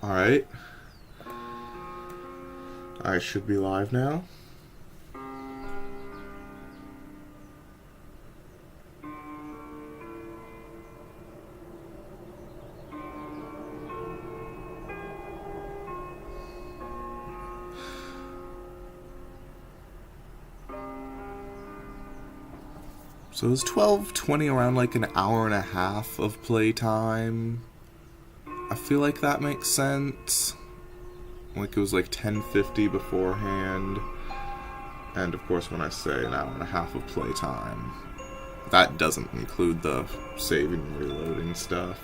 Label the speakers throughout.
Speaker 1: Alright. I should be live now. So it was 12:20, around like an hour and a half of playtime. I feel like that makes sense. Like it was like 10:50 beforehand. And of course when I say an hour and a half of playtime, that doesn't include the saving and reloading stuff.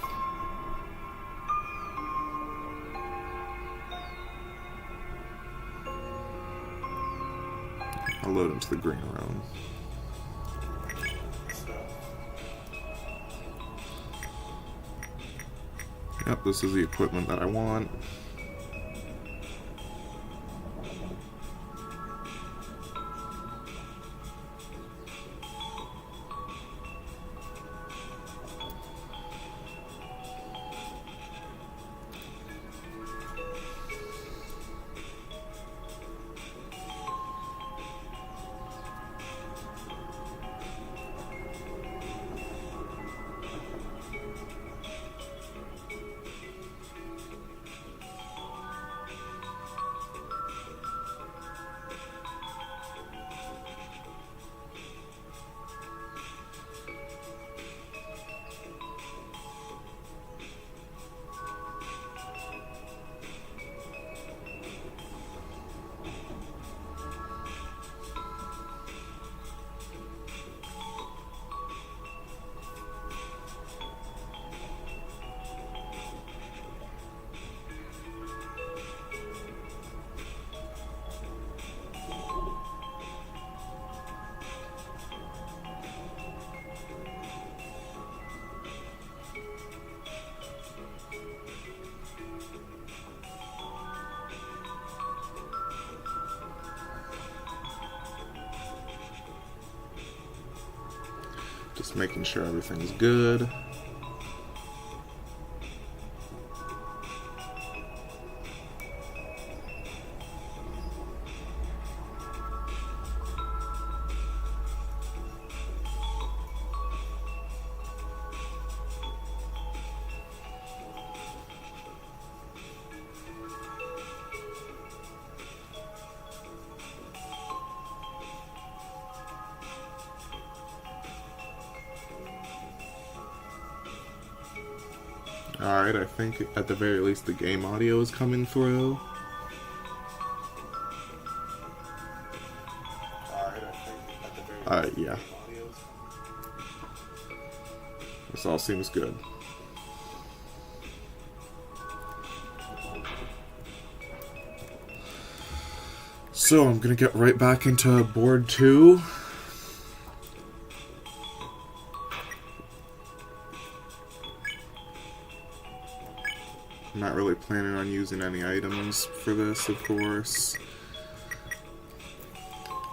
Speaker 1: I'll load into the green room. Yep, this is the equipment that I want. Just making sure everything's good. Alright, I think at the very least the game audio is coming through. Yeah. This all seems good. So I'm gonna get right back into board 2. I'm not really planning on using any items for this, of course.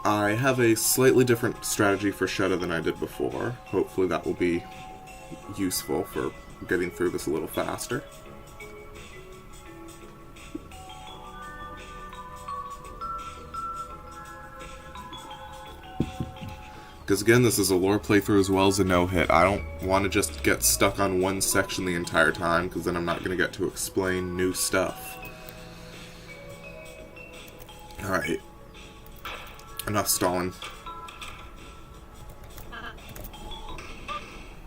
Speaker 1: I have a slightly different strategy for Shetta than I did before. Hopefully that will be useful for getting through this a little faster. Because again, this is a lore playthrough as well as a no-hit. I don't want to just get stuck on one section the entire time, because then I'm not going to get to explain new stuff. Alright. Enough stalling.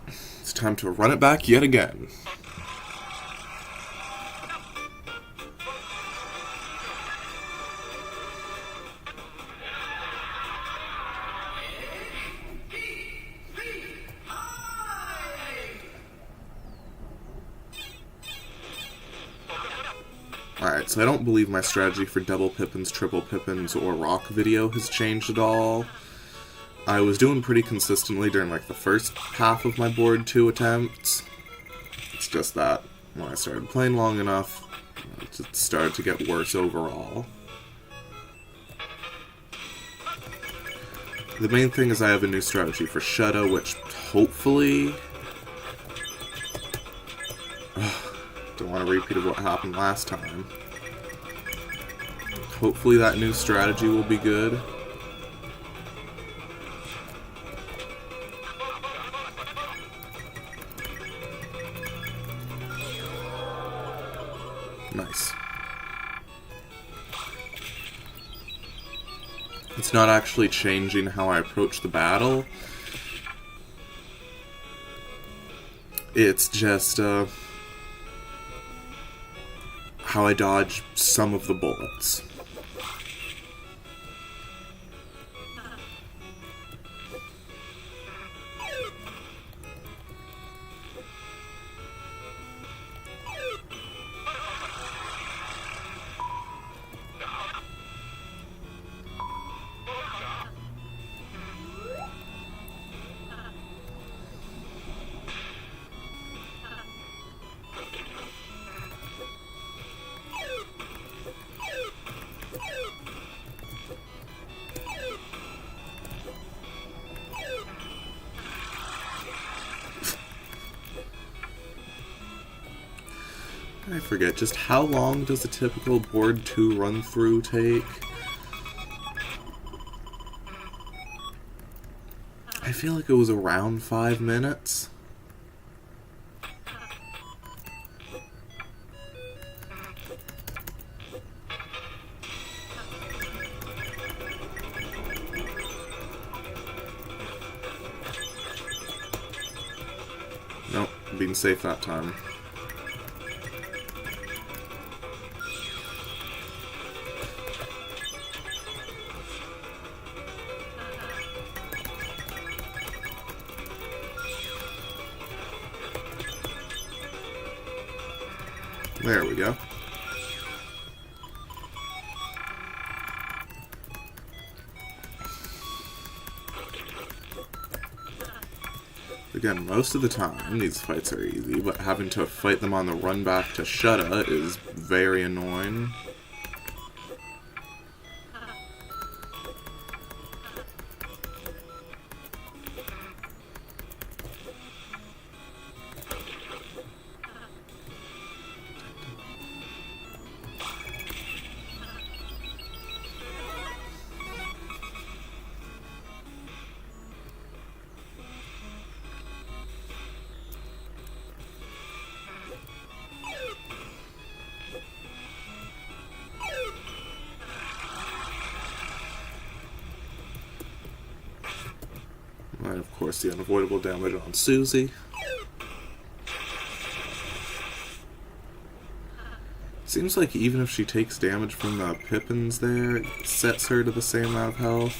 Speaker 1: It's time to run it back yet again. Alright, so I don't believe my strategy for double Pippins, triple Pippins, or rock video has changed at all. I was doing pretty consistently during like the first half of my board 2 attempts. It's just that when I started playing long enough, it started to get worse overall. The main thing is I have a new strategy for Shetta, which hopefully Don't want a repeat of what happened last time. Hopefully that new strategy will be good. Nice. It's not actually changing how I approach the battle. It's just how I dodge some of the bullets. I forget, just how long does a typical board 2 run through take? I feel like it was around 5 minutes. Nope, being safe that time. There we go. Again, most of the time these fights are easy, but having to fight them on the run back to Shutta is very annoying. And of course the unavoidable damage on Susie. Seems like even if she takes damage from the Pippins there, it sets her to the same amount of health.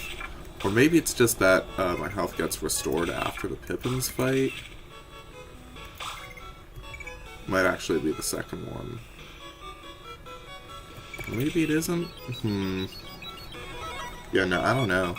Speaker 1: Or maybe it's just that my health gets restored after the Pippins fight. Might actually be the second one. Maybe it isn't? Yeah, no, I don't know.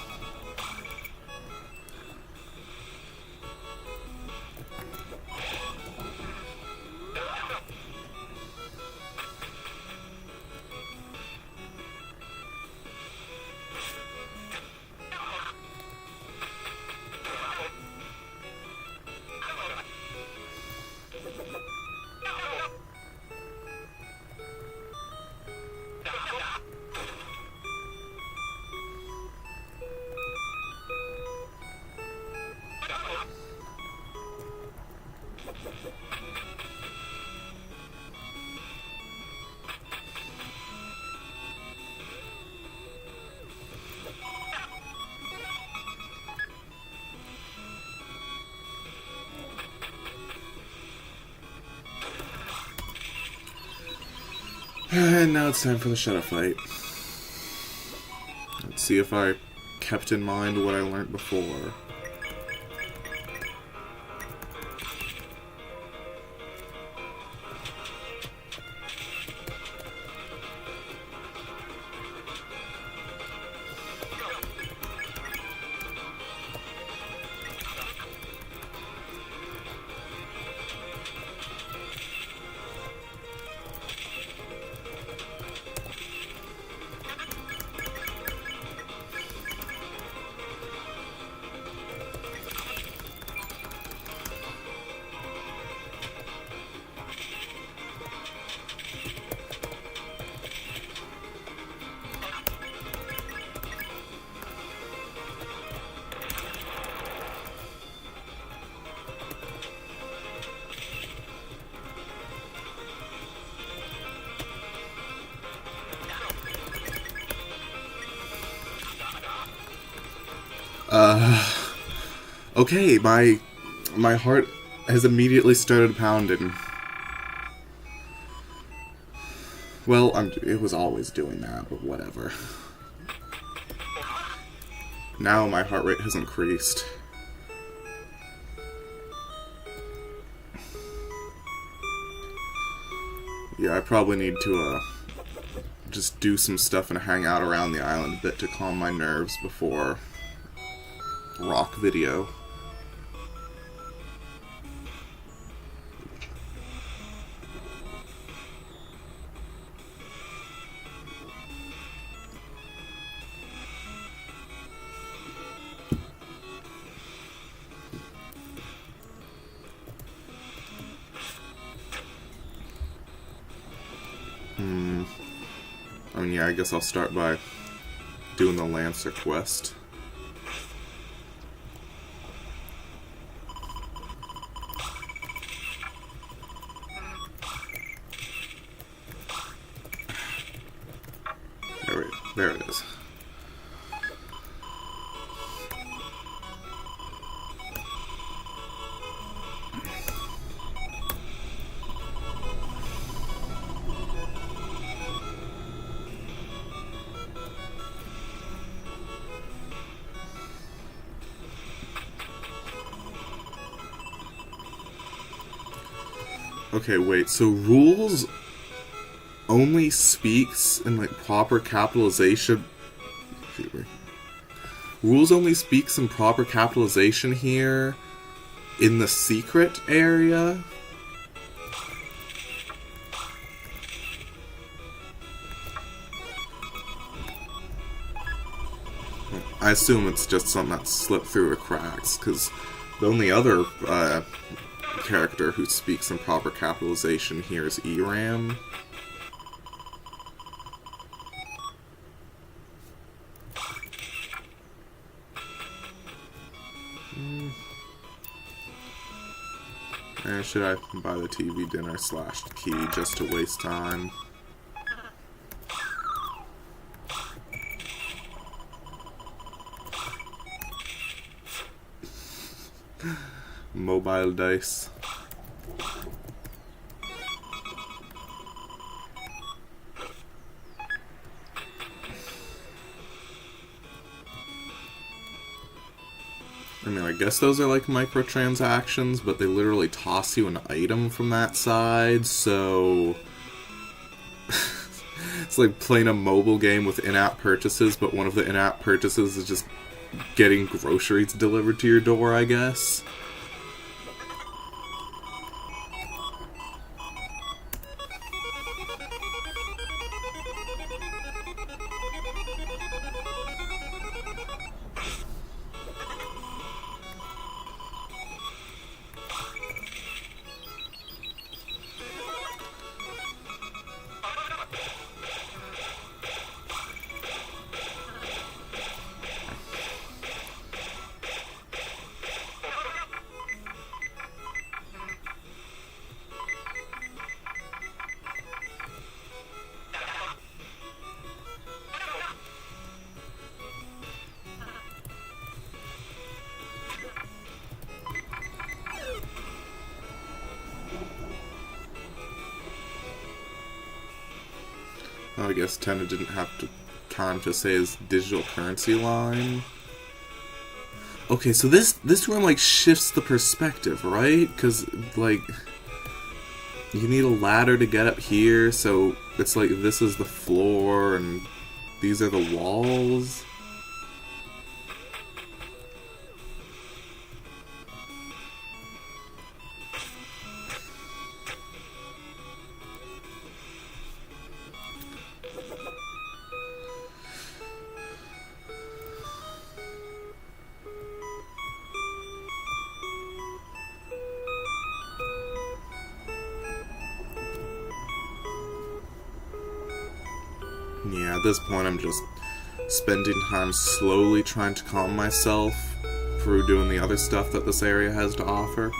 Speaker 1: And now it's time for the Shutta fight. Let's see if I kept in mind what I learned before. Okay, my heart has immediately started pounding. Well, it was always doing that, but whatever. Now my heart rate has increased. Yeah, I probably need to, just do some stuff and hang out around the island a bit to calm my nerves before rock video. I mean, yeah, I guess I'll start by doing the Lancer quest. There it is. Okay, wait, so rules only speaks in, like, proper capitalization. Rules only speaks in proper capitalization here in the secret area? I assume it's just something that slipped through the cracks, because the only other character who speaks in proper capitalization here is ERAM. And should I buy the TV dinner / key just to waste time? Mobile dice. I mean, I guess those are like microtransactions, but they literally toss you an item from that side, so it's like playing a mobile game with in-app purchases, but one of the in-app purchases is just getting groceries delivered to your door, I guess. Oh, I guess Tenna didn't have time to say his digital currency line. Okay, so this room, like, shifts the perspective, right? Because, like, you need a ladder to get up here, so it's like this is the floor, and these are the walls. Yeah, at this point I'm just spending time slowly trying to calm myself through doing the other stuff that this area has to offer.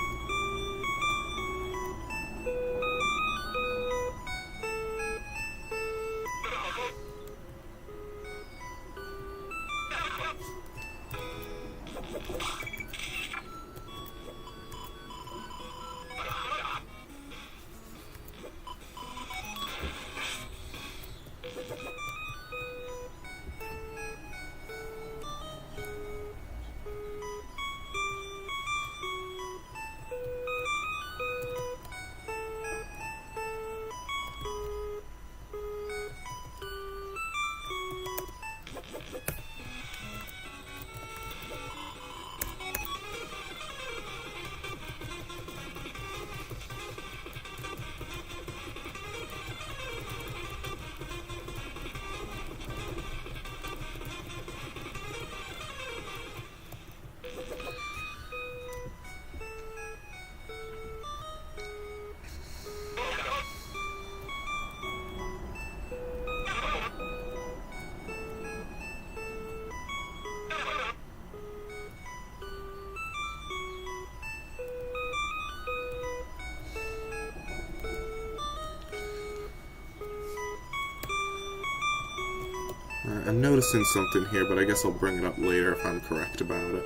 Speaker 1: Alright, I'm noticing something here, but I guess I'll bring it up later if I'm correct about it.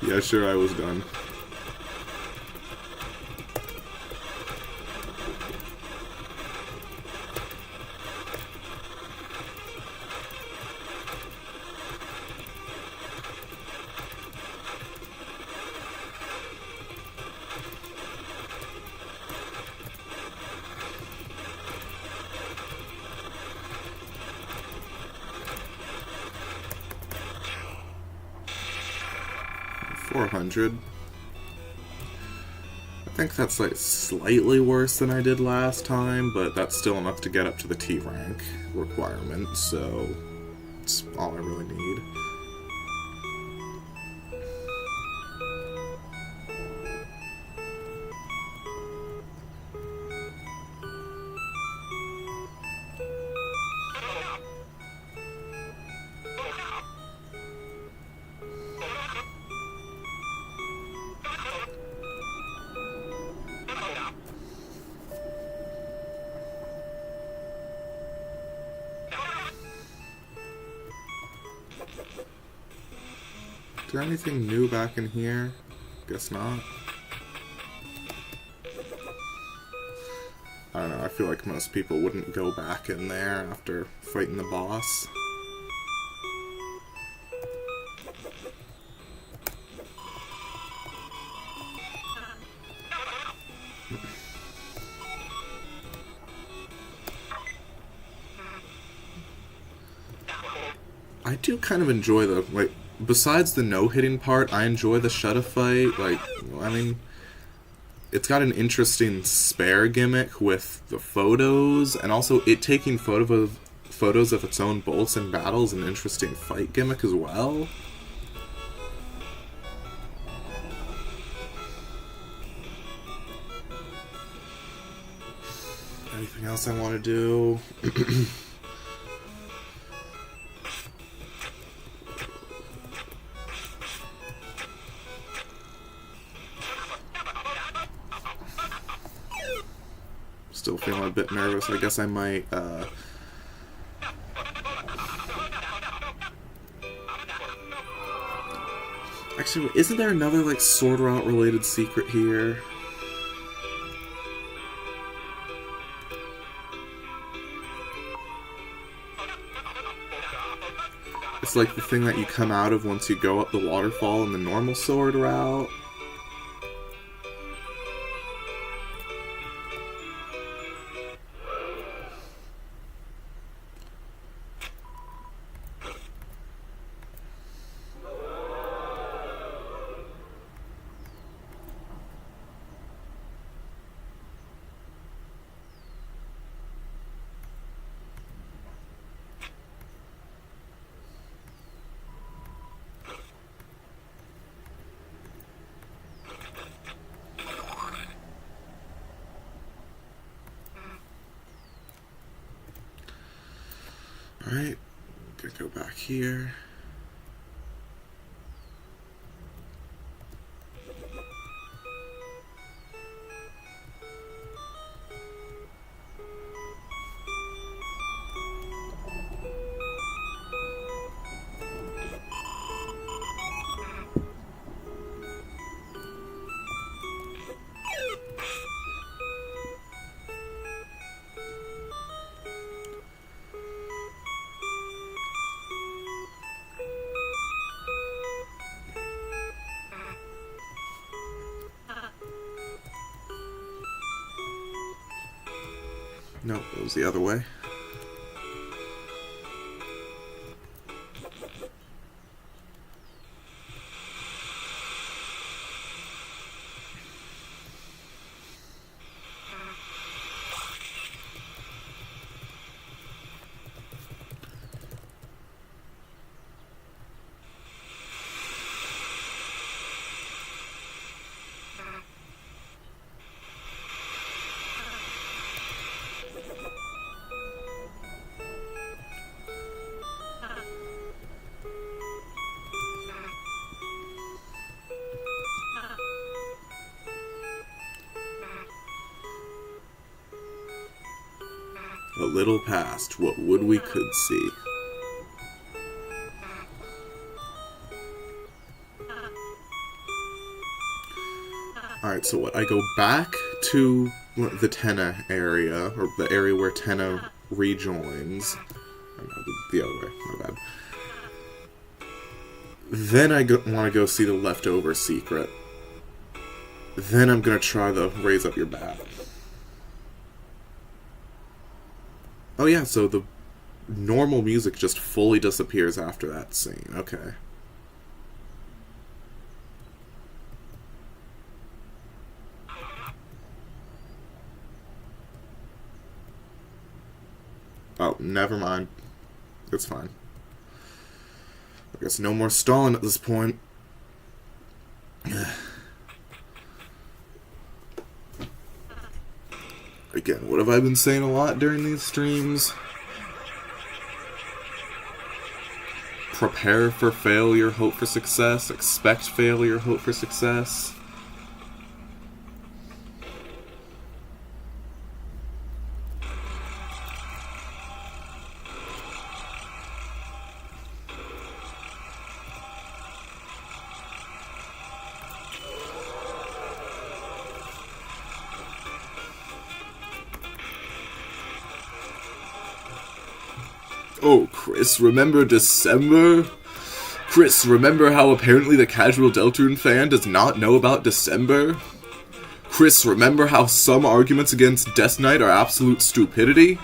Speaker 1: Yeah, sure, I was done. $400. I think that's like slightly worse than I did last time, but that's still enough to get up to the T rank requirement, so it's all I really need. Is there anything new back in here? Guess not. I don't know, I feel like most people wouldn't go back in there after fighting the boss. I do kind of enjoy the, like, besides the no-hitting part, I enjoy the shut-a fight. Like, I mean, it's got an interesting spare gimmick with the photos, and also it taking photos of its own bolts in battle is an interesting fight gimmick as well. Anything else I want to do? Still feeling a bit nervous. I guess I might, Actually, isn't there another, like, Sword Route related secret here? It's like the thing that you come out of once you go up the waterfall in the normal Sword Route. Alright, gonna go back here. Nope, it was the other way. a little past what would we could see. Alright, so what? I go back to the Tenna area, or the area where Tenna rejoins. Oh, no, the other way, my bad. Then I want to go see the leftover secret. Then I'm gonna try the raise up your bat. Oh yeah, so the normal music just fully disappears after that scene. Okay. Oh, never mind. It's fine. I guess no more stalling at this point. Again, what have I been saying a lot during these streams? Prepare for failure, hope for success. Expect failure, hope for success. Oh, Chris, remember December? Chris, remember how apparently the casual Deltarune fan does not know about December? Chris, remember how some arguments against Death Knight are absolute stupidity?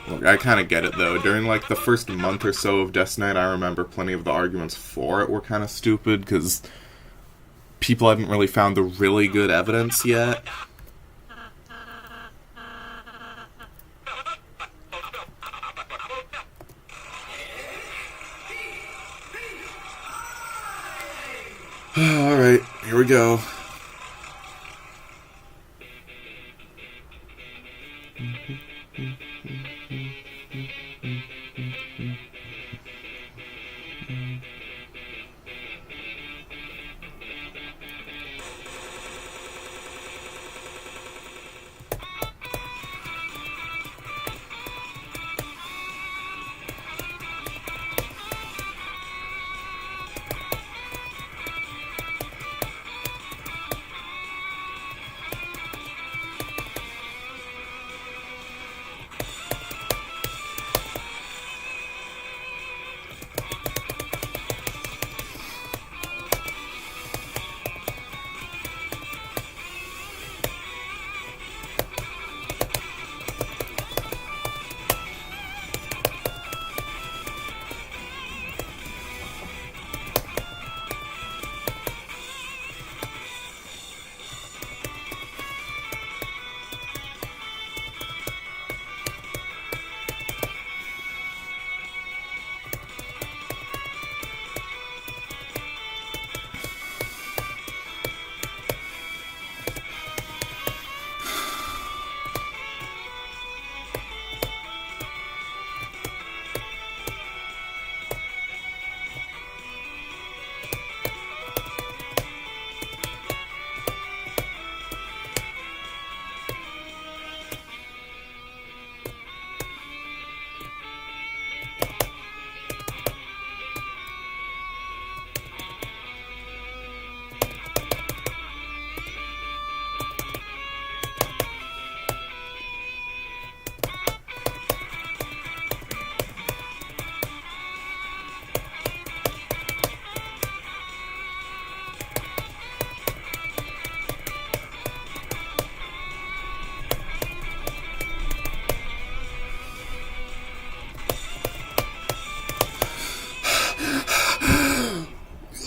Speaker 1: Look, I kind of get it, though. During, like, the first month or so of Death Knight, I remember plenty of the arguments for it were kind of stupid, because people hadn't really found the really good evidence yet. Alright, here we go.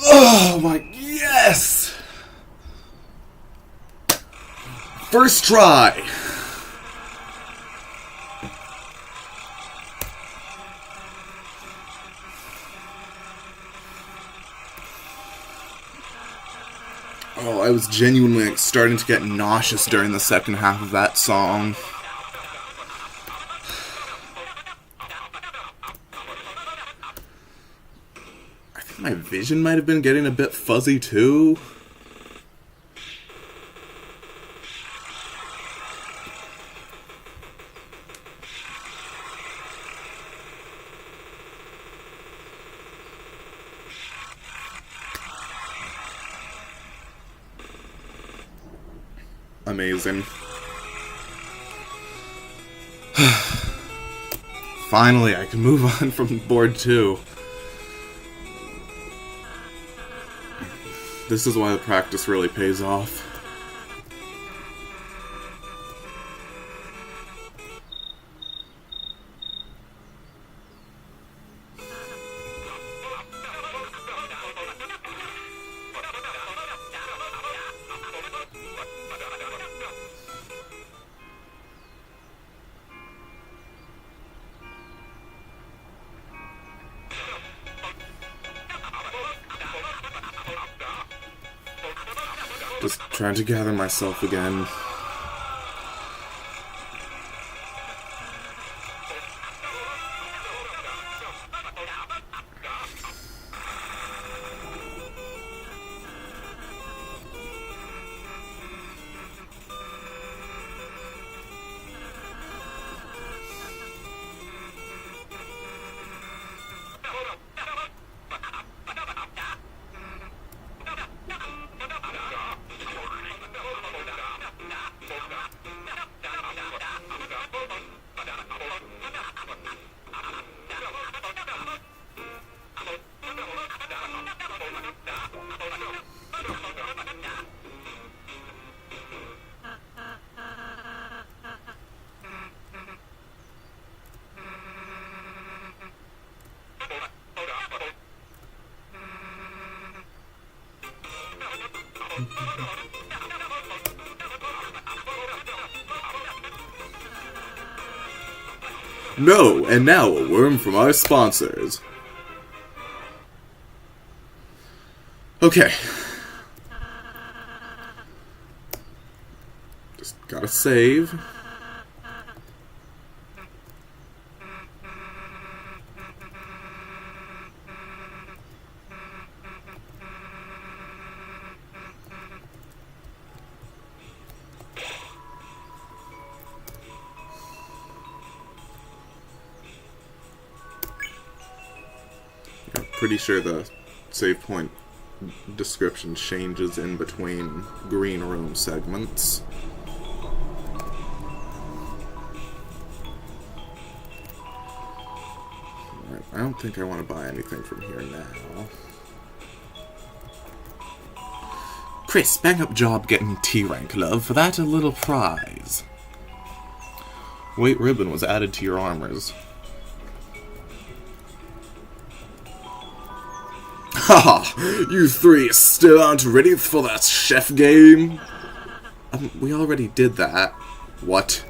Speaker 1: Oh my, yes! First try! Oh, I was genuinely starting to get nauseous during the second half of that song. I think my vision might have been getting a bit fuzzy too. amazing. Finally, I can move on from board 2. This is why the practice really pays off. Just trying to gather myself again. No, and now a word from our sponsors. Okay. Just gotta save. Pretty sure the save point description changes in between green room segments. Alright, I don't think I want to buy anything from here now. Chris, bang up job getting T-rank, love. For that, a little prize. Weight ribbon was added to your armors. Haha, you three still aren't ready for that chef game? We already did that. What?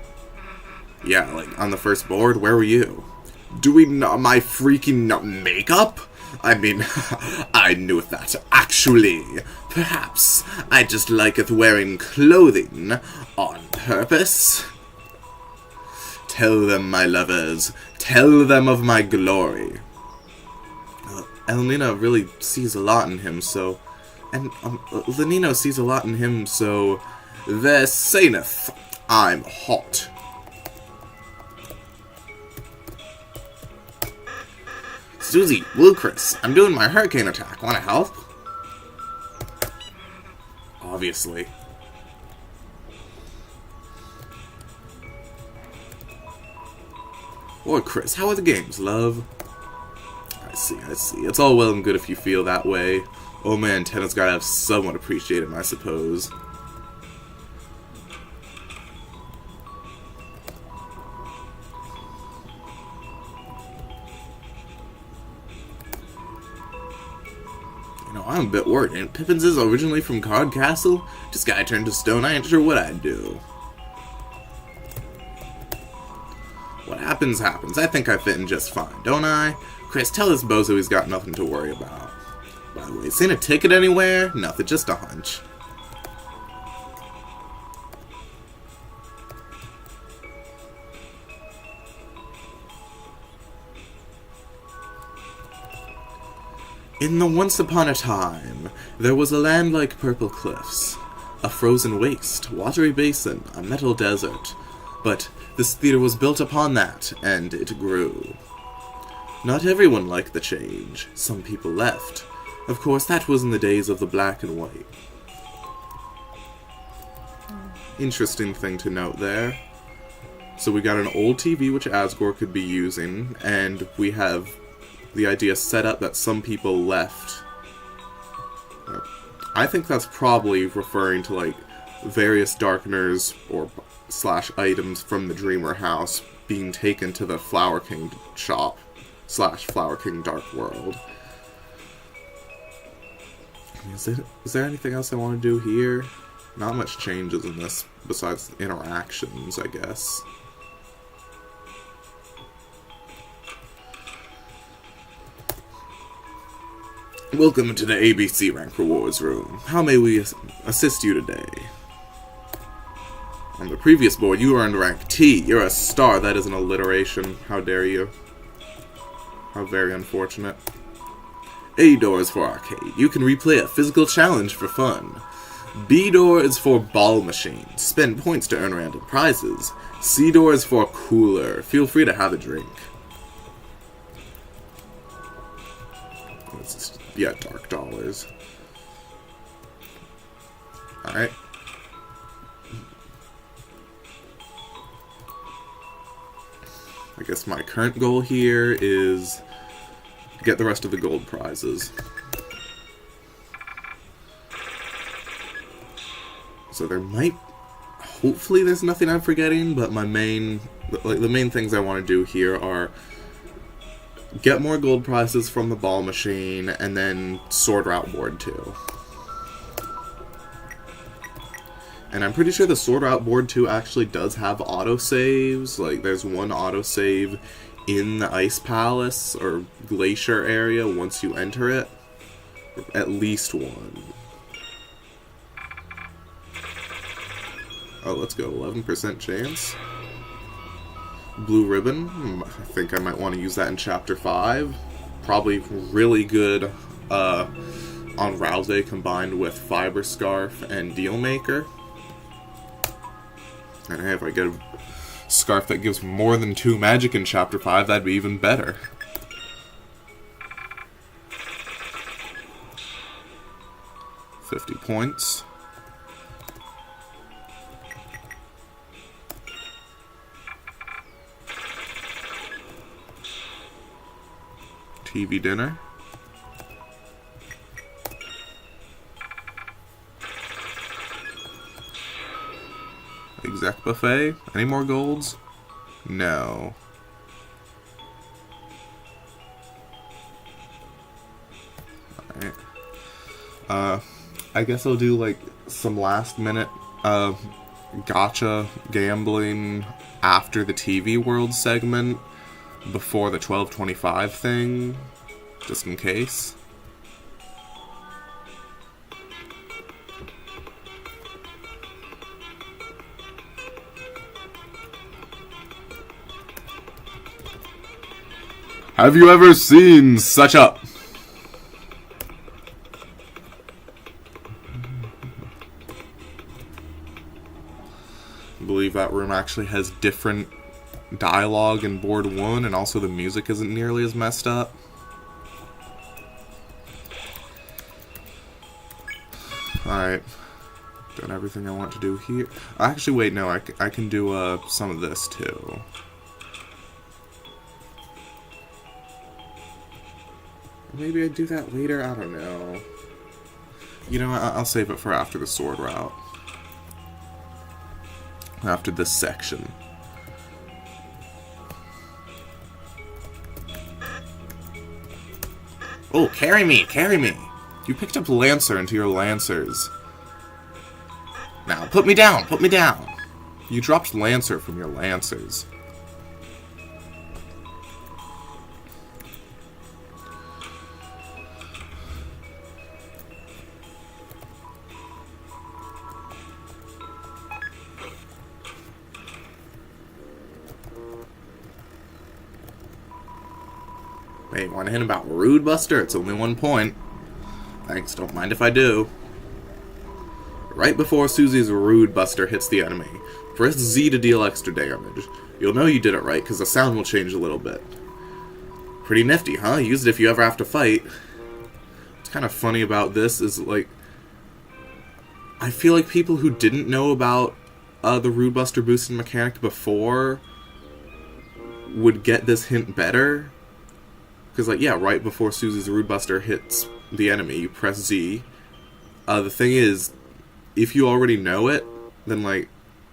Speaker 1: Yeah, like, on the first board, where were you? Doing my freaking makeup? I mean, I knew that, actually. Perhaps I just liketh wearing clothing on purpose. Tell them, my lovers, tell them of my glory. Elnina really sees a lot in him, so... And, Lenino sees a lot in him, so... There saineth, I'm hot. Susie, Chris, I'm doing my hurricane attack. Wanna help? Obviously. Lord Chris, how are the games, love? I see. It's all well and good if you feel that way. Oh man, Tenna's gotta have someone appreciate him, I suppose. You know, I'm a bit worried. And Pippins is originally from Card Castle? This guy turned to stone, I ain't sure what I'd do. What happens, happens. I think I fit in just fine, don't I? Chris, tell this bozo he's got nothing to worry about. By the way, seen a ticket anywhere? Nothing, just a hunch. In the once upon a time, there was a land like purple cliffs, a frozen waste, watery basin, a metal desert. But this theater was built upon that, and it grew. Not everyone liked the change. Some people left. Of course, that was in the days of the black and white. Interesting thing to note there. So we got an old TV which Asgore could be using, and we have the idea set up that some people left. I think that's probably referring to, like, various Darkeners or / items from the Dreamer house being taken to the Flower King shop / Flower King Dark World. Is there anything else I want to do here? Not much changes in this besides interactions, I guess. Welcome to the ABC Rank Rewards Room. How may we assist you today? On the previous board, you earned rank T. You're a star. That is an alliteration. How dare you? How very unfortunate. A door is for arcade. You can replay a physical challenge for fun. B door is for ball machines. Spend points to earn random prizes. C door is for cooler. Feel free to have a drink. Yeah, dark dollars. Alright. I guess my current goal here is get the rest of the gold prizes. So there might... Hopefully there's nothing I'm forgetting, but my main... Like, the main things I want to do here are get more gold prizes from the ball machine, and then Sword Route Board 2. And I'm pretty sure the Sword Route Board 2 actually does have autosaves. Like, there's one autosave in the Ice Palace, or Glacier area, once you enter it. At least one. Oh, let's go. 11% chance. Blue Ribbon. I think I might want to use that in Chapter 5. Probably really good on Rouse combined with Fiber Scarf and Deal Maker. And hey, if I get a scarf that gives more than 2 magic in Chapter 5, that'd be even better. $50 points. TV dinner. Exec buffet. Any more golds? No. Alright. I guess I'll do like some last minute gotcha gambling after the TV World segment before the 12:25 thing, just in case. Have you ever seen such a... I believe that room actually has different dialogue in board 1, and also the music isn't nearly as messed up. Alright. Done everything I want to do here. Actually, wait, no, I can do some of this too. Maybe I do that later? I don't know. You know, I'll save it for after the sword route. After this section. Oh, carry me! Carry me! You picked up Lancer into your Lancers. Now, put me down! Put me down! You dropped Lancer from your Lancers. Hey, want to hint about Rude Buster? It's only 1 point. Thanks, don't mind if I do. Right before Susie's Rude Buster hits the enemy, press Z to deal extra damage. You'll know you did it right, because the sound will change a little bit. Pretty nifty, huh? Use it if you ever have to fight. What's kind of funny about this is, like, I feel like people who didn't know about the Rude Buster boosted mechanic before would get this hint better. Because, like, yeah, right before Susie's Rude Buster hits the enemy, you press Z. The thing is, if you already know it, then, like,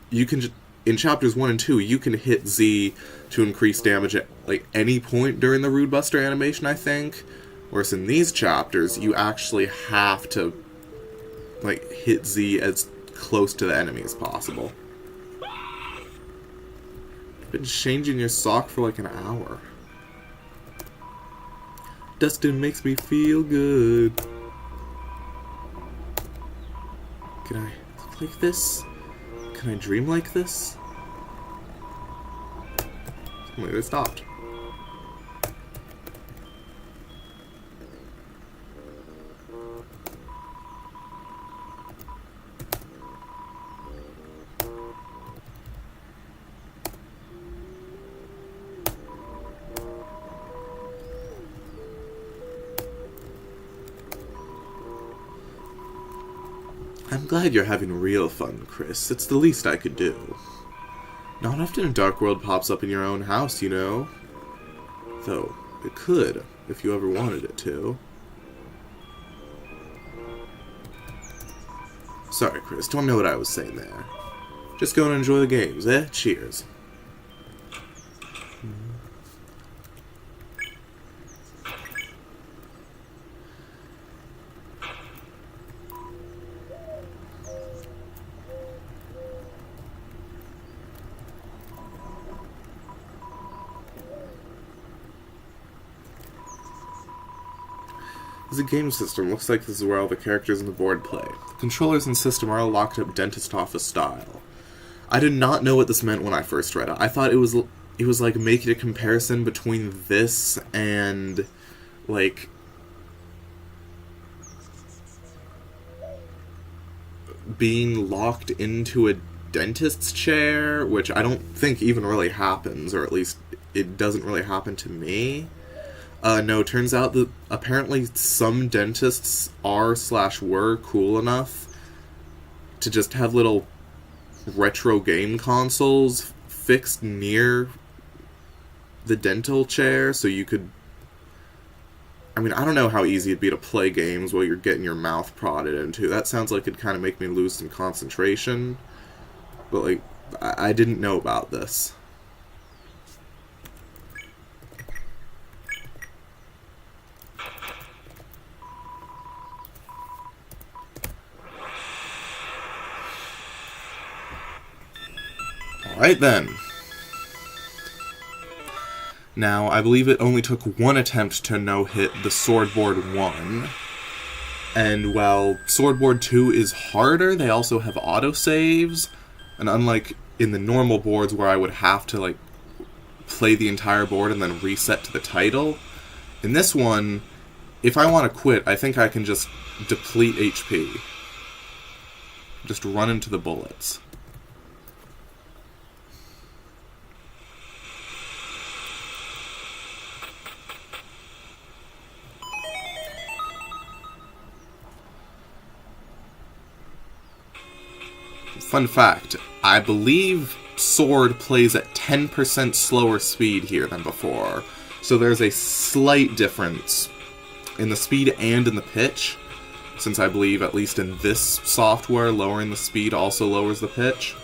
Speaker 1: you can in chapters 1 and 2, you can hit Z to increase damage at, like, any point during the Rude Buster animation, I think. Whereas in these chapters, you actually have to, like, hit Z as close to the enemy as possible. I've been changing your sock for, like, an hour. Dustin makes me feel good. Can I look like this? Can I dream like this? Wait, it stopped. I'm glad you're having real fun, Chris. It's the least I could do. Not often a dark world pops up in your own house, you know. Though, it could, if you ever wanted it to. Sorry, Chris, don't know what I was saying there. Just go and enjoy the games, eh? Cheers. This is a game system. Looks like this is where all the characters on the board play. The controllers and system are all locked up dentist office style. I did not know what this meant when I first read it. I thought it was like making a comparison between this and, like, being locked into a dentist's chair, which I don't think even really happens, or at least it doesn't really happen to me. No, turns out that apparently some dentists are/were cool enough to just have little retro game consoles fixed near the dental chair, so you could... I mean, I don't know how easy it'd be to play games while you're getting your mouth prodded into. That sounds like it'd kind of make me lose some concentration. But, like, I didn't know about this. Alright then. Now, I believe it only took one attempt to no-hit the Swordboard 1. And while Swordboard 2 is harder, they also have autosaves. And unlike in the normal boards where I would have to, like, play the entire board and then reset to the title, in this one, if I want to quit, I think I can just deplete HP. Just run into the bullets. Fun fact, I believe Sword plays at 10% slower speed here than before, so there's a slight difference in the speed and in the pitch, since I believe, at least in this software, lowering the speed also lowers the pitch.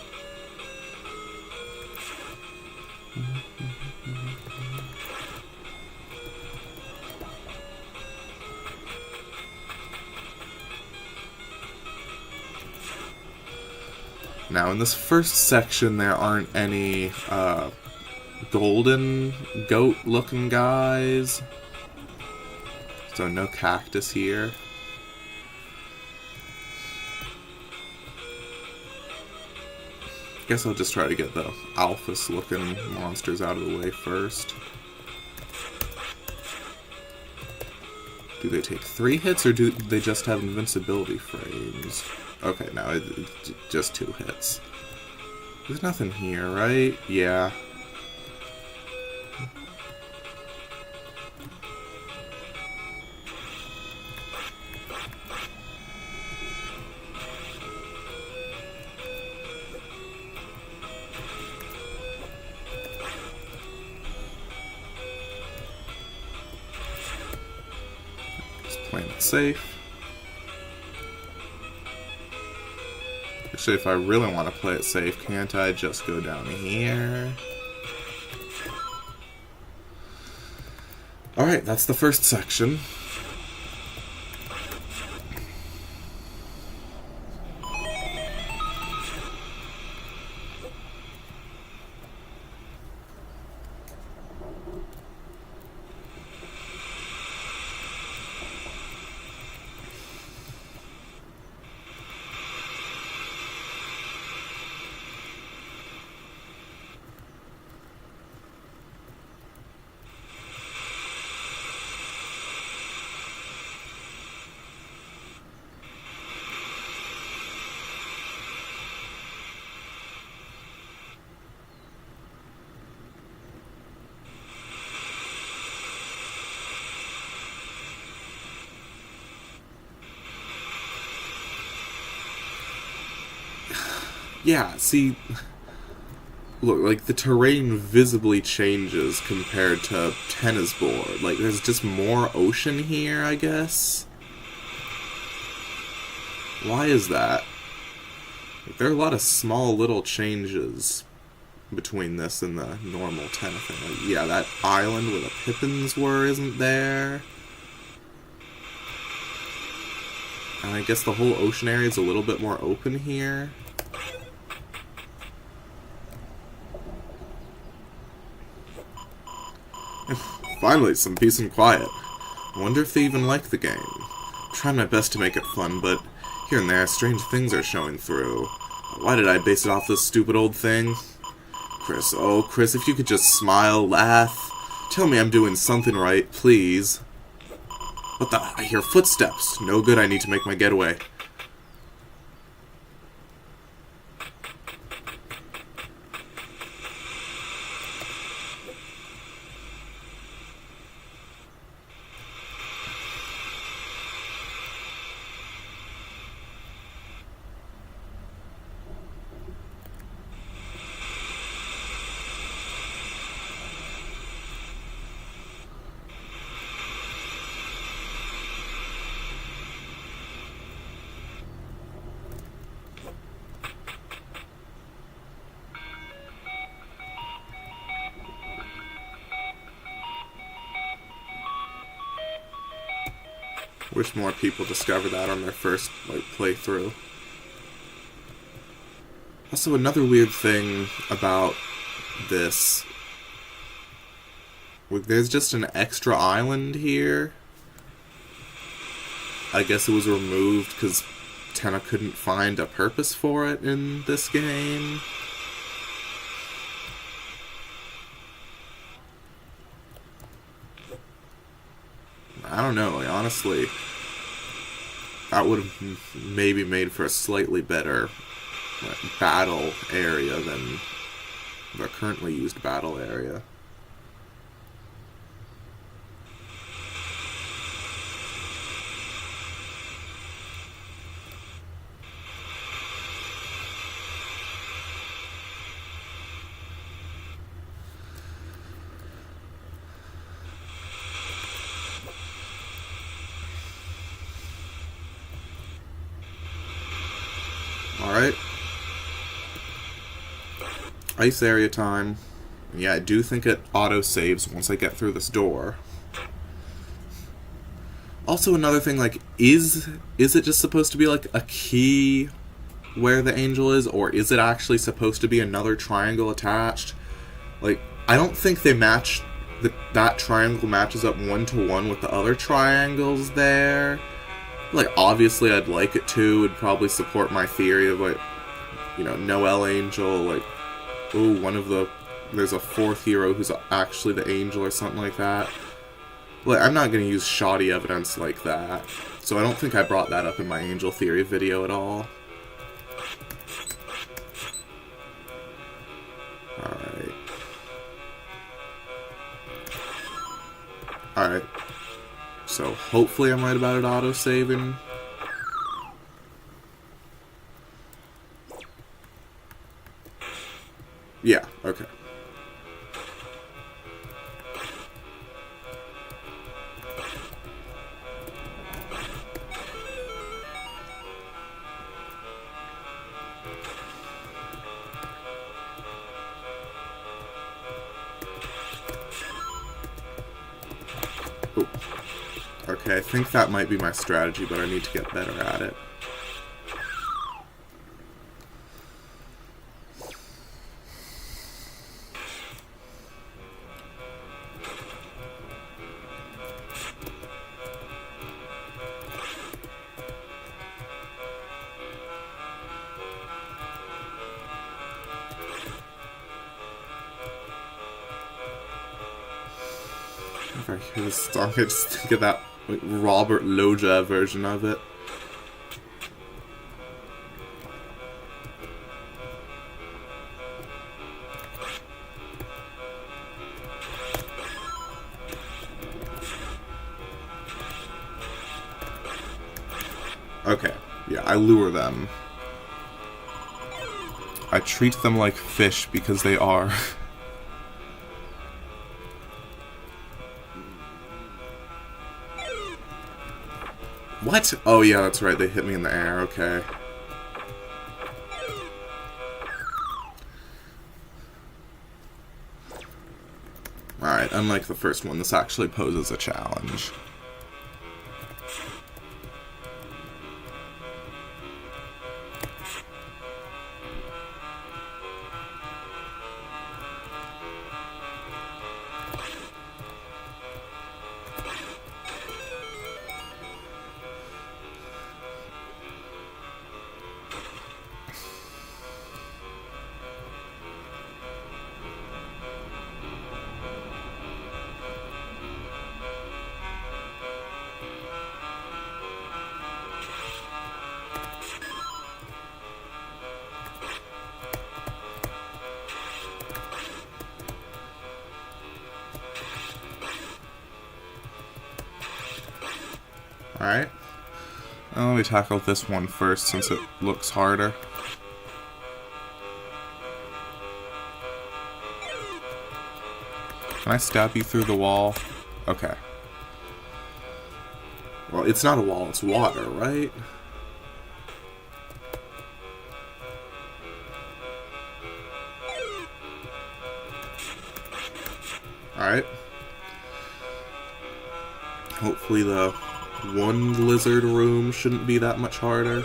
Speaker 1: Now, in this first section, there aren't any golden goat-looking guys, so no cactus here. Guess I'll just try to get the Alphys-looking monsters out of the way first. Do they take 3 hits, or do they just have invincibility frames? Okay, no, it's just 2 hits. There's nothing here, right? Yeah. playing it safe. Actually, if I really want to play it safe, can't I just go down here? Alright, that's the first section. Yeah, see, look, like, the terrain visibly changes compared to tennis board. Like, there's just more ocean here, I guess? Why is that? Like, there are a lot of small little changes between this and the normal tennis thing. Like, yeah, that island where the Pippins were isn't there. And I guess the whole ocean area is a little bit more open here. Finally, some peace and quiet. I wonder if they even like the game. I'm trying my best to make it fun, but here and there, strange things are showing through. Why did I base it off this stupid old thing? Chris, oh, Chris, if you could just smile, laugh. Tell me I'm doing something right, please. What the? I hear footsteps. No good, I need to make my getaway. Wish more people discover that on their first, like, playthrough. Also, another weird thing about this... There's just an extra island here. I guess it was removed because Tenna couldn't find a purpose for it in this game. I don't know, like, honestly, that would have maybe made for a slightly better battle area than the currently used battle area. Alright. Ice area time. Yeah, I do think it auto-saves once I get through this door. Also, another thing, like, is it just supposed to be, like, a key where the angel is, or is it actually supposed to be another triangle attached? Like, I don't think they match... that triangle matches up one-to-one with the other triangles there. Like, obviously I'd like it to. It'd probably support my theory of, like, you know, Noel Angel, like, ooh, one of the... There's a fourth hero who's actually the angel or something like that. Like, I'm not going to use shoddy evidence like that. So I don't think I brought that up in my angel theory video at all. Alright. Alright. So hopefully I'm right about it auto-saving. Yeah, okay. Okay, I think that might be my strategy, but I need to get better at it. If I hear this song, I just think of that like, Robert Loggia version of it. Okay, yeah, I lure them. I treat them like fish because they are. What? Oh yeah, that's right, they hit me in the air, okay. Alright, unlike the first one, this actually poses a challenge. Alright. Let me tackle this one first since it looks harder. Can I stab you through the wall? Okay. Well, it's not a wall, it's water, right? Alright. Hopefully the one lizard room shouldn't be that much harder.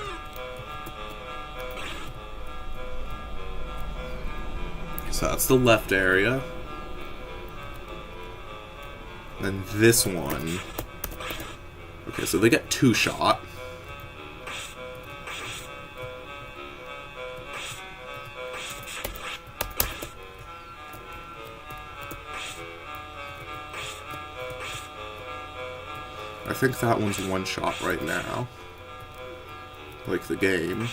Speaker 1: So that's the left area. Then this one. Okay, so they get 2 shot. I think that one's 1 shot right now. Like the game.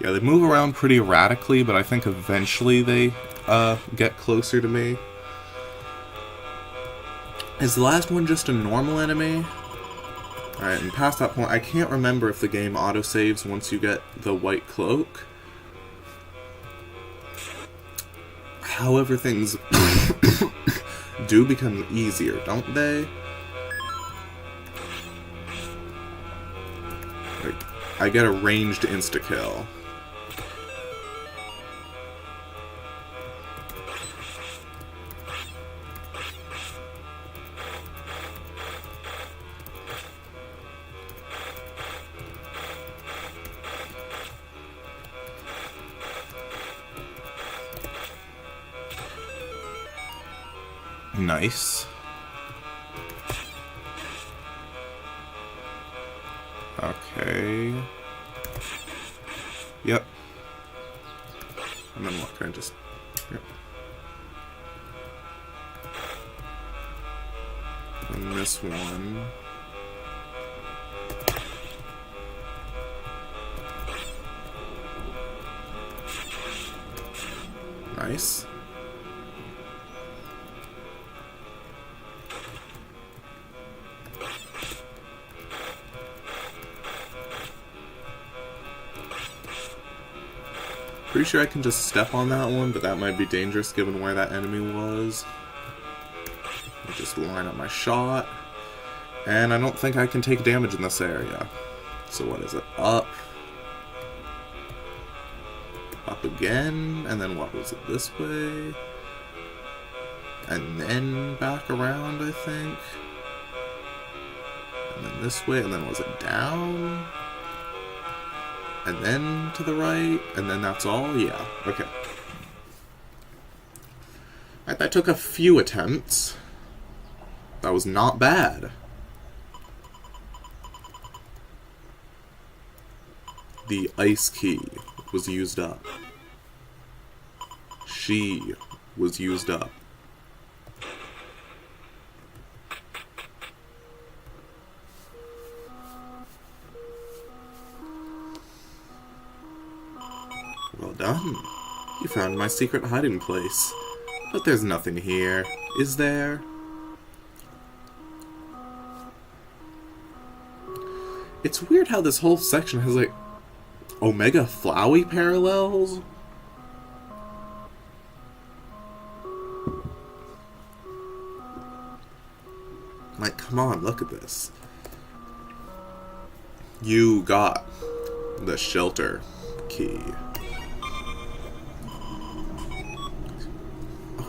Speaker 1: Yeah, they move around pretty erratically, but I think eventually they get closer to me. Is the last one just a normal enemy? Alright, and past that point, I can't remember if the game autosaves once you get the white cloak. However, things do become easier, don't they? Like, I get a ranged insta-kill. Nice. Okay. Yep. And then what can I just... Yep. And this one... Nice. Pretty sure I can just step on that one, but that might be dangerous given where that enemy was. I'll just line up my shot. And I don't think I can take damage in this area. So what is it? Up. Up again. And then what was it? This way. and then back around, I think. And then this way, and then was it down? And then to the right, and then that's all? Yeah, okay. Alright, that took a few attempts. That was not bad. The ice key was used up. She was used up. Well done. You found my secret hiding place. But there's nothing here, is there? It's weird how this whole section has, like, Omega Flowey parallels? Like, come on, look at this. You got the shelter key.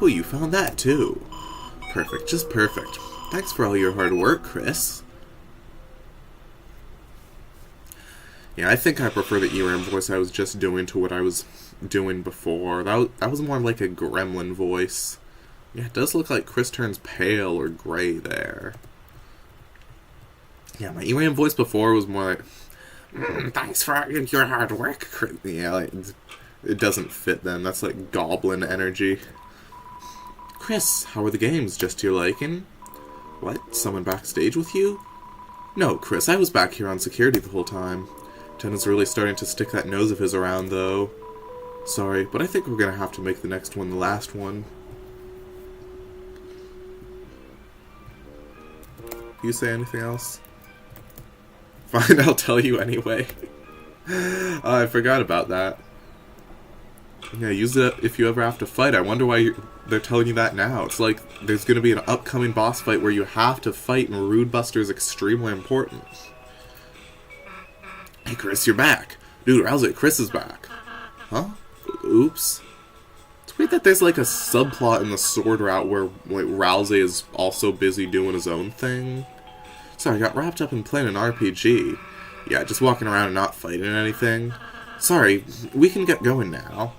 Speaker 1: Oh, you found that too. Perfect, just perfect. Thanks for all your hard work, Chris. Yeah, I think I prefer the ERAM voice I was just doing to what I was doing before. That was more like a gremlin voice. Yeah, it does look like Chris turns pale or gray there. Yeah, my ERAM voice before was more like, thanks for your hard work, Chris. Yeah, like, it doesn't fit them. That's like goblin energy. Chris, how are the games? Just to your liking? What? Someone backstage with you? No, Chris, I was back here on security the whole time. Tenna's really starting to stick that nose of his around, though. Sorry, but I think we're gonna have to make the next one the last one. You say anything else? Fine, I'll tell you anyway. I forgot about that. Yeah, use it if you ever have to fight. I wonder why they're telling you that now. It's like there's going to be an upcoming boss fight where you have to fight, and Rude Buster is extremely important. Hey, Chris, you're back. Dude, Rousey, Chris is back. Huh? Oops. It's weird that there's like a subplot in the Sword Route where like Rousey is also busy doing his own thing. Sorry, I got wrapped up in playing an RPG. Yeah, just walking around and not fighting anything. Sorry, we can get going now.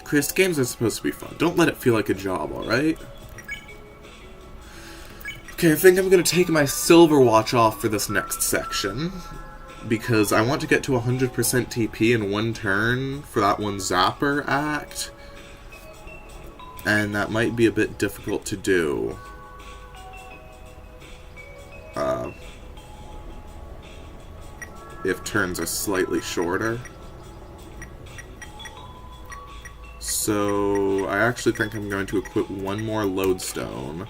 Speaker 1: Chris, games are supposed to be fun. Don't let it feel like a job, alright? Okay, I think I'm going to take my silver watch off for this next section. Because I want to get to 100% TP in one turn for that one Zapper act. And that might be a bit difficult to do. If turns are slightly shorter. So I actually think I'm going to equip one more lodestone.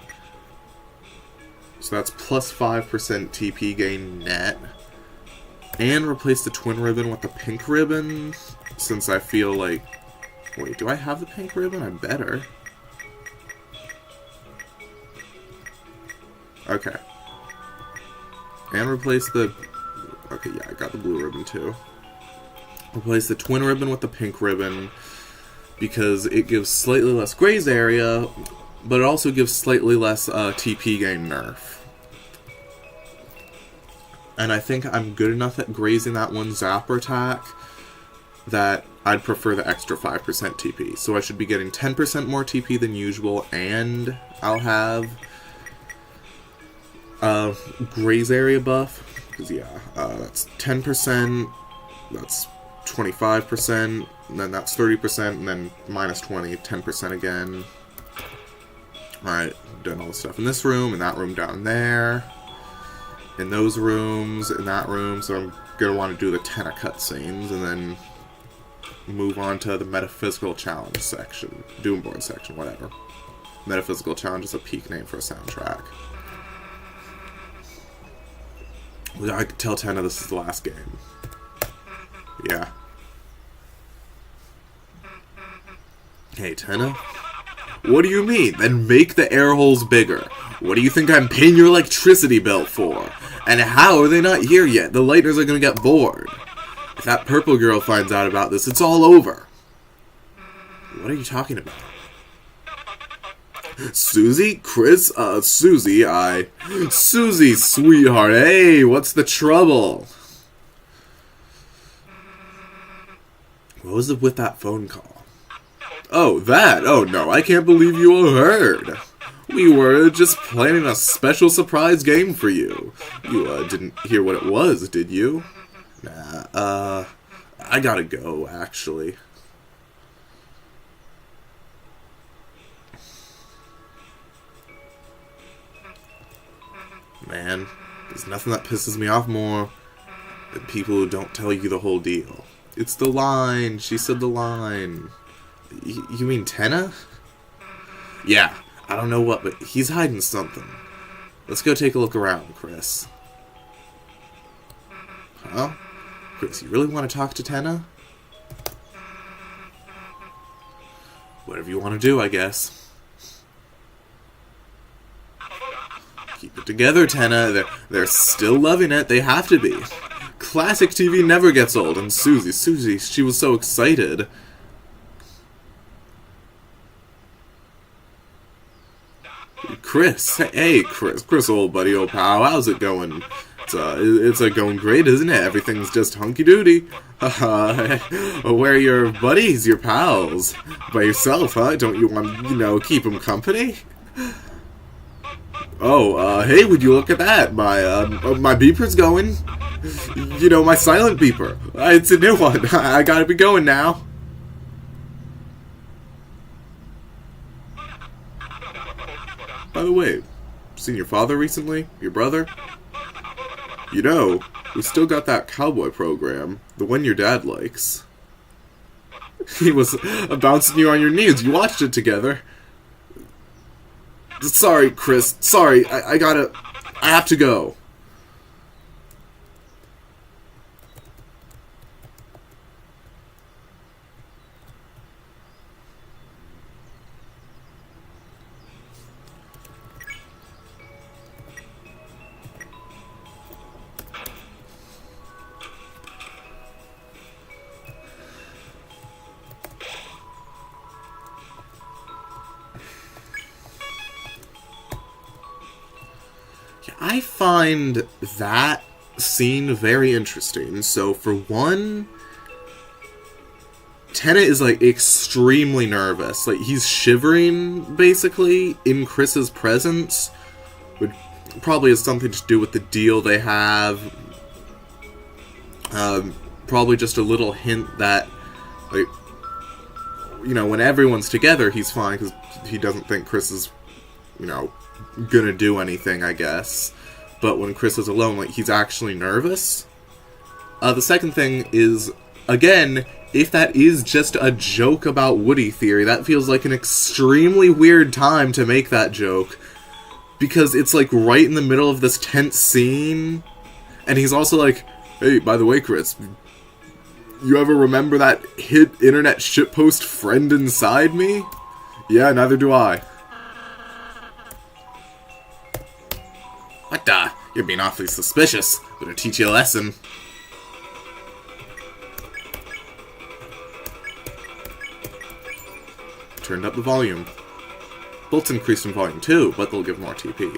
Speaker 1: So that's plus 5% TP gain net. And replace the twin ribbon with the pink ribbon, since I feel like... Wait, do I have the pink ribbon? I better. Okay. And replace the... Okay, yeah, I got the blue ribbon too. Replace the twin ribbon with the pink ribbon, because it gives slightly less graze area, but it also gives slightly less TP gain nerf. And I think I'm good enough at grazing that one Zapper attack that I'd prefer the extra 5% TP. So I should be getting 10% more TP than usual, and I'll have graze area buff. Because, yeah, that's 10%, that's 25%, and then that's 30%, and then minus 20, 10% again. Alright, done all the stuff in this room, and that room down there. In those rooms, in that room, so I'm going to want to do the Tenna cutscenes, and then move on to the Metaphysical Challenge section. Doomboard section, whatever. Metaphysical Challenge is a peak name for a soundtrack. I could tell Tenna this is the last game. Yeah. Hey, Tenna? What do you mean? Then make the air holes bigger. What do you think I'm paying your electricity bill for? And how are they not here yet? The Lightners are gonna get bored. If that purple girl finds out about this, it's all over. what are you talking about? Susie? Chris? Susie, Susie, sweetheart, hey, what's the trouble? What was it with that phone call? Oh, that? Oh, no, I can't believe you heard. We were just planning a special surprise game for you. You, didn't hear what it was, did you? Nah, I gotta go, actually. Man, there's nothing that pisses me off more than people who don't tell you the whole deal. It's the line. She said the line. You mean Tenna? Yeah, I don't know what, but he's hiding something. Let's go take a look around, Chris. Huh? Chris, you really want to talk to Tenna? Whatever you want to do, I guess. Keep it together, Tenna. They're still loving it. They have to be. Classic TV never gets old. And Susie, she was so excited. Chris, hey, Chris, old buddy, old pal, how's it going? It's going great, isn't it? Everything's just hunky-doody. Where are your buddies, your pals? By yourself, huh? Don't you want, keep them company? Oh, hey, would you look at that? My beeper's going. My silent beeper. It's a new one. I gotta be going now. By the way, seen your father recently? Your brother? We still got that cowboy program. The one your dad likes. He was bouncing you on your knees. You watched it together. Sorry, Chris. Sorry, I have to go. I find that scene very interesting. So, for one, Tenna is, extremely nervous. He's shivering, basically, in Chris's presence. Which probably has something to do with the deal they have. Probably just a little hint that, when everyone's together, he's fine, because he doesn't think Chris is, gonna do anything, I guess. But when Chris is alone, he's actually nervous. The second thing is, again, if that is just a joke about Woody theory, that feels like an extremely weird time to make that joke. Because it's, right in the middle of this tense scene. And he's also like, hey, by the way, Chris, you ever remember that hit internet shitpost Friend Inside Me? Yeah, neither do I. What the? You're being awfully suspicious. Better teach you a lesson. Turned up the volume. Bolts increased in volume too, but they'll give more TP.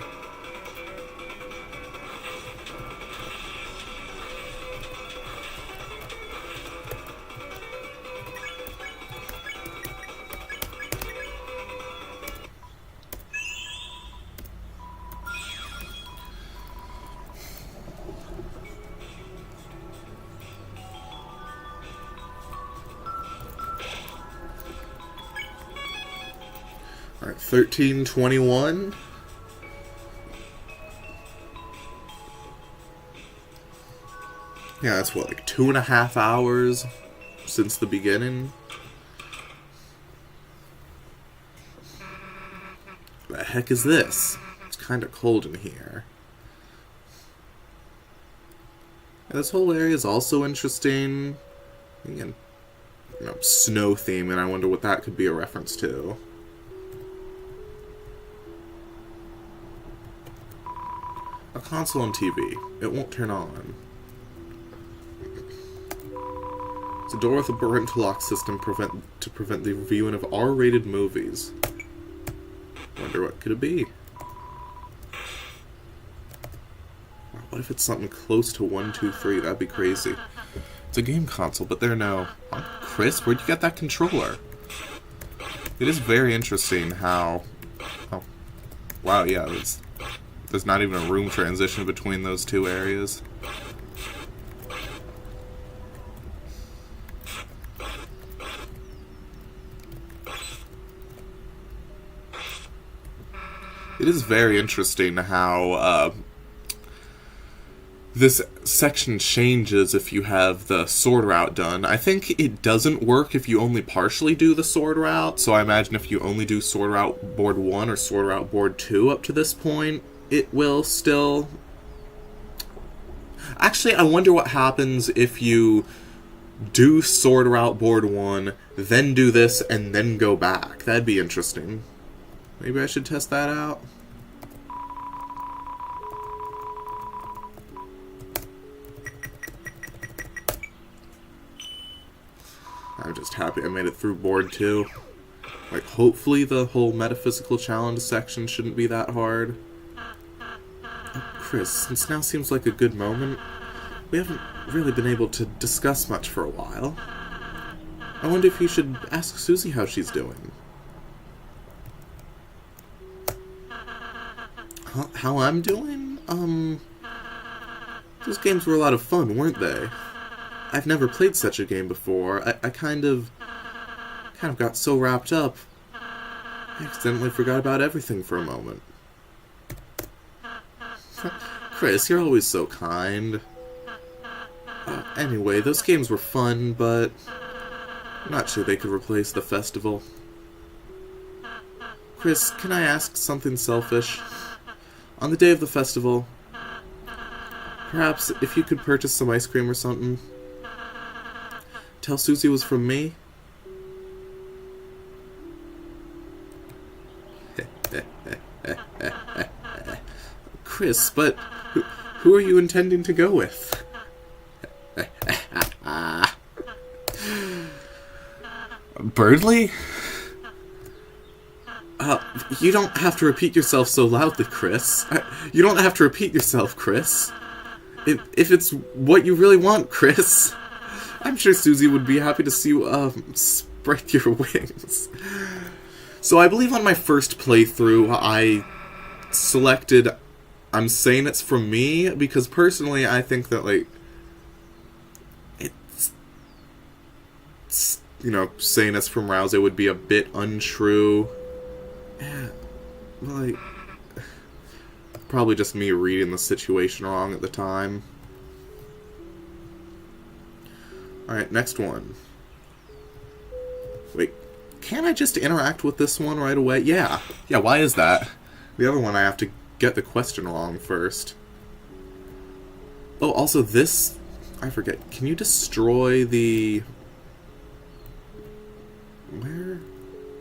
Speaker 1: Alright, 13:21. Yeah, that's what, 2.5 hours since the beginning? The heck is this? It's kind of cold in here. Yeah, this whole area is also interesting. Again, snow theme, and I wonder what that could be a reference to. A console and TV. It won't turn on. It's a door with a parental lock system to prevent the viewing of R-rated movies. Wonder what could it be? What if it's something close to 1, 2, 3? That'd be crazy. It's a game console, but there no... Oh, Chris, where'd you get that controller? It is very interesting how... Oh, wow, yeah, there's not even a room transition between those two areas. It is very interesting how this section changes if you have the sword route done. I think it doesn't work if you only partially do the sword route, so I imagine if you only do sword route board 1 or sword route board 2 up to this point, it will still... Actually, I wonder what happens if you do sword route board 1, then do this, and then go back. That'd be interesting. Maybe I should test that out. I'm just happy I made it through board 2. Like, hopefully the whole metaphysical challenge section shouldn't be that hard. Oh, Chris, since now seems like a good moment, we haven't really been able to discuss much for a while. I wonder if you should ask Susie how she's doing. How I'm doing? Those games were a lot of fun, weren't they? I've never played such a game before. I kind of got so wrapped up, I accidentally forgot about everything for a moment. Chris, you're always so kind. Anyway, those games were fun, but I'm not sure they could replace the festival. Chris, can I ask something selfish? On the day of the festival, perhaps if you could purchase some ice cream or something, tell Susie it was from me? Chris, but who are you intending to go with? Birdley? You don't have to repeat yourself so loudly, Chris. You don't have to repeat yourself, Chris. If it's what you really want, Chris, I'm sure Susie would be happy to see you, spread your wings. So I believe on my first playthrough, I selected, I'm saying it's from me, because personally I think that, like, it's you know, saying it's from Rouse would be a bit untrue. Yeah, like, probably just me reading the situation wrong at the time. Alright, next one. Wait, can't I just interact with this one right away? Yeah, why is that? The other one I have to get the question wrong first. Oh, also this, I forget, can you destroy the... Where?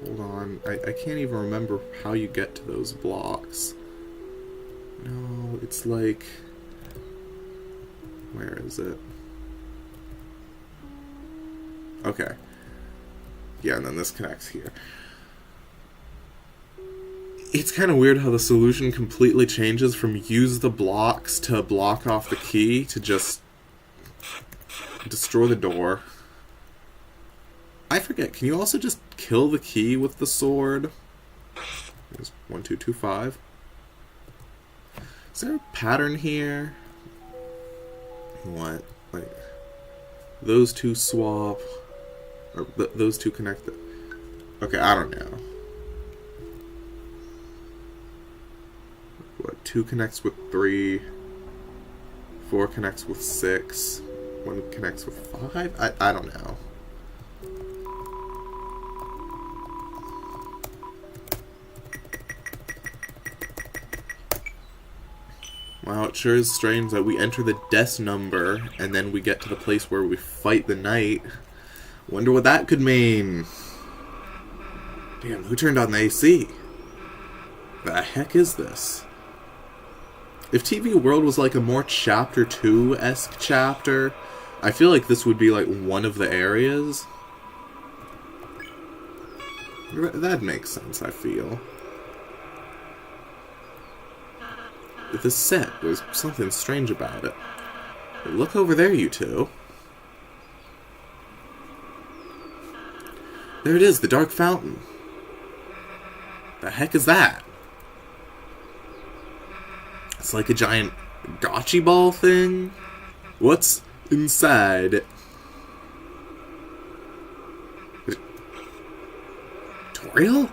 Speaker 1: Hold on, I can't even remember how you get to those blocks. No, it's like... Where is it? Okay. Yeah, and then this connects here. It's kind of weird how the solution completely changes from use the blocks to block off the key to just destroy the door. I forget, can you also just kill the key with the sword? There's 1, 2, 2, 5. Is there a pattern here? What? Like, those two swap, or those two connect. Okay, I don't know. What? 2 connects with 3. 4 connects with 6. 1 connects with 5. I don't know. Wow, it sure is strange that we enter the death number, and then we get to the place where we fight the knight. Wonder what that could mean. Damn, who turned on the AC? The heck is this? If TV World was like a more Chapter 2-esque chapter, I feel like this would be like one of the areas. That makes sense, I feel. The set, there's something strange about it. Look over there, you two. There it is, the dark fountain. The heck is that? It's like a giant gotchi ball thing. What's inside? Toriel?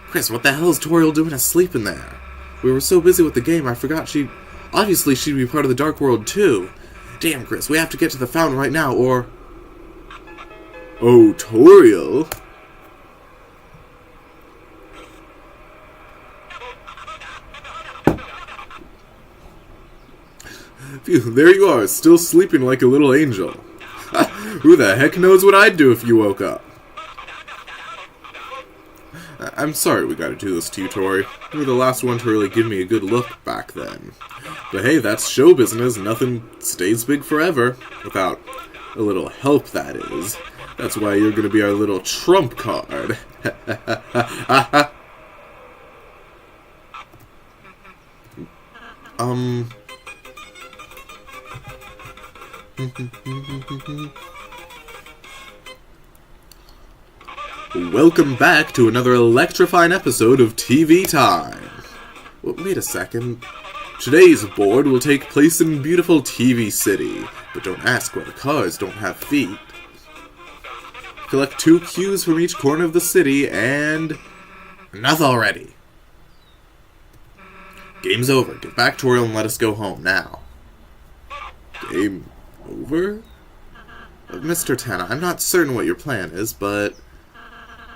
Speaker 1: Chris, what the hell is Toriel doing asleep in there? We were so busy with the game, I forgot obviously she'd be part of the Dark World too. Damn, Chris, we have to get to the fountain right now, or... Oh, Toriel? Phew, there you are, still sleeping like a little angel. Who the heck knows what I'd do if you woke up? I'm sorry we gotta do this to you, Tori. You were the last one to really give me a good look back then. But hey, that's show business. Nothing stays big forever. Without a little help, that is. That's why you're gonna be our little trump card. Welcome back to another electrifying episode of TV Time. Wait a second. Today's board will take place in beautiful TV City, but don't ask why the cars don't have feet. Collect 2 cues from each corner of the city, and... enough already. Game's over. Get back, Toriel, and let us go home now. Game over? Mr. Tana, I'm not certain what your plan is, but...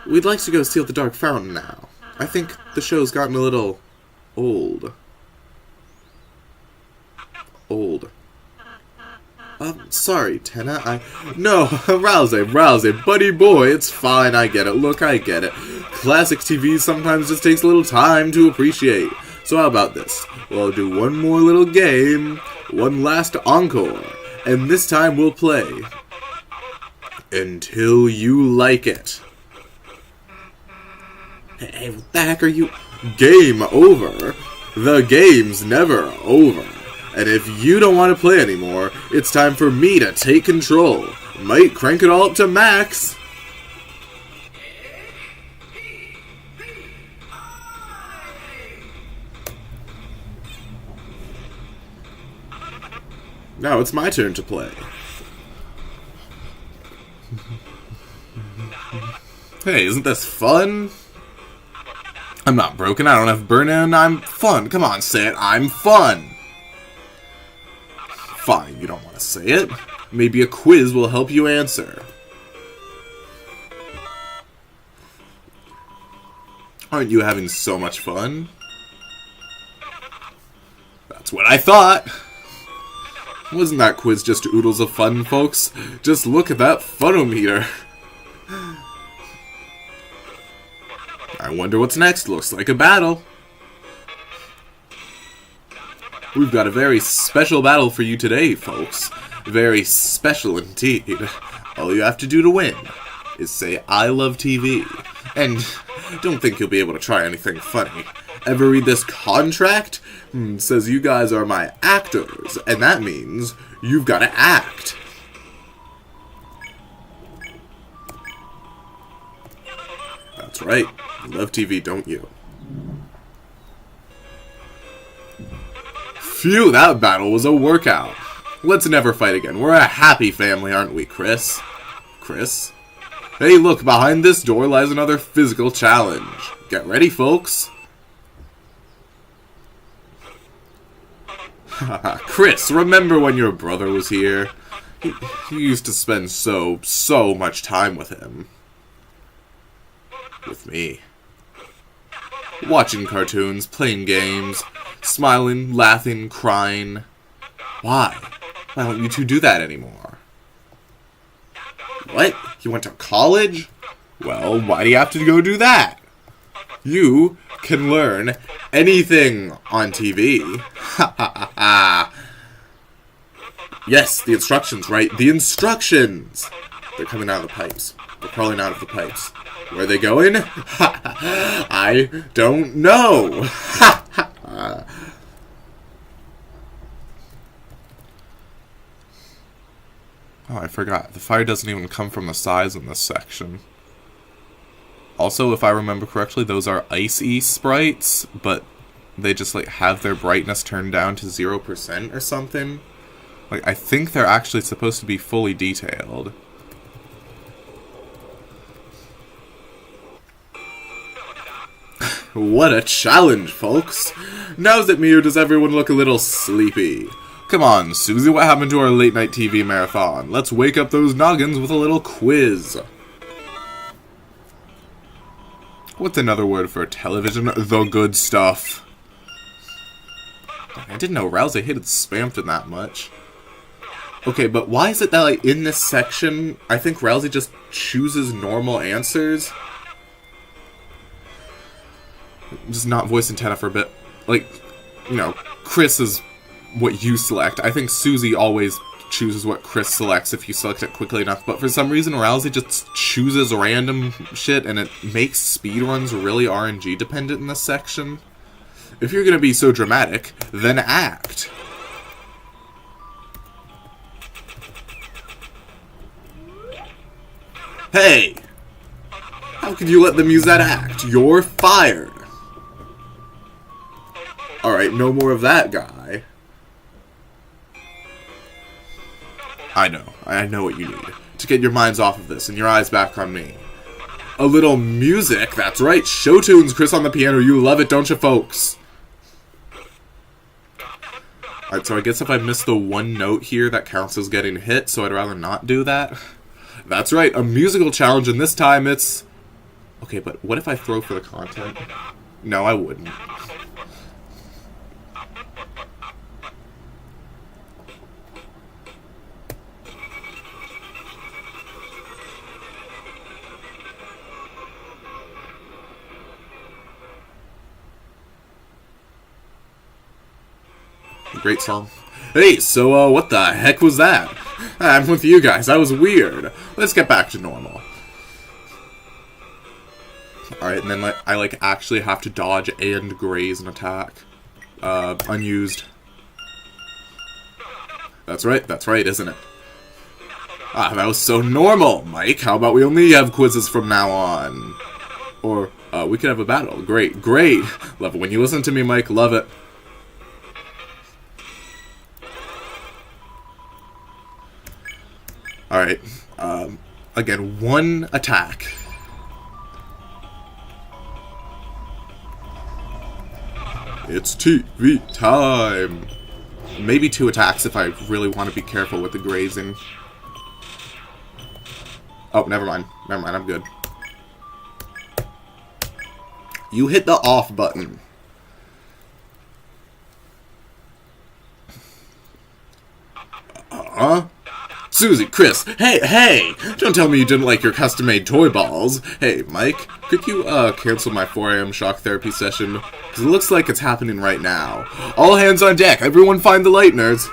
Speaker 1: we'd like to go steal the Dark Fountain now. I think the show's gotten a little... old. Sorry, Tenna, No, rouse it, buddy boy, it's fine, I get it, look, I get it. Classic TV sometimes just takes a little time to appreciate. So how about this? We'll do one more little game, one last encore, and this time we'll play Until You Like It. Hey, what the heck are you... Game over. The game's never over. And if you don't want to play anymore, it's time for me to take control. Might crank it all up to max. Now it's my turn to play. Hey, isn't this fun? I'm not broken, I don't have burn-in, I'm fun. Come on, say it, I'm fun. Fine, you don't want to say it. Maybe a quiz will help you answer. Aren't you having so much fun? That's what I thought. Wasn't that quiz just oodles of fun, folks? Just look at that funometer. I wonder what's next. Looks like a battle. We've got a very special battle for you today, folks. Very special indeed. All you have to do to win is say, I love TV. And don't think you'll be able to try anything funny. Ever read this contract? Says you guys are my actors, and that means you've got to act. That's right. You love TV, don't you? Phew, that battle was a workout. Let's never fight again. We're a happy family, aren't we, Chris? Chris? Hey, look, behind this door lies another physical challenge. Get ready, folks. Chris, remember when your brother was here? You used to spend so much time with him. With me. Watching cartoons, playing games, smiling, laughing, crying. Why? Why don't you two do that anymore? What? You went to college? Well, why do you have to go do that? You can learn anything on TV. Ha ha ha ha. Yes, the instructions, right? The instructions! They're coming out of the pipes. They're crawling out of the pipes. Where are they going? I don't know! Oh, I forgot. The fire doesn't even come from the sides in this section. Also, if I remember correctly, those are icy sprites, but they just, like, have their brightness turned down to 0% or something. Like, I think they're actually supposed to be fully detailed. What a challenge, folks! Now's it me, or does everyone look a little sleepy? Come on, Susie, what happened to our late-night TV marathon? Let's wake up those noggins with a little quiz. What's another word for television? The good stuff. I didn't know Rousey hated Spamton that much. Okay, but why is it that, like, in this section, I think Rousey just chooses normal answers? Just not voice antenna for a bit. Like, you know, Chris is what you select. I think Susie always chooses what Chris selects if you select it quickly enough, but for some reason Rousey just chooses random shit, and it makes speedruns really RNG dependent in this section. If you're gonna be so dramatic, then act. Hey! How could you let them use that act? You're fired! Alright, no more of that guy. I know what you need. To get your minds off of this and your eyes back on me. A little music, that's right, show tunes, Chris on the piano, you love it, don't you folks? Alright, so I guess if I miss the one note here, that counts as getting hit, so I'd rather not do that. That's right, a musical challenge, and this time it's... Okay, but what if I throw for the content? No, I wouldn't. Great song. Hey, so, what the heck was that? I'm with you guys, that was weird. Let's get back to normal. Alright, and then I actually have to dodge and graze an attack. Unused. That's right, isn't it? Ah, that was so normal, Mike. How about we only have quizzes from now on? Or, we could have a battle. Great. Love it when you listen to me, Mike. Love it. Alright, again, one attack. It's TV time! Maybe 2 attacks if I really want to be careful with the grazing. Oh, never mind, I'm good. You hit the off button. Susie, Chris, hey! Don't tell me you didn't like your custom-made toy balls. Hey, Mike, could you, cancel my 4 AM shock therapy session? Because it looks like it's happening right now. All hands on deck, everyone find the lighteners.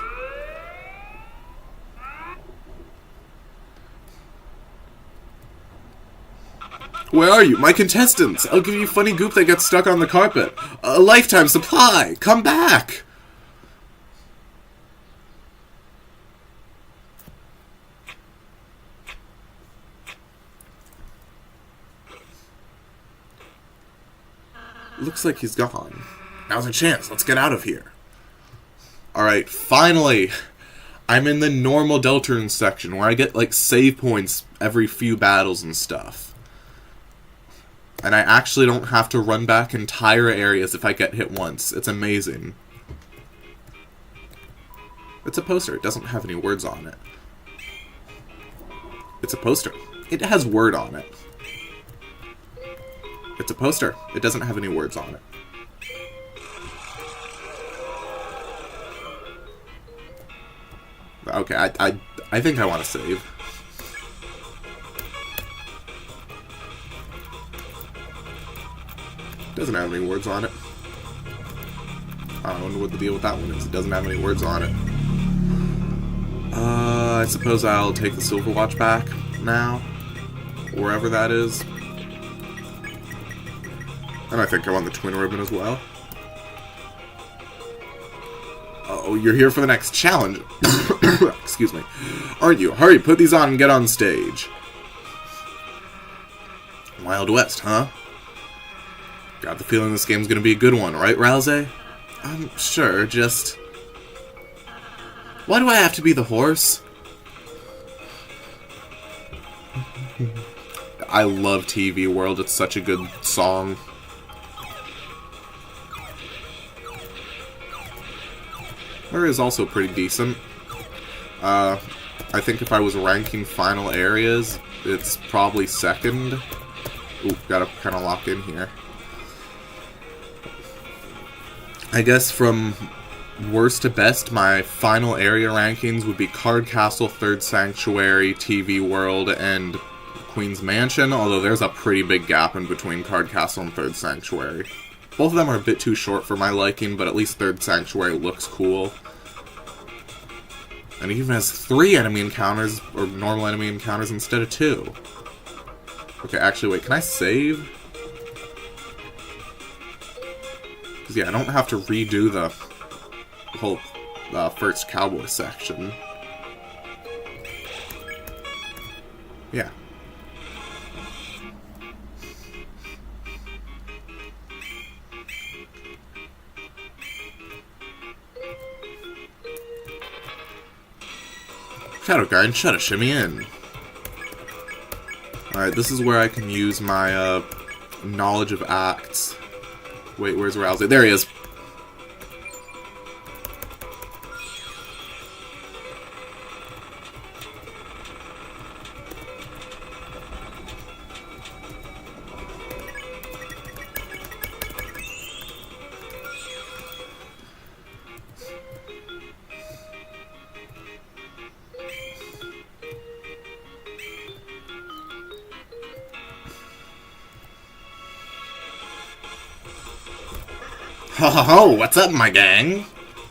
Speaker 1: Where are you? My contestants! I'll give you funny goop that gets stuck on the carpet. A lifetime supply! Come back! Looks like he's gone. Now's a chance. Let's get out of here. Alright, finally! I'm in the normal Deltarune section, where I get, like, save points every few battles and stuff. And I actually don't have to run back entire areas if I get hit once. It's amazing. It's a poster. It doesn't have any words on it. It's a poster. It has word on it. It's a poster. It doesn't have any words on it. Okay, I think I want to save. Doesn't have any words on it. I wonder what the deal with that one is. It doesn't have any words on it. I suppose I'll take the silver watch back now, wherever that is. And I think I want the twin ribbon as well. Oh, you're here for the next challenge. Excuse me. Aren't you? Hurry, put these on and get on stage. Wild West, huh? Got the feeling this game's gonna be a good one, right, Rousey? Sure, just... Why do I have to be the horse? I love TV World, it's such a good song. Area is also pretty decent. I think if I was ranking final areas, it's probably second. Ooh, gotta kind of lock in here. I guess from worst to best, my final area rankings would be Card Castle, Third Sanctuary, TV World, and Queen's Mansion, although there's a pretty big gap in between Card Castle and Third Sanctuary. Both of them are a bit too short for my liking, but at least Third Sanctuary looks cool. And it even has 3 enemy encounters, or normal enemy encounters, instead of 2. Okay, actually, wait, can I save? Because, yeah, I don't have to redo the whole first cowboy section. Yeah. Shadow Guard, shut a shimmy in. Alright, this is where I can use my knowledge of acts. Wait, where's Rousey? There he is. Ho ho ho, what's up, my gang?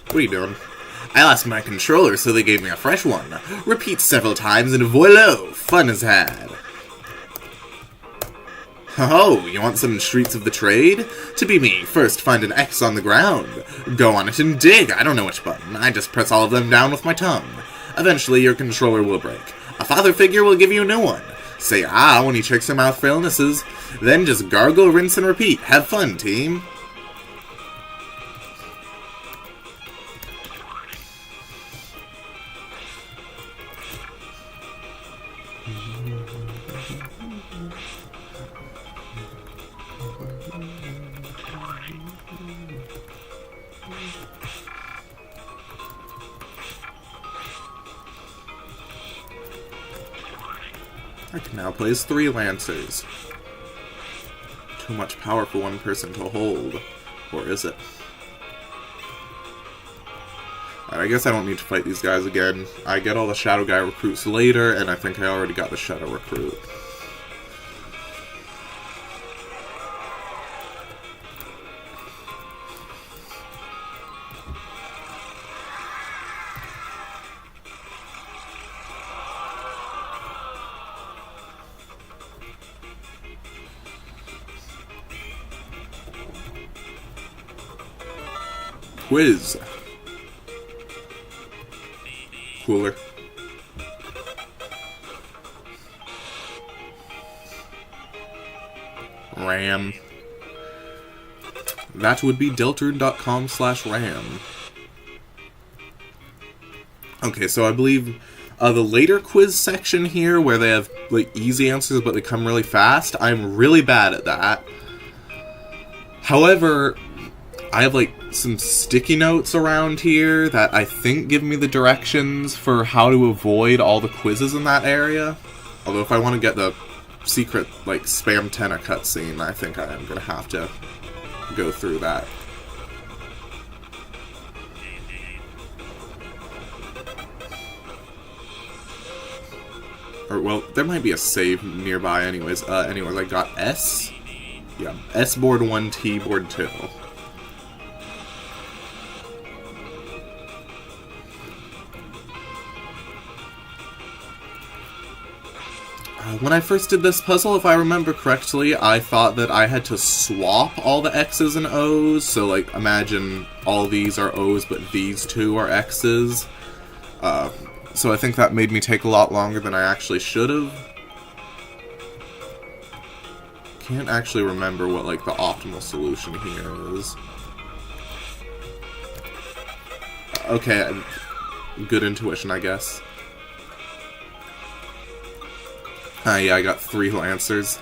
Speaker 1: What are you doing? I lost my controller, so they gave me a fresh one. Repeat several times and voila, fun is had. Ho ho, you want some Streets of the Trade? To be me, first find an X on the ground. Go on it and dig, I don't know which button. I just press all of them down with my tongue. Eventually your controller will break. A father figure will give you a new one. Say ah when he checks your mouth for illnesses. Then just gargle, rinse, and repeat. Have fun, team. I can now play as 3 Lancers. Too much power for one person to hold. Or is it? I guess I don't need to fight these guys again. I get all the Shadow Guy recruits later, and I think I already got the Shadow recruit. Quiz. Cooler. RAM. That would be deltarune.com/RAM. Okay, so I believe the later quiz section here, where they have like easy answers but they come really fast, I'm really bad at that. However, I have like some sticky notes around here that I think give me the directions for how to avoid all the quizzes in that area. Although if I want to get the secret like spam tenor cutscene, I think I am going to have to go through that. Or, well, there might be a save nearby anyways. Anyways, I got S. Yeah, S board 1, T board 2. When I first did this puzzle, if I remember correctly, I thought that I had to swap all the X's and O's. So, like, imagine all these are O's, but these two are X's. So I think that made me take a lot longer than I actually should have. Can't actually remember what, like, the optimal solution here is. Okay, good intuition, I guess. Yeah, I got 3 Lancers.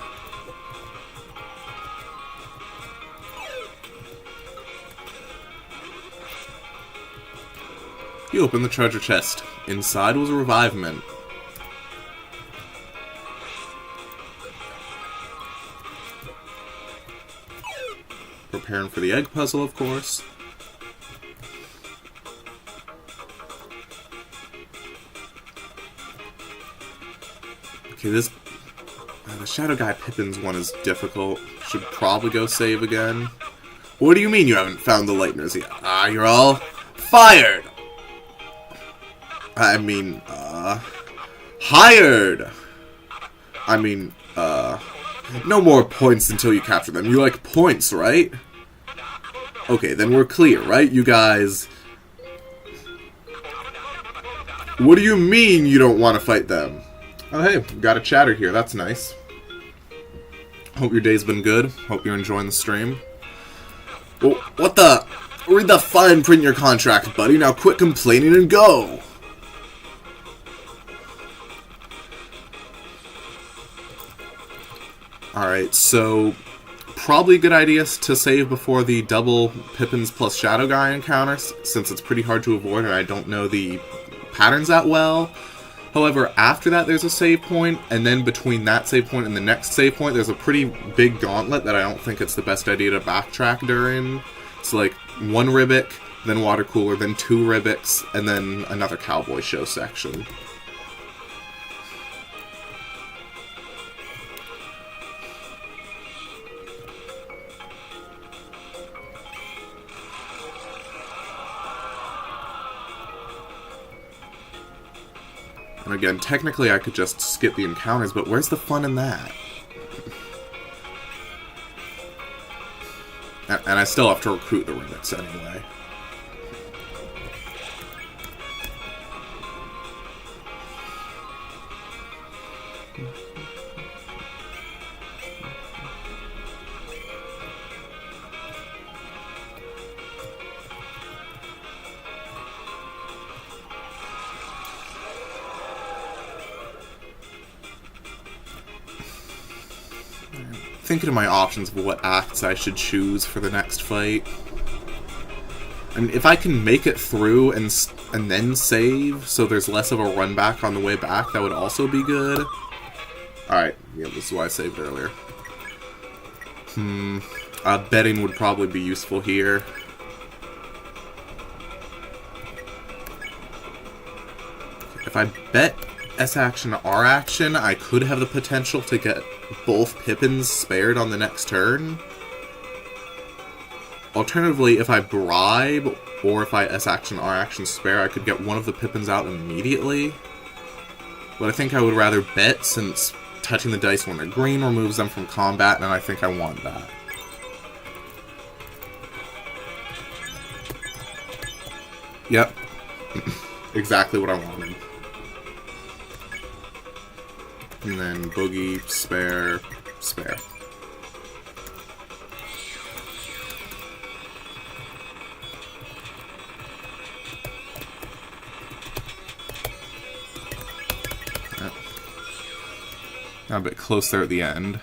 Speaker 1: You open the treasure chest. Inside was a revivement. Preparing for the egg puzzle, of course. Okay, the Shadow Guy Pippin's one is difficult. Should probably go save again. What do you mean you haven't found the Lighteners yet? Ah, you're all fired! I mean, hired! I mean, no more points until you capture them. You like points, right? Okay, then we're clear, right? You guys... What do you mean you don't want to fight them? Oh, hey, got a chatter here. That's nice. Hope your day's been good. Hope you're enjoying the stream. Oh, what the... Read the fine print in your contract, buddy. Now quit complaining and go! Alright, so... Probably a good idea to save before the double Pippins plus Shadow Guy encounters, since it's pretty hard to avoid and I don't know the patterns that well. However, after that there's a save point, and then between that save point and the next save point there's a pretty big gauntlet that I don't think it's the best idea to backtrack during. It's like 1 Ribic, then Water Cooler, then 2 Ribics, and then another Cowboy Show section. And again, technically I could just skip the encounters, but where's the fun in that? And I still have to recruit the Ribbits anyway. Thinking of my options of what acts I should choose for the next fight. I mean, if I can make it through and then save, so there's less of a run back on the way back, that would also be good. Alright, yeah, this is why I saved earlier. Betting would probably be useful here. If I bet S action, R action, I could have the potential to get both Pippins spared on the next turn. Alternatively, if I bribe, or if I S action, R action spare, I could get one of the Pippins out immediately. But I think I would rather bet, since touching the dice when they're green removes them from combat, and I think I want that. Yep. Exactly what I wanted. And then Boogie, spare, spare. Yep. Got a bit close there at the end.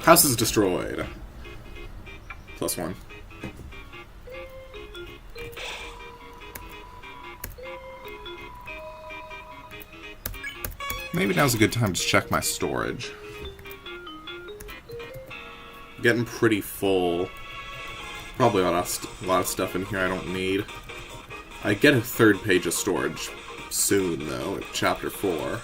Speaker 1: House is destroyed. +1. Maybe now's a good time to check my storage. Getting pretty full. Probably a lot of stuff in here I don't need. I get a 3rd page of storage soon, though, at Chapter 4.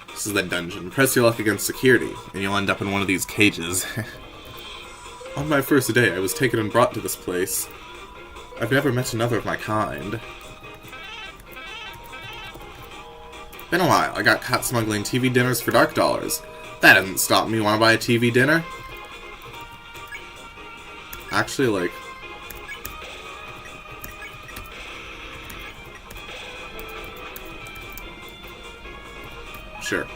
Speaker 1: This is the dungeon. Press your luck against security, and you'll end up in one of these cages. On my first day, I was taken and brought to this place. I've never met another of my kind. Been a while. I got caught smuggling TV dinners for dark dollars. That doesn't stop me. Want to buy a TV dinner? Actually, like... Sure.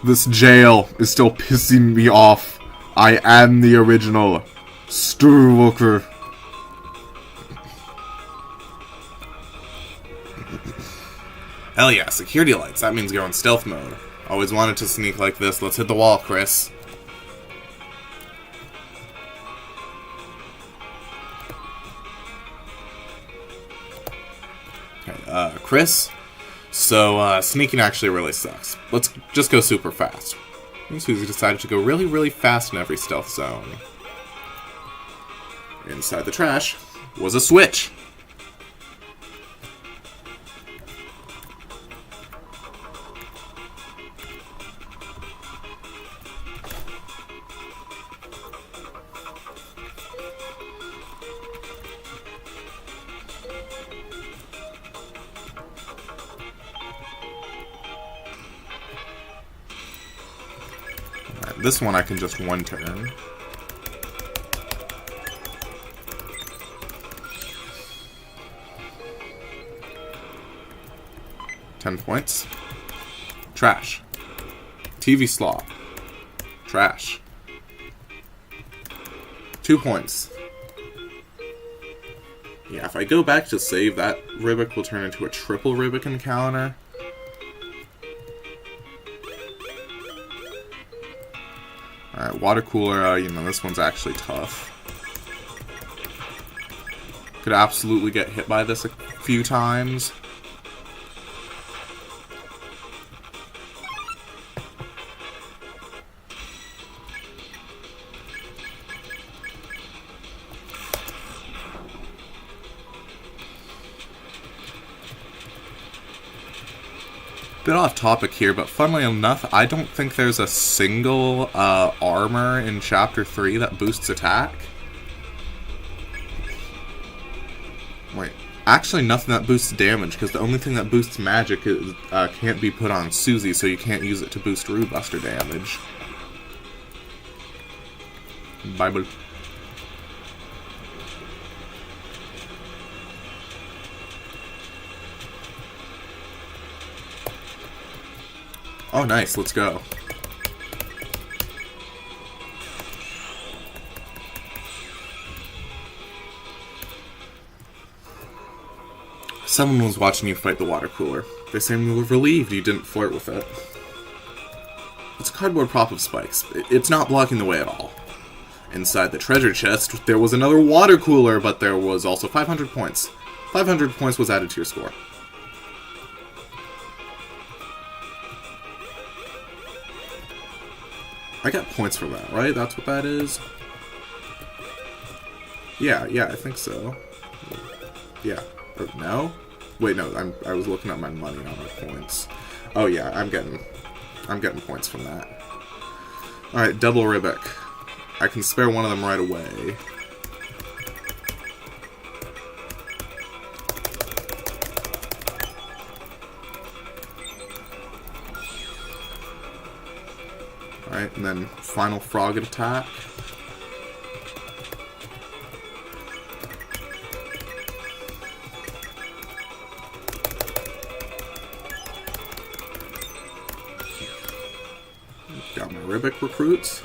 Speaker 1: This jail is still pissing me off. I am the original Sturwalker. Hell yeah, security lights. That means you're in stealth mode. Always wanted to sneak like this. Let's hit the wall, Chris. Okay, Chris? So, sneaking actually really sucks. Let's just go super fast. Susie decided to go really, really fast in every stealth zone. Inside the trash was a switch. This one I can just one turn. £10. Trash. TV slot. Trash. 2 points. Yeah, if I go back to save, that Ribic will turn into a triple Ribic encounter. Alright, water cooler, you know, this one's actually tough. Could absolutely get hit by this a few times. Bit off topic here, but funnily enough, I don't think there's a single armor in Chapter 3 that boosts attack. Wait, actually nothing that boosts damage, because the only thing that boosts magic is, can't be put on Susie, so you can't use it to boost Rue Buster damage. Bible. Oh, nice. Let's go. Someone was watching you fight the water cooler. They seemed relieved you didn't flirt with it. It's a cardboard prop of spikes. It's not blocking the way at all. Inside the treasure chest, there was another water cooler, but there was also 500 points. 500 points was added to your score. I got points from that, right? That's what that is? Yeah, I think so. Yeah. Or no? Wait, no, I was looking at my money, not my points. Oh yeah, I'm getting points from that. Alright, double Ribic. I can spare one of them right away. Alright, and then final frog attack. Got my Ribic recruits.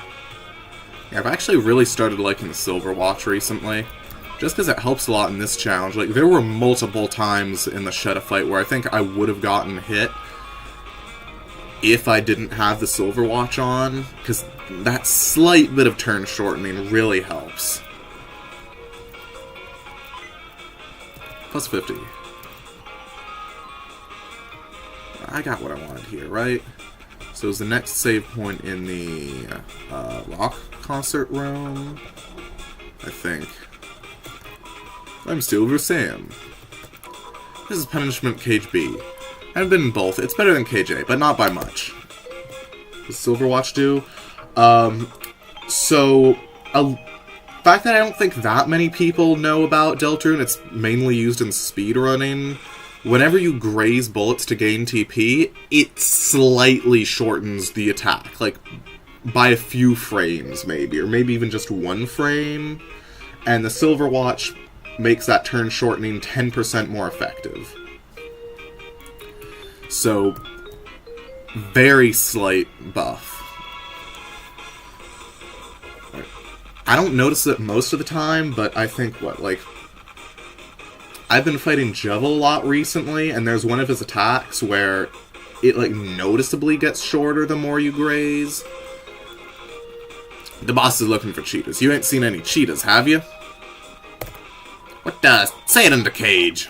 Speaker 1: Yeah, I've actually really started liking the Silver Watch recently. Just because it helps a lot in this challenge. Like, there were multiple times in the Shetta fight where I think I would have gotten hit if I didn't have the Silver Watch on, because that slight bit of turn shortening really helps. Plus 50. I got what I wanted here, right? So is the next save point in the rock concert room? I think. I'm Silver Sam. This is Punishment Cage B. I've been in both. It's better than Cage A, but not by much. does Silverwatch do? So, a fact that I don't think that many people know about Deltarune, it's mainly used in speedrunning. Whenever you graze bullets to gain TP, it slightly shortens the attack, like, by a few frames, maybe, or maybe even just 1 frame. And the Silverwatch makes that turn shortening 10% more effective. So, very slight buff. I don't notice it most of the time, but I think, I've been fighting Jevil a lot recently, and there's one of his attacks where it, noticeably gets shorter the more you graze. The boss is looking for cheetahs. You ain't seen any cheetahs, have you? What does? Say it in the cage.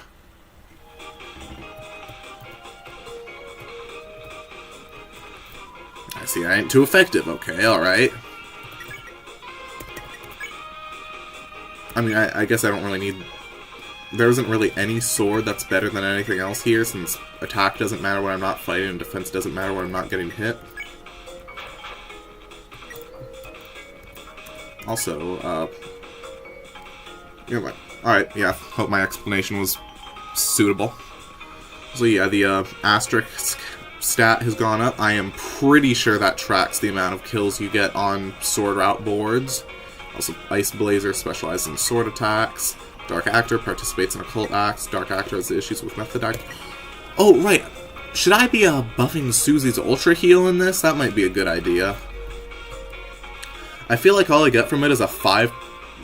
Speaker 1: I see I ain't too effective. Okay, alright. I mean, I guess I don't really need... There isn't really any sword that's better than anything else here, since attack doesn't matter when I'm not fighting, and defense doesn't matter when I'm not getting hit. Also, you know what? Alright, yeah, hope my explanation was suitable. So yeah, the asterisk stat has gone up. I am pretty sure that tracks the amount of kills you get on sword route boards. Also, Ice Blazer specializes in sword attacks. Dark Actor participates in occult acts. Dark Actor has issues with method act. Oh, right. Should I be buffing Susie's Ultra Heal in this? That might be a good idea. I feel like all I get from it is a +5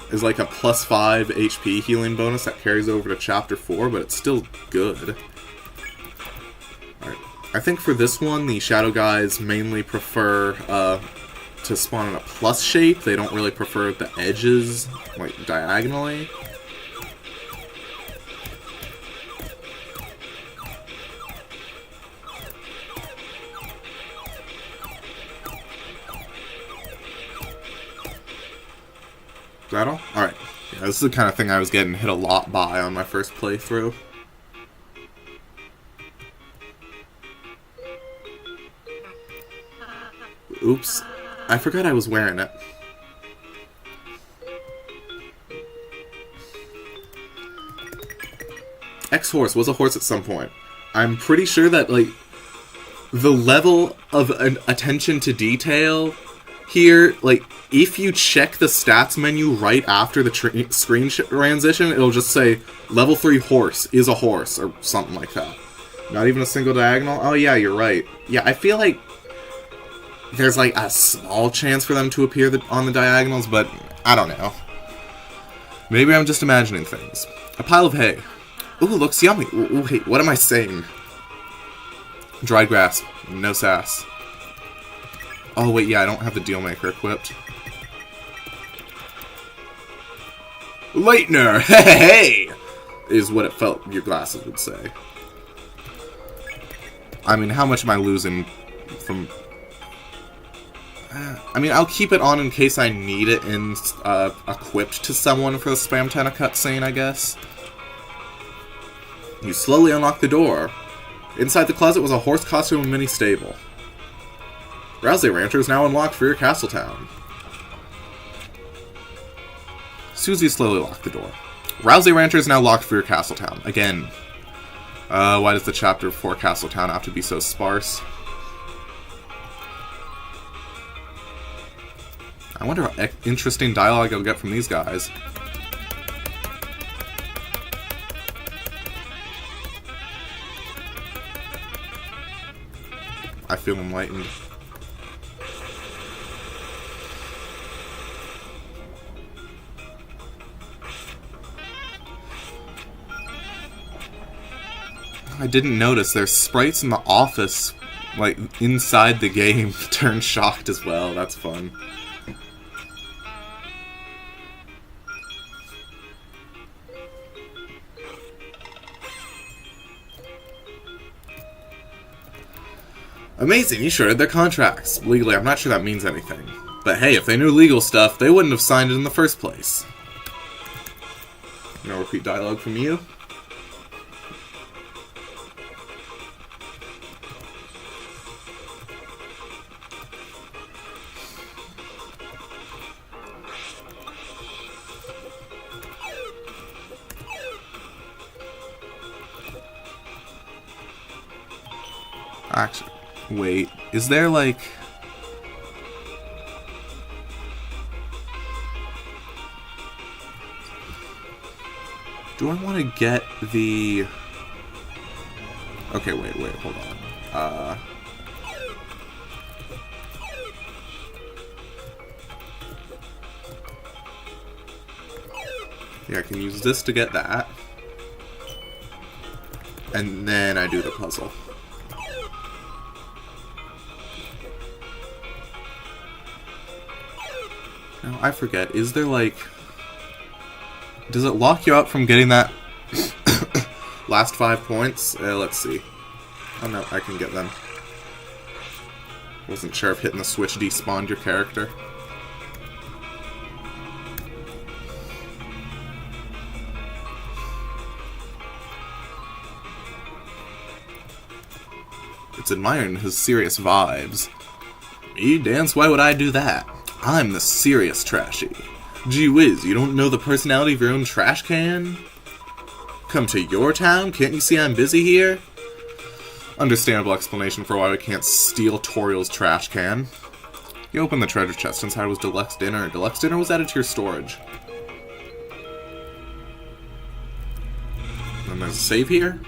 Speaker 1: HP healing bonus that carries over to Chapter 4, but it's still good. Alright. I think for this one, the Shadow guys mainly prefer to spawn in a plus shape. They don't really prefer the edges, diagonally. Is that all? Alright. Yeah, this is the kind of thing I was getting hit a lot by on my first playthrough. Oops. I forgot I was wearing it. X-Horse was a horse at some point. I'm pretty sure that, the level of attention to detail here, if you check the stats menu right after the screen transition, it'll just say, level 3 horse is a horse, or something like that. Not even a single diagonal? Oh yeah, you're right. Yeah, I feel like there's, a small chance for them to appear on the diagonals, but I don't know. Maybe I'm just imagining things. A pile of hay. Ooh, looks yummy. Ooh, wait, what am I saying? Dried grass. No sass. Oh, wait, yeah, I don't have the Dealmaker equipped. Lightner! Hey! Is what it felt your glasses would say. I mean, how much am I losing from... I mean, I'll keep it on in case I need it equipped to someone for the Spam Tenna cutscene, I guess. You slowly unlock the door. Inside the closet was a horse costume and mini stable. Rousey Rancher is now unlocked for your castle town. Susie slowly locked the door. Rousey Rancher is now locked for your castle town. Again. Why does the chapter 4 castle town have to be so sparse? I wonder what interesting dialogue I'll get from these guys. I feel enlightened. I didn't notice there's sprites in the office, inside the game, turn shocked as well. That's fun. Amazing, you shorted their contracts. Legally, I'm not sure that means anything. But hey, if they knew legal stuff, they wouldn't have signed it in the first place. No repeat dialogue from you. Actually, wait. Is there, like... Do I want to get the... Okay, wait, hold on. Yeah, I can use this to get that. And then I do the puzzle. Now, I forget, is there like... Does it lock you out from getting that last 5 points? Let's see. Oh no, I can get them. Wasn't sure if hitting the switch despawned your character. It's admiring his serious vibes. Me dance? Why would I do that? I'm the serious trashy. Gee whiz, you don't know the personality of your own trash can? Come to your town? Can't you see I'm busy here? Understandable explanation for why we can't steal Toriel's trash can. You opened the treasure chest. Inside was deluxe dinner. Deluxe dinner was added to your storage. And there's a save here?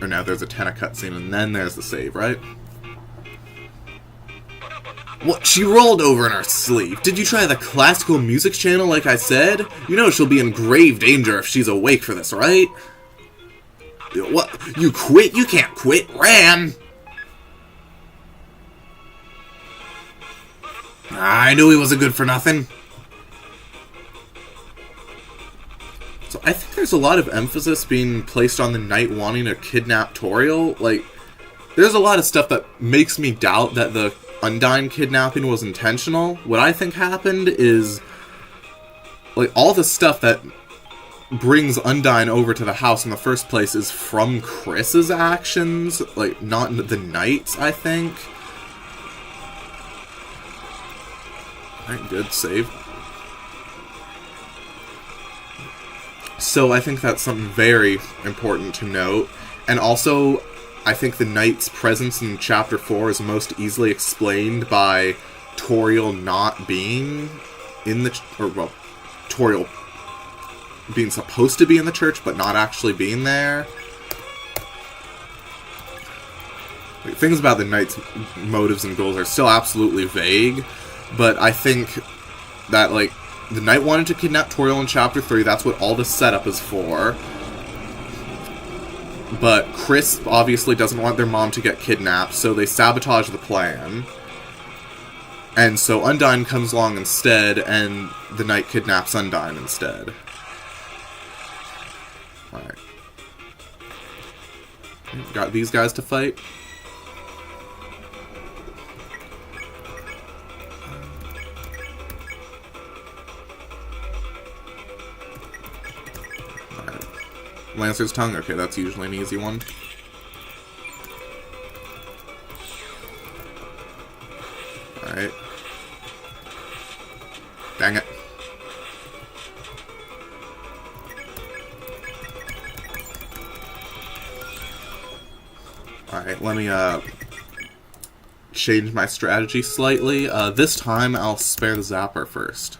Speaker 1: Or now there's a Tenna cutscene and then there's the save, right? What? She rolled over in her sleep. Did you try the classical music channel like I said? You know she'll be in grave danger if she's awake for this, right? What? You quit? You can't quit. Ram! I knew he wasn't good for nothing. So I think there's a lot of emphasis being placed on the knight wanting to kidnap Toriel. Like, there's a lot of stuff that makes me doubt that the Undyne kidnapping was intentional. What I think happened is, like, all the stuff that brings Undyne over to the house in the first place is from Chris's actions, like, not the knight's, I think. Alright, good save. So I think that's something very important to note. And also, I think the knight's presence in Chapter 4 is most easily explained by Toriel not being in the... Toriel being supposed to be in the church, but not actually being there. Like, things about the knight's motives and goals are still absolutely vague, but I think that, like, the knight wanted to kidnap Toriel in Chapter 3, that's what all the setup is for. But Chris obviously doesn't want their mom to get kidnapped, so they sabotage the plan. And so Undyne comes along instead, and the knight kidnaps Undyne instead. Alright. Got these guys to fight. Alright. Lancer's Tongue, okay, that's usually an easy one. Alright. Dang it. Alright, let me, change my strategy slightly. This time, I'll spare the Zapper first.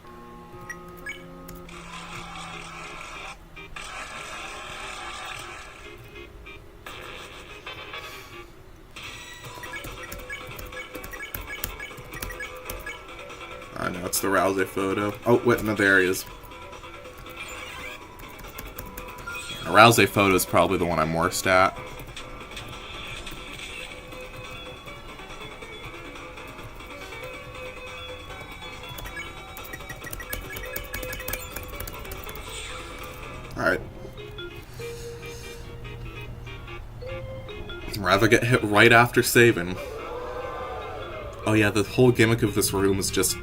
Speaker 1: I know, it's the Rousey photo. Oh, wait, no, there he is. The Rousey photo is probably the one I'm worst at. Alright. I'd rather get hit right after saving. Oh yeah, the whole gimmick of this room is just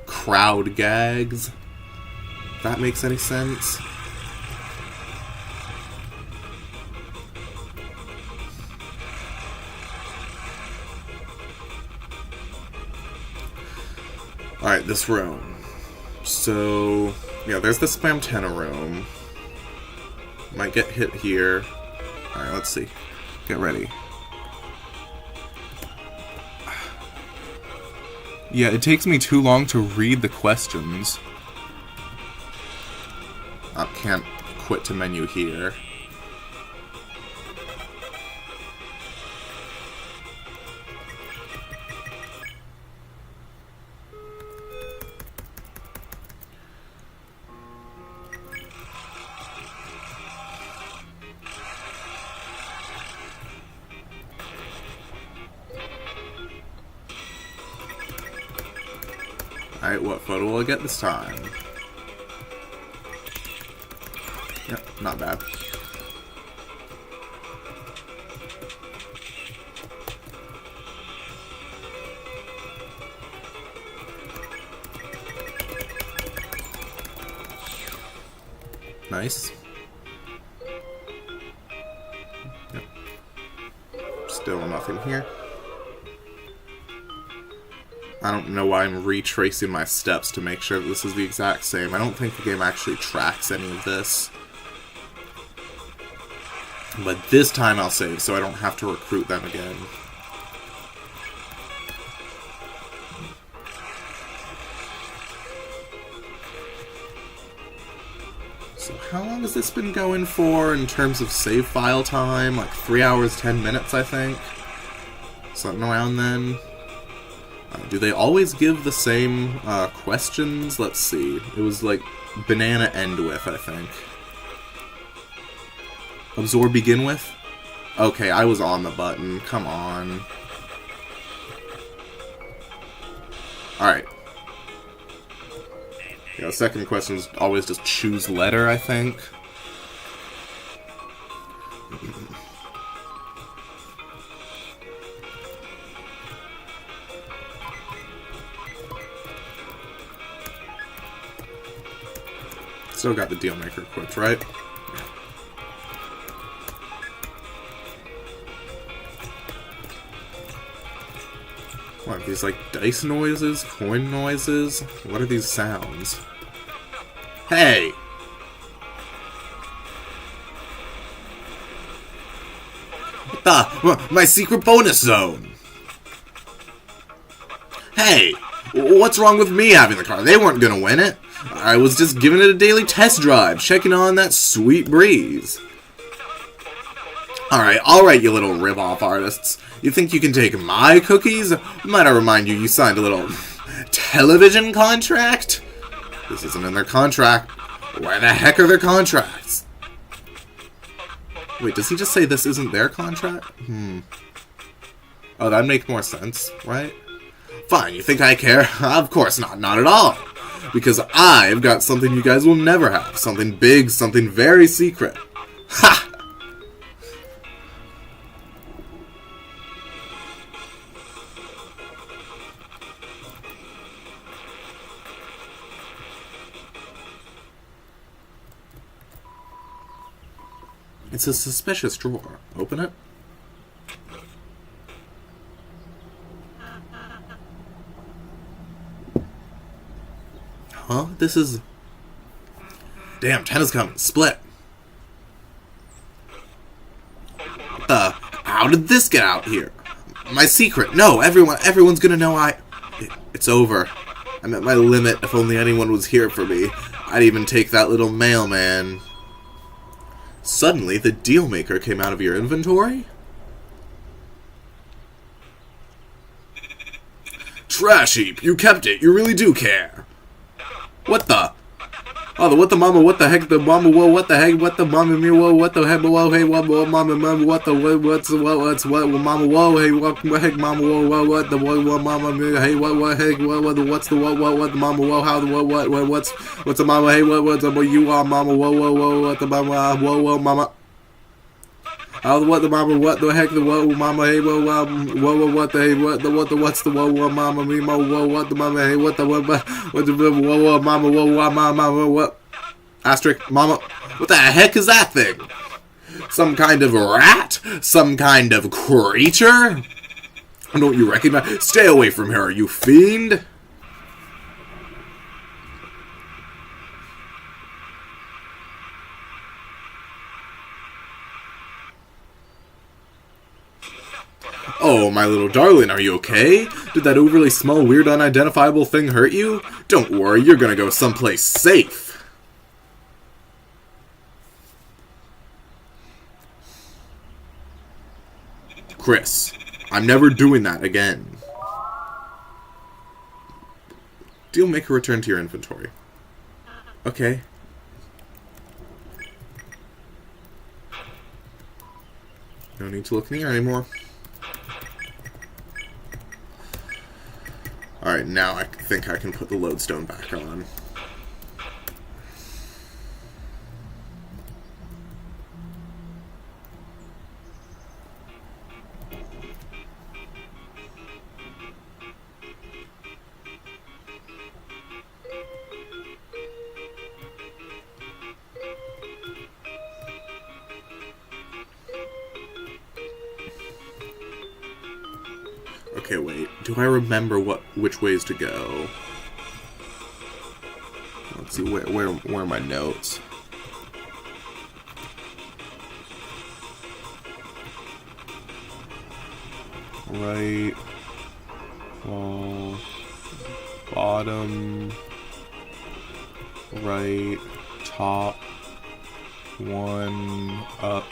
Speaker 1: crowd gags. If that makes any sense. Alright, this room. So, yeah, there's the Spam Tenna room. Might get hit here. Alright, let's see. Get ready. Yeah, it takes me too long to read the questions. I can't quit to menu here. Alright, what photo will I get this time? Yep, not bad. Nice. Yep. Still nothing here. I don't know why I'm retracing my steps to make sure that this is the exact same. I don't think the game actually tracks any of this. But this time I'll save, so I don't have to recruit them again. So how long has this been going for in terms of save file time? Like 3 hours, 10 minutes, I think? Something around then. Do they always give the same questions? Let's see. It was like banana end with, I think. Absorb begin with? Okay, I was on the button. Come on. Alright. Yeah, the second question is always just choose letter, I think. Still got the deal maker equipped, right? What are these, like, dice noises? Coin noises? What are these sounds? Hey! What the? My secret bonus zone! Hey! What's wrong with me having the car? They weren't gonna win it. I was just giving it a daily test drive, checking on that sweet breeze. Alright, you little rip-off artists. You think you can take my cookies? Might I remind you, you signed a little television contract? This isn't in their contract. Where the heck are their contracts? Wait, does he just say this isn't their contract? Oh, that'd make more sense, right? Fine, you think I care? Of course not, not at all. Because I've got something you guys will never have. Something big, something very secret. Ha! It's a suspicious drawer. Open it. Huh? This is... Damn, 10 is coming. Split. What the... How did this get out here? My secret. No, everyone's gonna know It's over. I'm at my limit. If only anyone was here for me. I'd even take that little mailman. Suddenly, the deal maker came out of your inventory? Trash heap. You kept it. You really do care. What the? Oh, the what the mama, what the heck, the mama, whoa, what the heck, what the mama, me, whoa, what the heck, whoa, hey, what, mama, what the, what's, what, mama, whoa, hey, what heck, mama, whoa, what the, what, mama, me, hey, what, heck, what, what's the, what, the mama, whoa, how the, what's the mama, hey, what's the, you are, mama, whoa, what the mama, whoa, mama. Oh, what the mama, what the heck, the whoa, mama, hey, whoa, what the, hey, what the, what's the, whoa, mama, me, whoa, what the mama, hey, what the, what the, whoa, mama, whoa, mama, what? Asterisk, mama, what the heck is that thing? Some kind of rat? Some kind of creature? Don't you recognize? Stay away from her, you fiend! Oh, my little darling, are you okay? Did that overly small, weird, unidentifiable thing hurt you? Don't worry, you're gonna go someplace safe. Chris, I'm never doing that again. Deal make a return to your inventory. Okay. No need to look in here anymore. Alright, now I think I can put the lodestone back on. Okay, wait. Do I remember which ways to go? Let's see, where are my notes? Right. Wall. Bottom. Right. Top. 1. Up.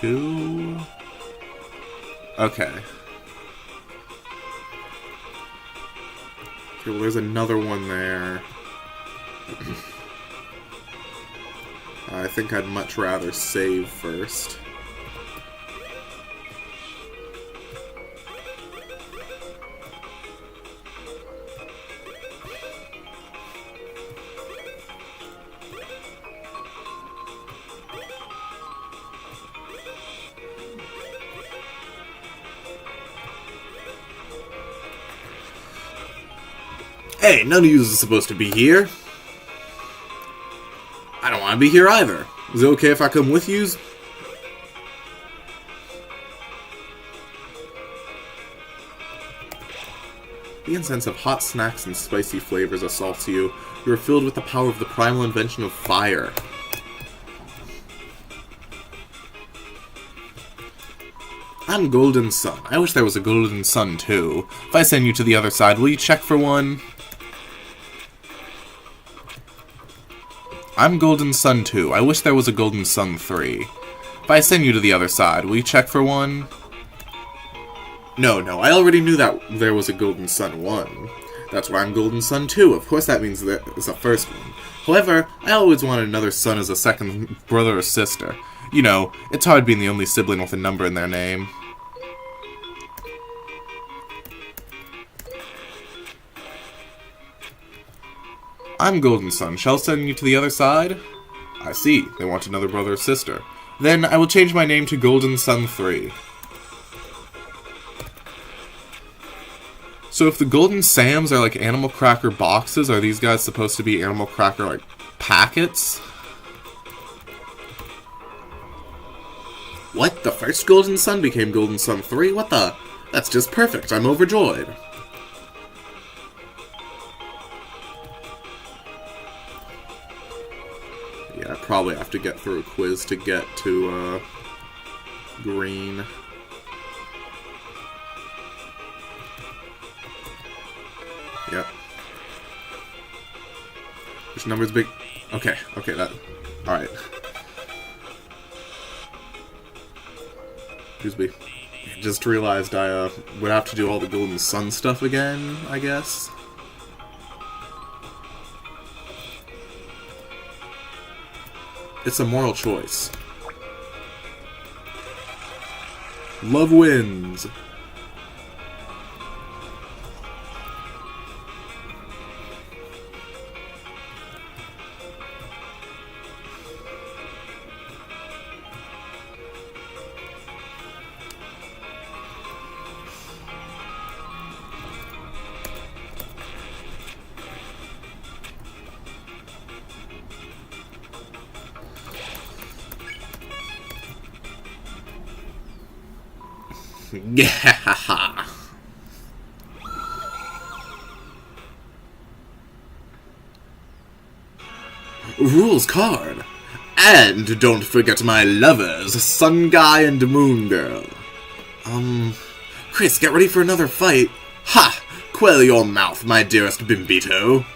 Speaker 1: 2. Okay. Okay, well, there's another one there. I think I'd much rather save first. Hey, none of you is supposed to be here. I don't want to be here either. Is it okay if I come with yous? The incense of hot snacks and spicy flavors assaults you. You are filled with the power of the primal invention of fire. I'm Golden Sun. I wish there was a Golden Sun too. If I send you to the other side, will you check for one? I'm Golden Sun 2. I wish there was a Golden Sun 3. If I send you to the other side, will you check for one? No, I already knew that there was a Golden Sun 1. That's why I'm Golden Sun 2. Of course that means that it's a first one. However, I always wanted another son as a second brother or sister. You know, it's hard being the only sibling with a number in their name. I'm Golden Sun. Shall I send you to the other side? I see. They want another brother or sister. Then I will change my name to Golden Sun 3. So if the Golden Sams are like animal cracker boxes, are these guys supposed to be animal cracker like packets? What? The first Golden Sun became Golden Sun 3? What the? That's just perfect. I'm overjoyed. Yeah, I probably have to get through a quiz to get to, green. Yep. Which number's big? Okay, that... Alright. Excuse me. Just realized I, would have to do all the Golden Sun stuff again, I guess. It's a moral choice. Love wins. Yeah. Rules card. And don't forget my lovers, Sun Guy and Moon Girl. Chris, get ready for another fight. Ha! Quell your mouth, my dearest Bimbito.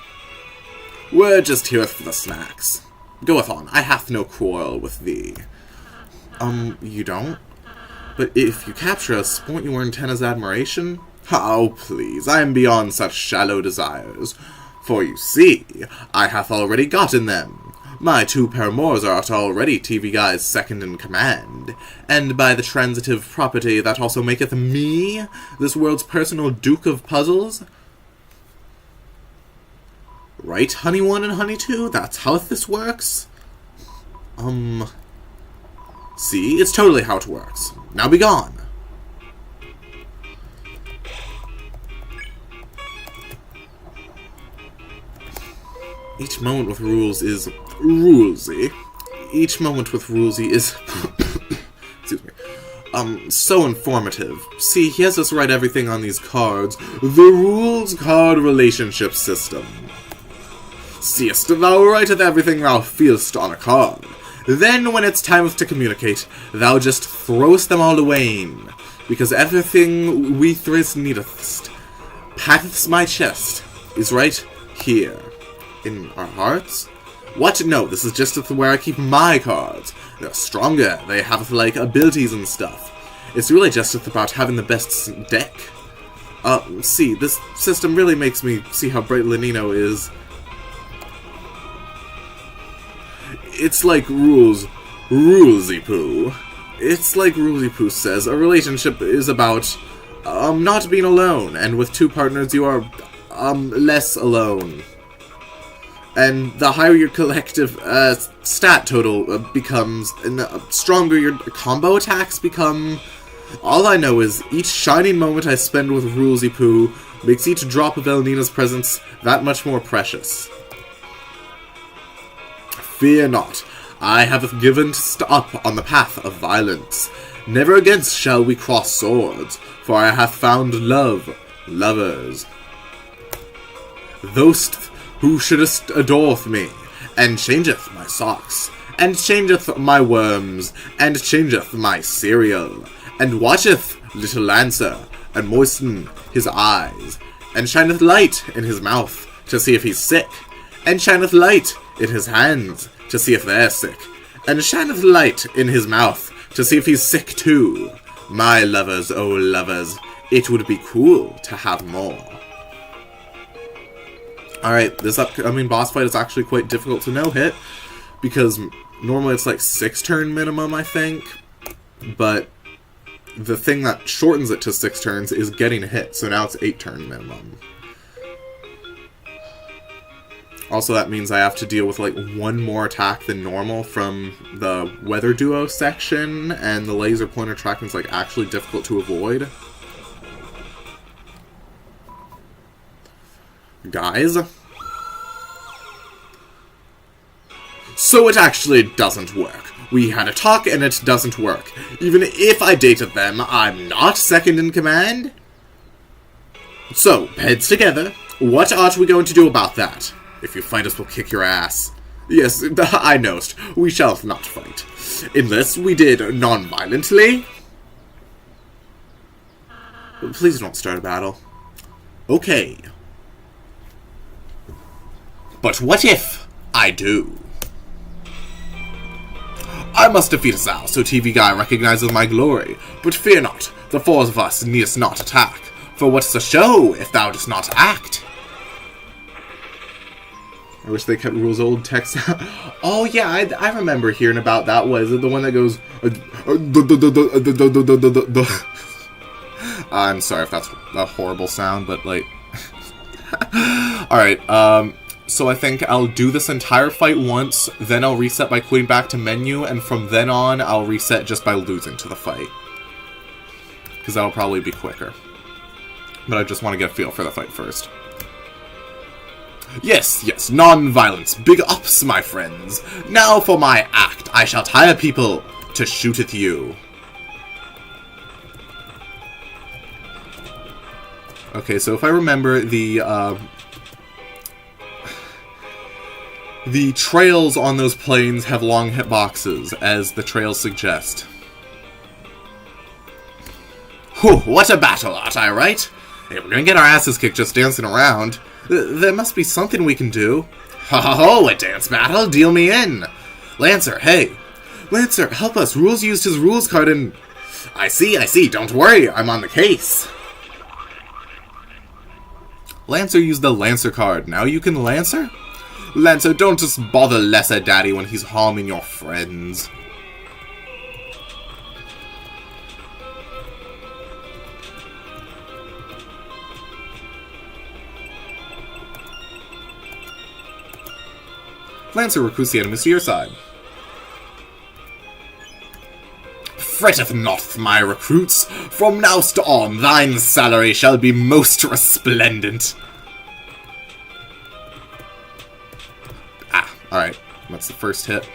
Speaker 1: We're just here for the snacks. Goeth on, I hath no quarrel with thee. You don't? But if you capture us, won't you earn Tenna's admiration? Oh, please, I am beyond such shallow desires. For you see, I hath already gotten them. My 2 paramours art already TV Guy's second in command, and by the transitive property that also maketh me this world's personal Duke of Puzzles. Right, Honey 1 and Honey 2? That's how this works? See, it's totally how it works. Now be gone. Each moment with rules is rulesy. Each moment with rulesy is excuse me. So informative. See, he has us write everything on these cards. The rules card relationship system. Seest thou writeth everything thou feelst on a card. Then, when it's time to communicate, thou just throwest them all away. Because everything we thrice needest, patteth my chest, is right here. In our hearts? What? No, this is just where I keep my cards. They're stronger, they have, like, abilities and stuff. It's really just about having the best deck. See, this system really makes me see how bright Lenino is. It's like rulesy poo. It's like Rulesy Poo says, a relationship is about, not being alone, and with 2 partners you are, less alone. And the higher your collective stat total becomes, and the stronger your combo attacks become. All I know is each shining moment I spend with Rulesy Poo makes each drop of Elnina's presence that much more precious. Fear not, I have given to stop on the path of violence. Never again shall we cross swords, for I have found lovers. Those who shouldest adoreth me, and changeth my socks, and changeth my worms, and changeth my cereal, and watcheth little Lancer, and moisten his eyes, and shineth light in his mouth, to see if he's sick, and shineth light in his hands, to see if they're sick, and shineth light in his mouth, to see if he's sick too. My lovers, oh lovers, it would be cool to have more. Alright, this upcoming boss fight is actually quite difficult to no-hit, because normally it's like 6 turn minimum, I think, but the thing that shortens it to 6 turns is getting a hit, so now it's 8 turn minimum. Also, that means I have to deal with like 1 more attack than normal from the Weather Duo section, and the laser pointer tracking is like actually difficult to avoid. Guys. So it actually doesn't work. We had a talk and it doesn't work. Even if I dated them, I'm not second in command? So, heads together. What ought we going to do about that? If you fight us, we'll kick your ass. Yes, I knowst. We shall not fight. Unless we did non-violently. Please don't start a battle. Okay. But what if I do? I must defeat Zal, so TV Guy recognizes my glory. But fear not, the 4 of us needst not attack. For what's the show if thou dost not act? I wish they kept Rule's old text. Oh yeah, I remember hearing about that. Was it the one that goes... I'm sorry if that's a horrible sound, but like... Alright, so I think I'll do this entire fight once, then I'll reset by quitting back to menu, and from then on, I'll reset just by losing to the fight. Because that'll probably be quicker. But I just want to get a feel for the fight first. Yes, non-violence. Big ups, my friends. Now for my act. I shall tire people to shoot at you. Okay, so if I remember, the trails on those plains have long hitboxes, as the trails suggest. Whew, what a battle, aren't I right? Hey, we're gonna get our asses kicked just dancing around. There must be something we can do. Ho ho ho, a dance battle? Deal me in. Lancer, hey. Lancer, help us. Rules used his rules card and... I see. Don't worry. I'm on the case. Lancer used the Lancer card. Now you can Lancer? Lancer, don't just bother Lesser Daddy when he's harming your friends. Lancer recruits the enemies to your side. Fretteth not, my recruits. From nowst on, thine salary shall be most resplendent. Ah, alright. That's the first hit.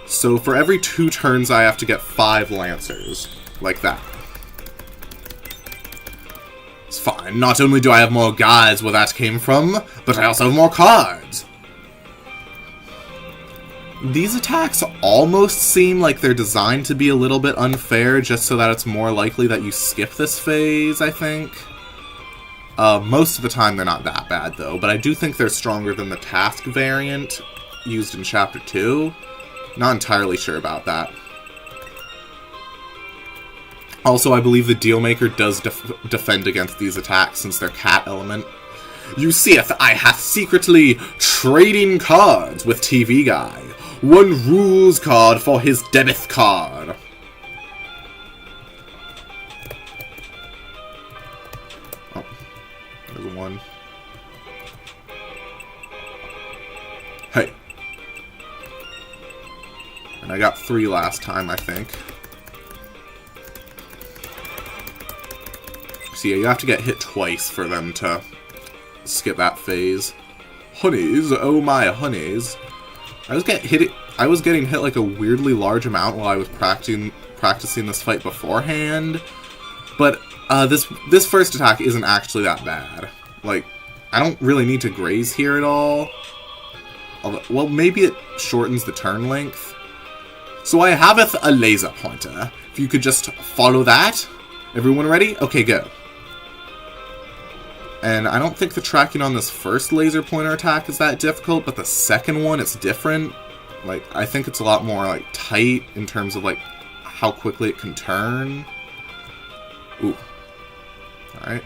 Speaker 1: So for every 2 turns, I have to get 5 Lancers. Like that. It's fine. Not only do I have more guys where that came from, but I also have more cards. These attacks almost seem like they're designed to be a little bit unfair, just so that it's more likely that you skip this phase, I think. Most of the time they're not that bad, though, but I do think they're stronger than the task variant used in Chapter 2. Not entirely sure about that. Also, I believe the Dealmaker does defend against these attacks, since they're cat element. You seeth I hath secretly trading cards with TV Guy. 1 rules card for his debit card. Oh, there's 1. Hey. And I got 3 last time, I think. So yeah, you have to get hit twice for them to skip that phase. Honeys, oh my honeys. I was getting hit like a weirdly large amount while I was practicing this fight beforehand. But this first attack isn't actually that bad. Like, I don't really need to graze here at all. Although, well, maybe it shortens the turn length. So I haveth a laser pointer. If you could just follow that. Everyone ready? Okay, go. And I don't think the tracking on this first laser pointer attack is that difficult, but the second one, it's different. Like, I think it's a lot more, like, tight in terms of, like, how quickly it can turn. Ooh. Alright.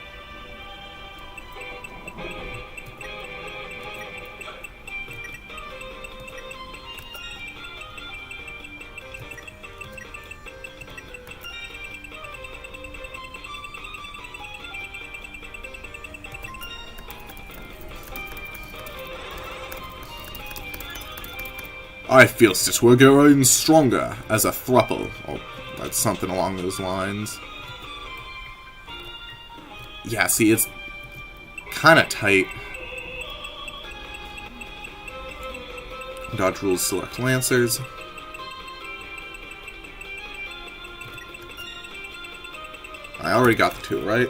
Speaker 1: I feel that we're growing stronger as a thruple, or that's something along those lines. Yeah, see, it's kind of tight. Dodge rules, select Lancers. I already got the 2, right?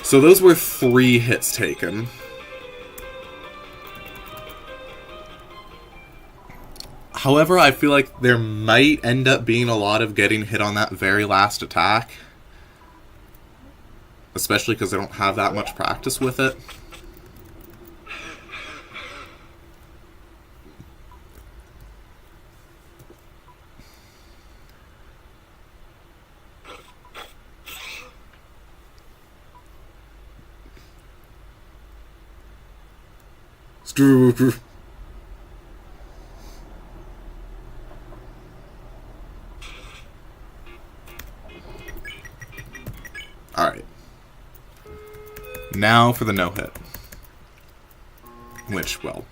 Speaker 1: So those were 3 hits taken. However, I feel like there might end up being a lot of getting hit on that very last attack. Especially because I don't have that much practice with it. Alright. Now for the no-hit. Which, well,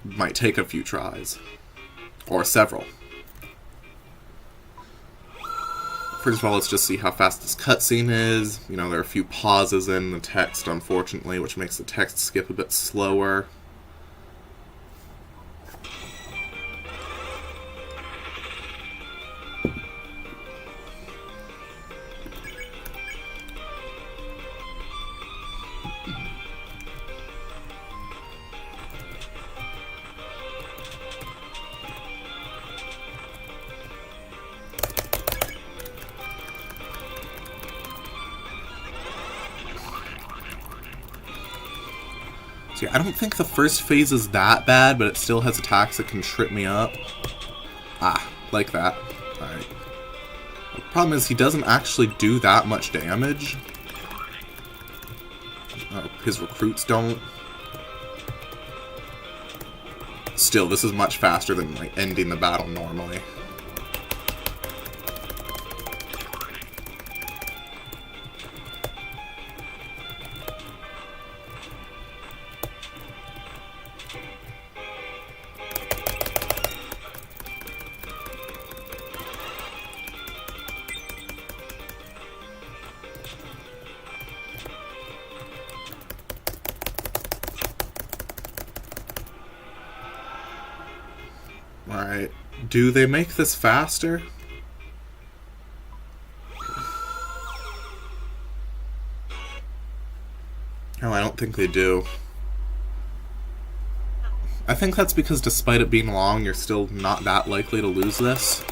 Speaker 1: might take a few tries. Or several. First of all, let's just see how fast this cutscene is. You know, there are a few pauses in the text, unfortunately, which makes the text skip a bit slower. See, I don't think the first phase is that bad, but it still has attacks that can trip me up. Ah, like that. Alright. The problem is he doesn't actually do that much damage. His recruits don't. Still, this is much faster than like ending the battle normally. Alright, do they make this faster? Oh, I don't think they do. I think that's because despite it being long, you're still not that likely to lose this.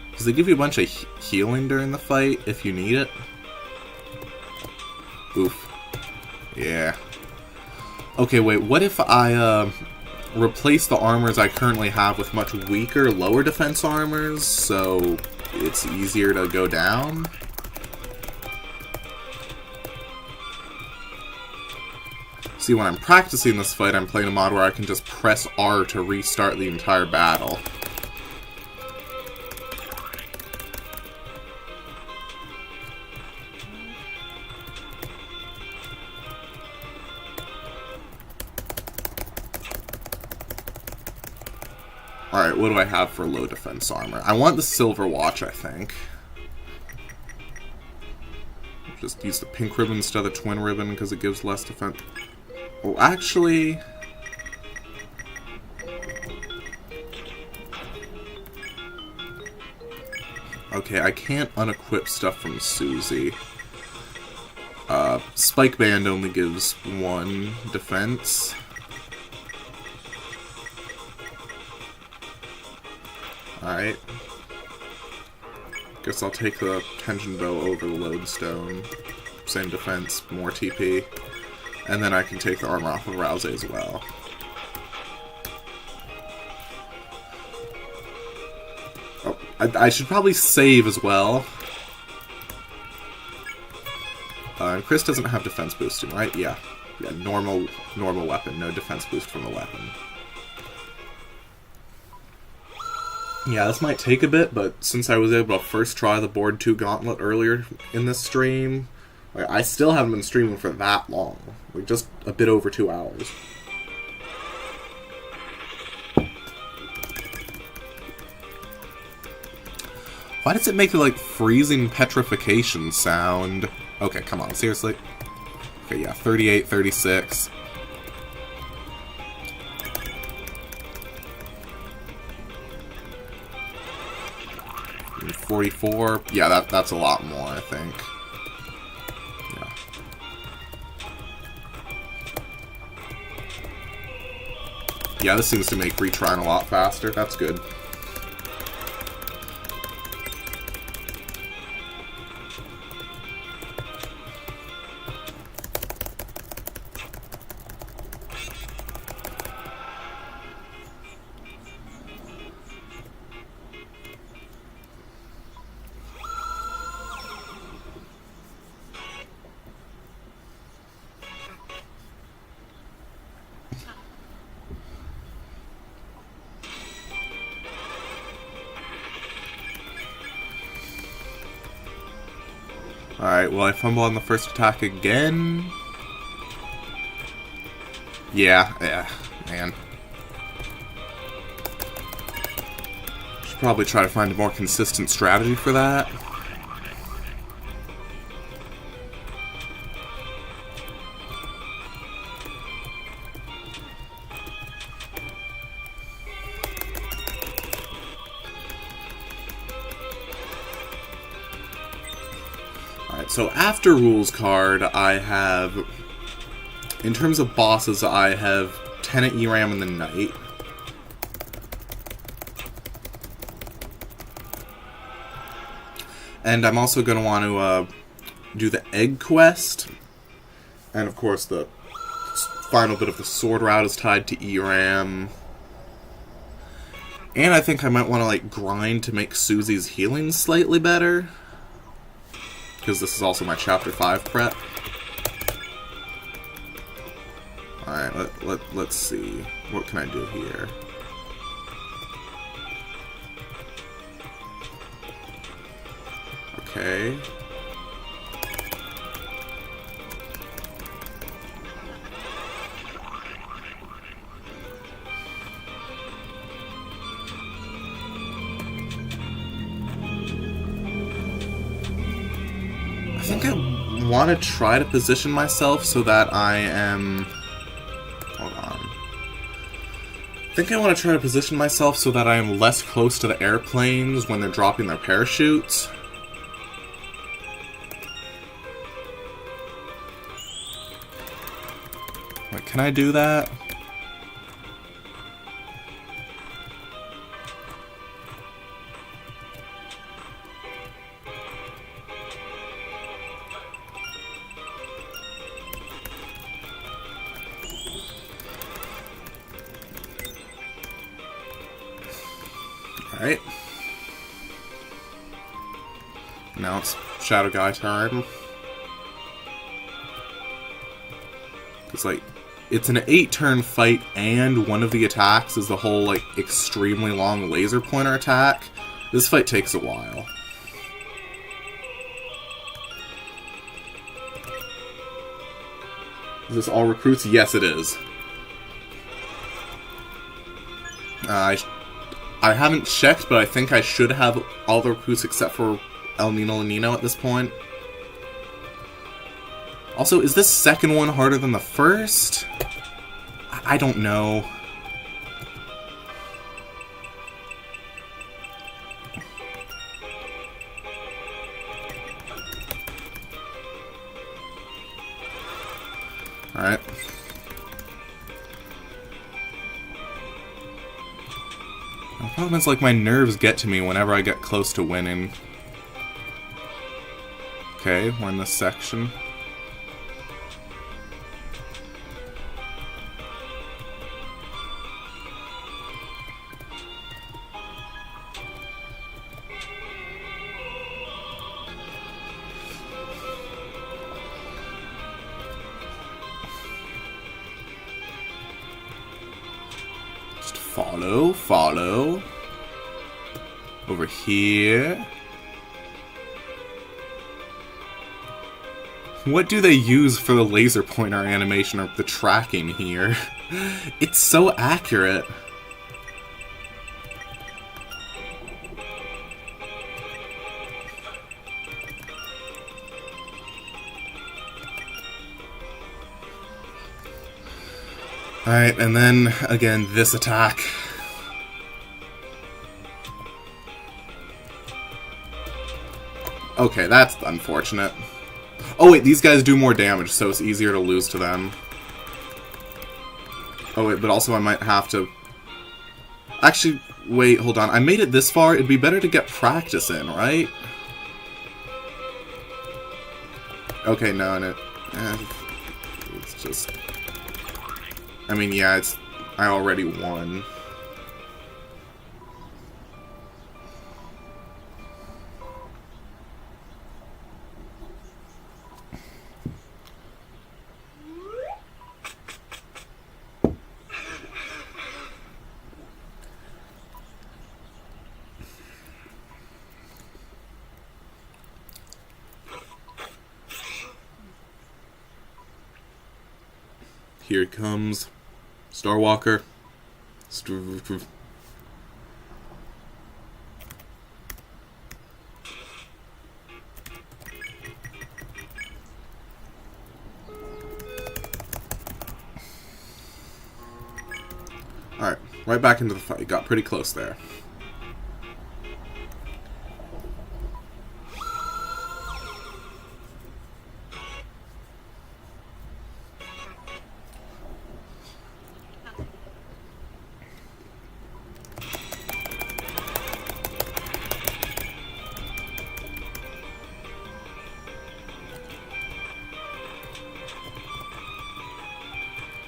Speaker 1: Because they give you a bunch of healing during the fight if you need it. Oof. Yeah. Okay, wait, what if I, replace the armors I currently have with much weaker, lower defense armors, so it's easier to go down? See, when I'm practicing this fight, I'm playing a mod where I can just press R to restart the entire battle. Alright, what do I have for low defense armor? I want the silver watch, I think. Just use the pink ribbon instead of the twin ribbon because it gives less defense. Oh, actually... Okay, I can't unequip stuff from Susie. Spike Band only gives 1 defense. Alright. Guess I'll take the Tension Bow over the Lodestone. Same defense, more TP. And then I can take the armor off of Rousey as well. Oh, I should probably save as well. And Chris doesn't have defense boosting, right? Yeah. Yeah, normal weapon, no defense boost from the weapon. Yeah, this might take a bit, but since I was able to first try the Board 2 Gauntlet earlier in this stream, I still haven't been streaming for that long. Like, just a bit over 2 hours. Why does it make a, like, freezing petrification sound? Okay, come on, seriously? Okay, yeah, 38, 36. 44. Yeah, that's a lot more, I think. Yeah, this seems to make retrying a lot faster. That's good. Alright, will I fumble on the first attack again? Yeah, man. Should probably try to find a more consistent strategy for that. So after Rules card, I have, in terms of bosses, I have Tenet, ERAM, and the Knight. And I'm also going to want to do the Egg Quest. And of course the final bit of the sword route is tied to ERAM. And I think I might want to, like, grind to make Susie's healing slightly better. Because this is also my Chapter 5 prep. Alright, let's see. What can I do here? Okay. I think I want to try to position myself so that I am... Hold on. I think I want to try to position myself so that I am less close to the airplanes when they're dropping their parachutes. Wait, can I do that? Alright. Now it's Shadow Guy time. It's like, it's an 8-turn fight, and one of the attacks is the whole, like, extremely long laser pointer attack. This fight takes a while. Is this all recruits? Yes, it is. I haven't checked, but I think I should have all the recruits except for El Nino Nino at this point. Also, is this second one harder than the first? I don't know. Alright. The problem is, like, my nerves get to me whenever I get close to winning. Okay, we're in this section. Follow. Over here. What do they use for the laser pointer animation or the tracking here? It's so accurate. Alright, and then, again, this attack. Okay, that's unfortunate. Oh wait, these guys do more damage, so it's easier to lose to them. Oh wait, but also I might have to... Actually, wait, hold on. I made it this far. It'd be better to get practice in, right? Okay, no, and it's just... I mean, yeah, I already won. Here it comes. Starwalker. Alright, right back into the fight. Got pretty close there.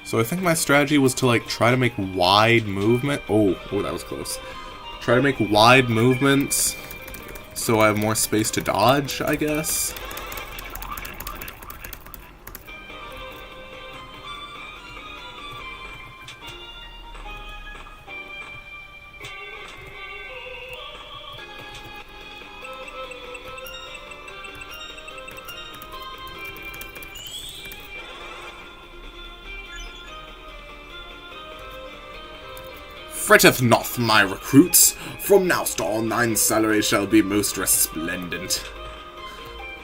Speaker 1: So I think my strategy was to, like, try to make wide movement. Oh, that was close. Try to make wide movements so I have more space to dodge, I guess. Fretteth not, my recruits. From nowst on, thine salary shall be most resplendent.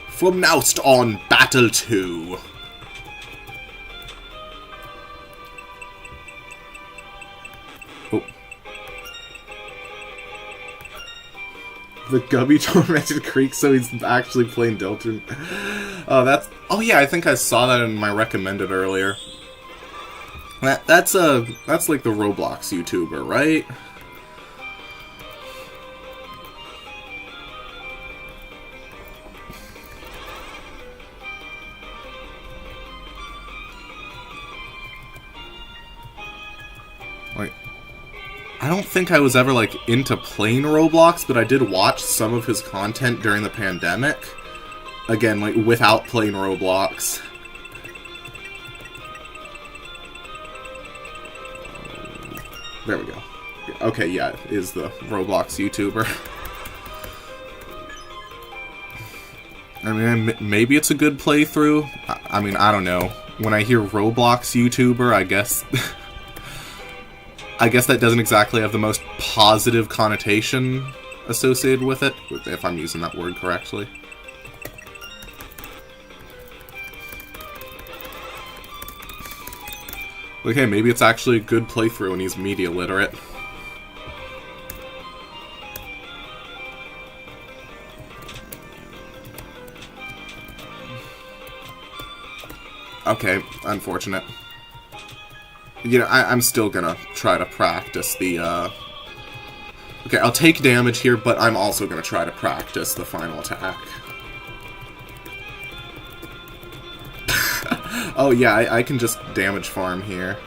Speaker 1: From nowst on, battle 2. Oh. The Gubby Tormented Creek, so he's actually playing Deltarune. Oh yeah, I think I saw that in my recommended earlier. That's like the Roblox YouTuber, right? Like, I don't think I was ever, like, into playing Roblox, but I did watch some of his content during the pandemic. Again, like, without playing Roblox. There we go. Okay, yeah, it is the Roblox YouTuber. I mean, maybe it's a good playthrough. I mean, I don't know. When I hear Roblox YouTuber, I guess... I guess that doesn't exactly have the most positive connotation associated with it, if I'm using that word correctly. Okay, maybe it's actually a good playthrough and he's media literate. Okay, unfortunate. You know, I'm still gonna try to practice the, Okay, I'll take damage here, but I'm also gonna try to practice the final attack. Oh yeah, I can just damage farm here.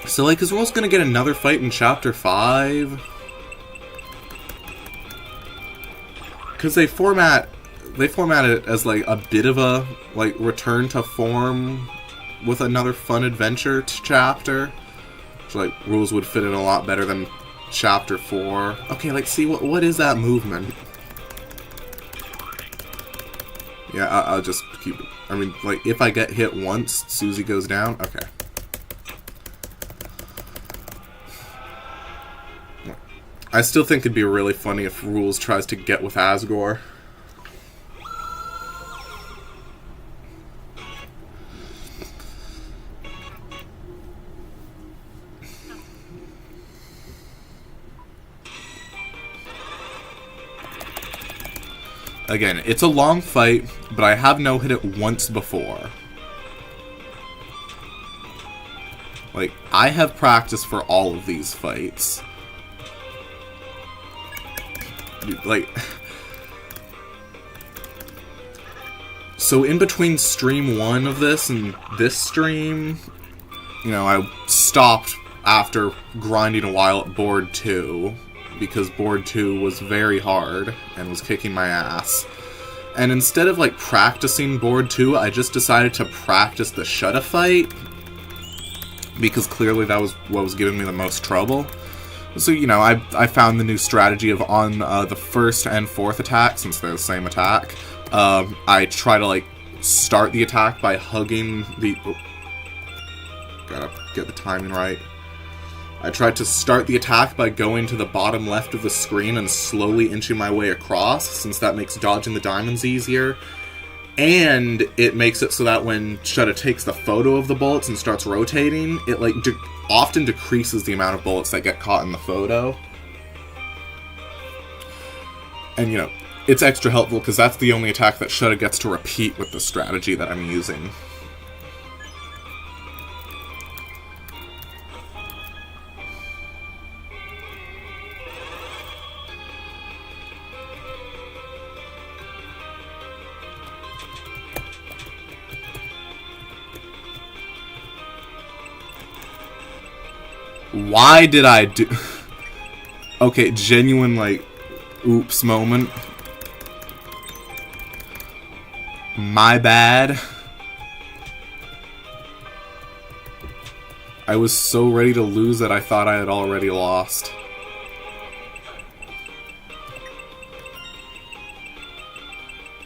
Speaker 1: So, like, is Rose gonna get another fight in Chapter 5? Because they format it as, like, a bit of a, like, return to form with another fun adventure chapter. So, like, rules would fit in a lot better than Chapter 4. Okay, like, see, what is that movement? Yeah, I'll just keep it. I mean, like, if I get hit once, Susie goes down. Okay. I still think it'd be really funny if Rules tries to get with Asgore. Again, it's a long fight, but I have no-hit it once before. Like, I have practice for all of these fights. Like... So in between stream 1 of this and this stream, you know, I stopped after grinding a while at board 2. Because board 2 was very hard and was kicking my ass. And instead of, like, practicing board 2, I just decided to practice the Shutta fight. Because clearly that was what was giving me the most trouble. So, you know, I found the new strategy of on the first and fourth attack, since they're the same attack, I try to, like, start the attack by hugging the... Oh, gotta get the timing right. I tried to start the attack by going to the bottom left of the screen and slowly inching my way across, since that makes dodging the diamonds easier. And it makes it so that when Shutta takes the photo of the bullets and starts rotating, it, like, often decreases the amount of bullets that get caught in the photo. And, you know, it's extra helpful because that's the only attack that Shutta gets to repeat with the strategy that I'm using. Why did I do... Okay, genuine, like, oops moment. My bad. I was so ready to lose that I thought I had already lost.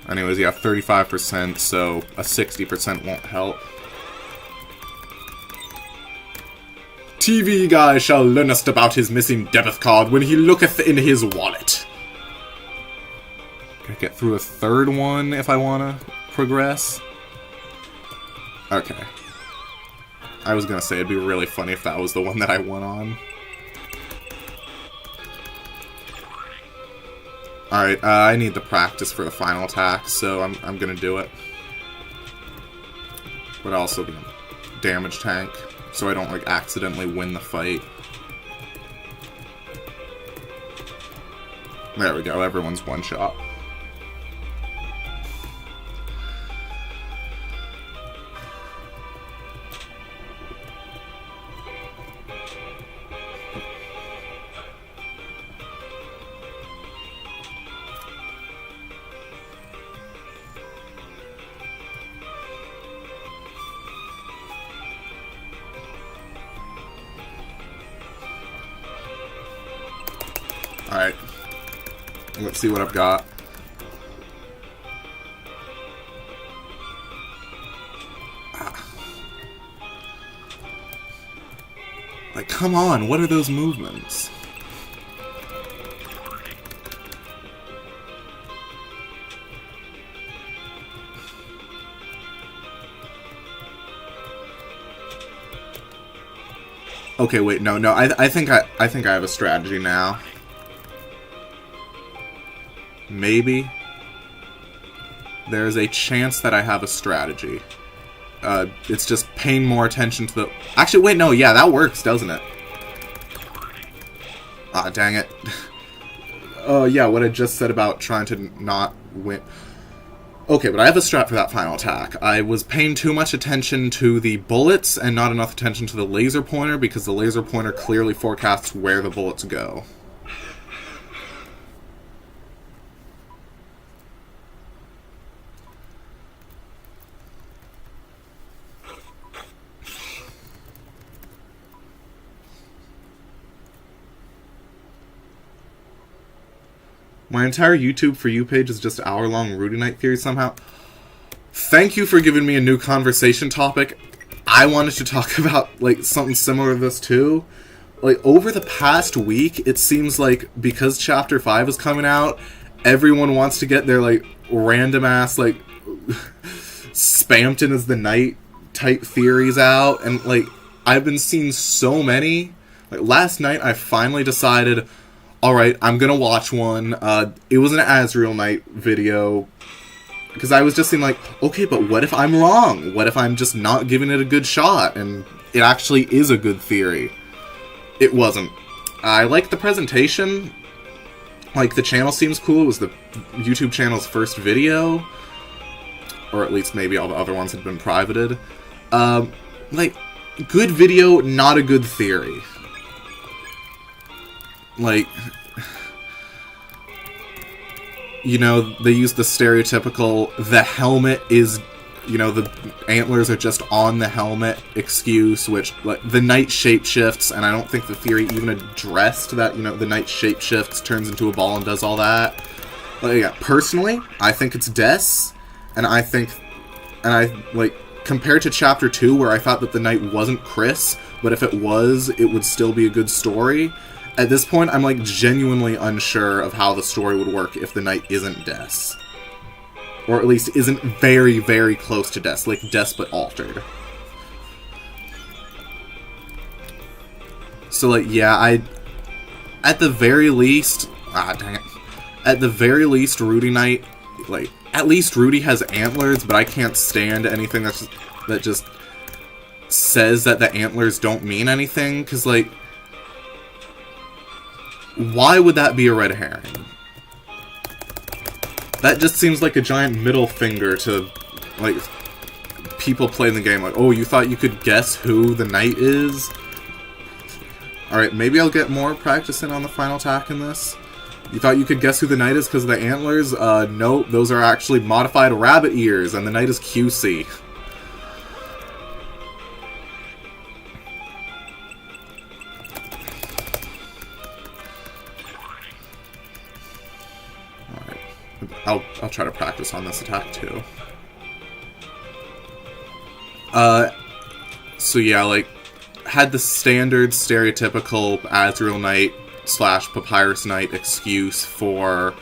Speaker 1: Anyways, yeah, 35%, so a 60% won't help. TV guy shall learnest about his missing debit card when he looketh in his wallet. Gotta get through a third one if I wanna progress. Okay. I was gonna say it'd be really funny if that was the one that I won on. Alright, I need the practice for the final attack, so I'm gonna do it. But also be a damage tank, so I don't, like, accidentally win the fight. There we go, everyone's one shot. Alright. Let's see what I've got. Like, come on, what are those movements? Okay, wait, no, I think I have a strategy now. Maybe. There's a chance that I have a strategy. It's just paying more attention to the... Actually, wait, no, yeah, that works, doesn't it? Ah, dang it. Oh, yeah, what I just said about trying to not win... Okay, but I have a strat for that final attack. I was paying too much attention to the bullets and not enough attention to the laser pointer, because the laser pointer clearly forecasts where the bullets go. My entire YouTube For You page is just hour-long Rudy Night theories somehow. Thank you for giving me a new conversation topic. I wanted to talk about, like, something similar to this, too. Like, over the past week, it seems like, because Chapter 5 is coming out, everyone wants to get their, like, random-ass, like, Spampton as the Night type theories out. And, like, I've been seeing so many. Like, last night, I finally decided... Alright, I'm gonna watch one. It was an Azrael Night video. Because I was just thinking, like, okay, but what if I'm wrong? What if I'm just not giving it a good shot? And it actually is a good theory. It wasn't. I liked the presentation. Like, the channel seems cool. It was the YouTube channel's first video. Or at least maybe all the other ones had been privated. Like, good video, not a good theory. Like, you know, they use the stereotypical, the helmet is, you know, the antlers are just on the helmet excuse, which, like, the Knight shapeshifts, and I don't think the theory even addressed that, you know, the Knight shapeshifts, turns into a ball and does all that. Like, yeah, personally, I think it's Des, and I think, and I, like, compared to Chapter 2, where I thought that the Knight wasn't Chris, but if it was, it would still be a good story. At this point, I'm, like, genuinely unsure of how the story would work if the Knight isn't Des. Or at least isn't very, very close to Des. Like, Des but altered. So, like, yeah, at the very least... Ah, dang it. At the very least, Rudy Knight... Like, at least Rudy has antlers, but I can't stand anything that just says that the antlers don't mean anything, because, like... Why would that be a red herring? That just seems like a giant middle finger to, like, people playing the game. Like, oh, you thought you could guess who the Knight is? Alright, maybe I'll get more practice in on the final attack in this. You thought you could guess who the knight is because of the antlers? Nope, those are actually modified rabbit ears, and the knight is QC. Alright, I'll try to practice on this attack too. So yeah, like, had the standard stereotypical Azrael Knight / Papyrus Knight excuse for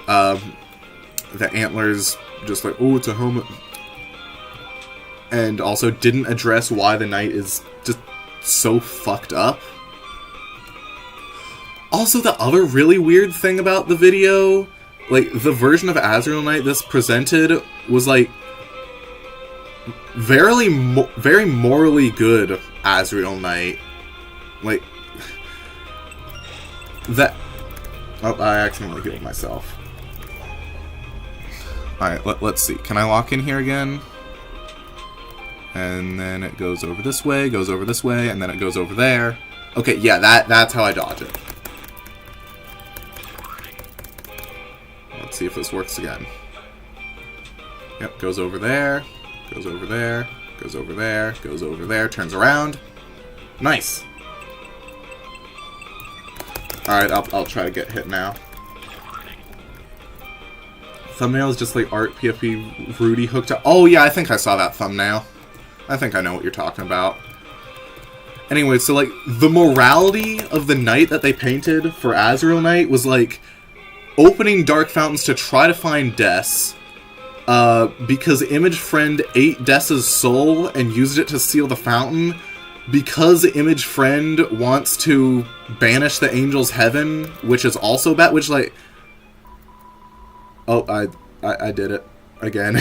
Speaker 1: the antlers, just like, oh, it's a helmet. And also didn't address why the knight is just so fucked up. Also, the other really weird thing about the video, like, the version of Azrael Knight this presented was, like, very morally good Azrael Knight. Like, that... Oh, I accidentally healed myself. Alright, let's see. Can I lock in here again? And then it goes over this way, and then it goes over there. Okay, yeah, that's how I dodge it. Let's see if this works again. Yep, goes over there, goes over there, goes over there, goes over there, turns around. Nice! Alright, I'll try to get hit now. Thumbnail is just like art PFP Rudy hooked up. Oh yeah, I think I saw that thumbnail. I think I know what you're talking about. Anyway, so like, the morality of the knight that they painted for Azrael Knight was like, opening dark fountains to try to find Des, because Image Friend ate Des's soul and used it to seal the fountain, because Image Friend wants to banish the angel's heaven, which is also bad, which like... Oh, I did it. Again.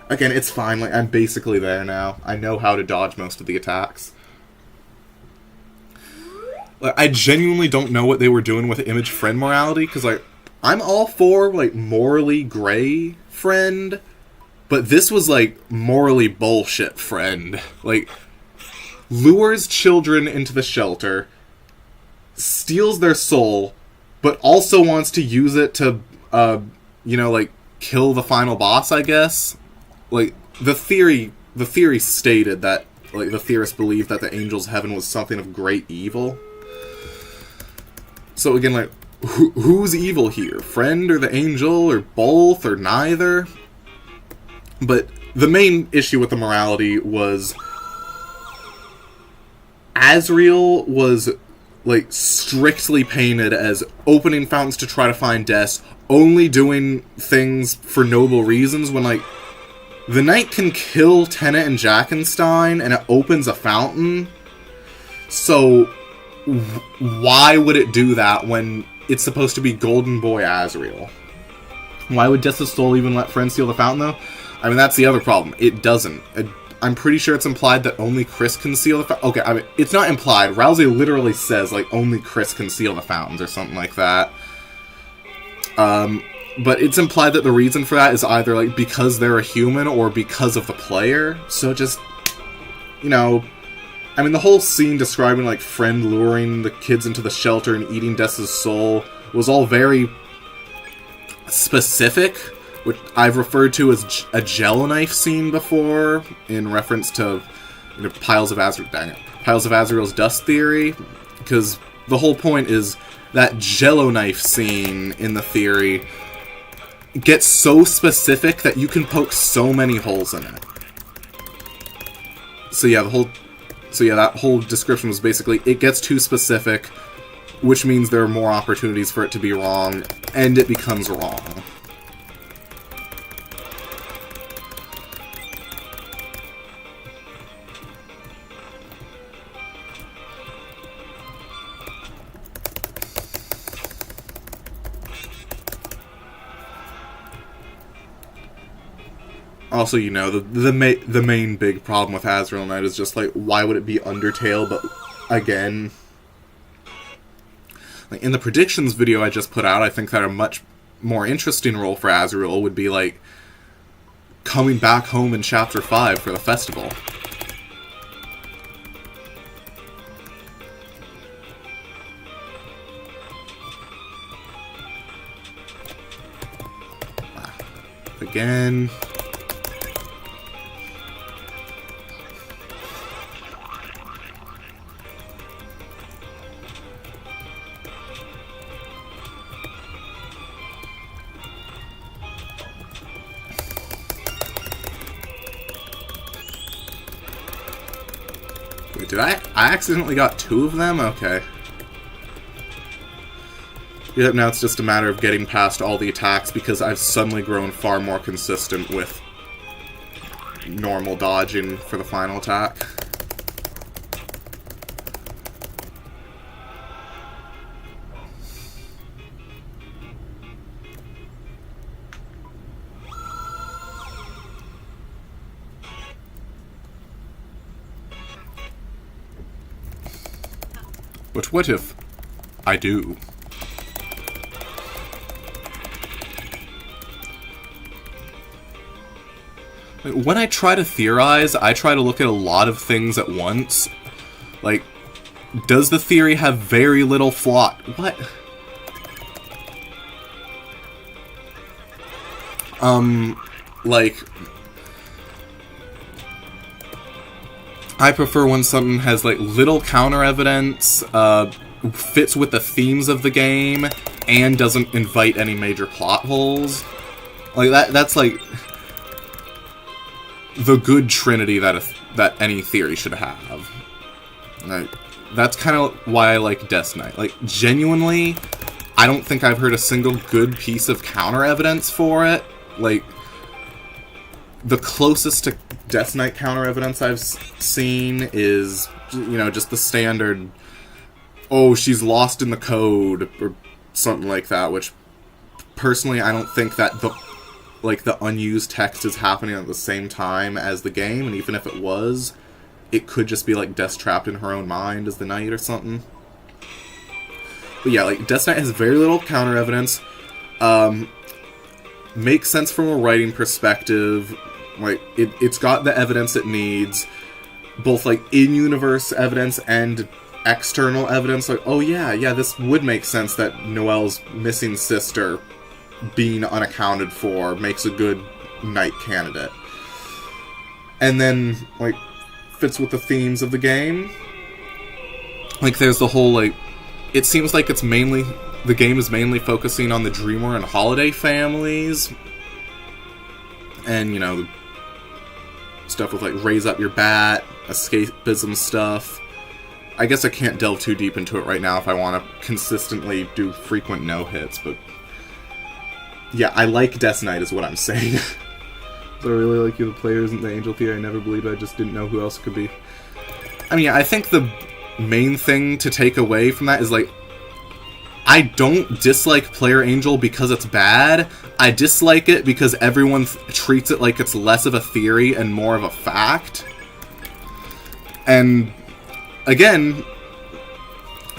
Speaker 1: Again, it's fine, like, I'm basically there now. I know how to dodge most of the attacks. Like, I genuinely don't know what they were doing with Image Friend morality, because, like, I'm all for, like, morally gray friend, but this was, like, morally bullshit friend. Like, lures children into the shelter, steals their soul, but also wants to use it to, you know, like, kill the final boss, I guess. Like, the theory stated that, like, the theorists believed that the angel's heaven was something of great evil. So again, like, who's evil here? Friend or the angel, or both, or neither? But the main issue with the morality was Azrael was, like, strictly painted as opening fountains to try to find Des, only doing things for noble reasons, when, like, the knight can kill Tenet and Jackenstein, and it opens a fountain. So, why would it do that when it's supposed to be Golden Boy Azrael? Why would Des's soul even let Friend steal the fountain, though? I mean, that's the other problem. It doesn't. I'm pretty sure it's implied that only Chris can seal the fountain. Okay, I mean, it's not implied. Rousey literally says, like, only Chris can seal the fountains, or something like that. But it's implied that the reason for that is either, like, because they're a human or because of the player. So just, you know... I mean, the whole scene describing, like, Friend luring the kids into the shelter and eating Des's soul was all very specific, which I've referred to as a Jello knife scene before, in reference to, you know, Piles of Azrael's dust theory, because the whole point is that Jello knife scene in the theory gets so specific that you can poke so many holes in it. So yeah, that whole description was basically, it gets too specific, which means there are more opportunities for it to be wrong, and it becomes wrong. Also, you know, the main big problem with Azrael Knight is just, like, why would it be Undertale, but, again... Like, in the predictions video I just put out, I think that a much more interesting role for Azrael would be, like, coming back home in Chapter 5 for the festival. again. Wait, did I accidentally got 2 of them? Okay. Yep, now it's just a matter of getting past all the attacks because I've suddenly grown far more consistent with normal dodging for the final attack. But what if I do? When I try to theorize, I try to look at a lot of things at once. Like, does the theory have very little flaw? What? Like, I prefer when something has, like, little counter-evidence, fits with the themes of the game, and doesn't invite any major plot holes. Like, that's, like, the good trinity that any theory should have. Like, that's kind of why I like Death Knight. Like, genuinely, I don't think I've heard a single good piece of counter-evidence for it. Like, the closest to Death Knight counter-evidence I've seen is, you know, just the standard, oh, she's lost in the code, or something like that, which, personally, I don't think that the unused text is happening at the same time as the game, and even if it was, it could just be, like, Death's trapped in her own mind as the knight or something. But yeah, like, Death Knight has very little counter-evidence, makes sense from a writing perspective, like, it's got the evidence it needs, both, like, in-universe evidence and external evidence, like, oh yeah, this would make sense that Noelle's missing sister being unaccounted for makes a good knight candidate. And then, like, fits with the themes of the game. Like, there's the whole, like, it seems like it's mainly, the game is mainly focusing on the Dreamer and Holiday families. And, you know, stuff with, like, raise up your bat, escapism stuff. I guess I can't delve too deep into it right now if I want to consistently do frequent no-hits, but yeah, I like Death Knight is what I'm saying. So I really like you, the player isn't the angel theory. I never believed it, I just didn't know who else it could be. I mean, yeah, I think the main thing to take away from that is, like, I don't dislike Player Angel because it's bad. I dislike it because everyone treats it like it's less of a theory and more of a fact. And, again,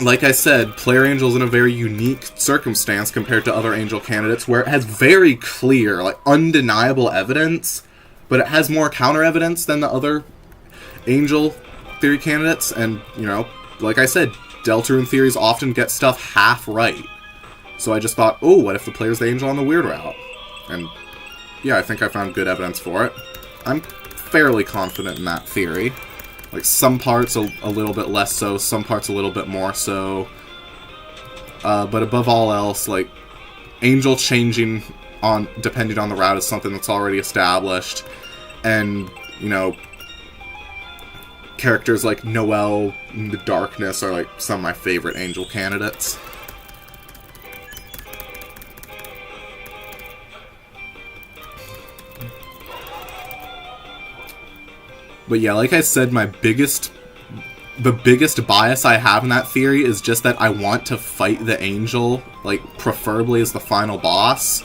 Speaker 1: like I said, Player Angel's in a very unique circumstance compared to other Angel candidates where it has very clear, like, undeniable evidence, but it has more counter-evidence than the other Angel theory candidates, and, you know, like I said, Deltarune theories often get stuff half right. So I just thought, oh, what if the player's the Angel on the weird route? And, yeah, I think I found good evidence for it. I'm fairly confident in that theory. Like, some parts a little bit less so, some parts a little bit more so. But above all else, like, Angel changing depending on the route is something that's already established. And, you know, characters like Noelle in the Darkness are, like, some of my favorite Angel candidates. But yeah, like I said, the biggest bias I have in that theory is just that I want to fight the Angel, like, preferably as the final boss,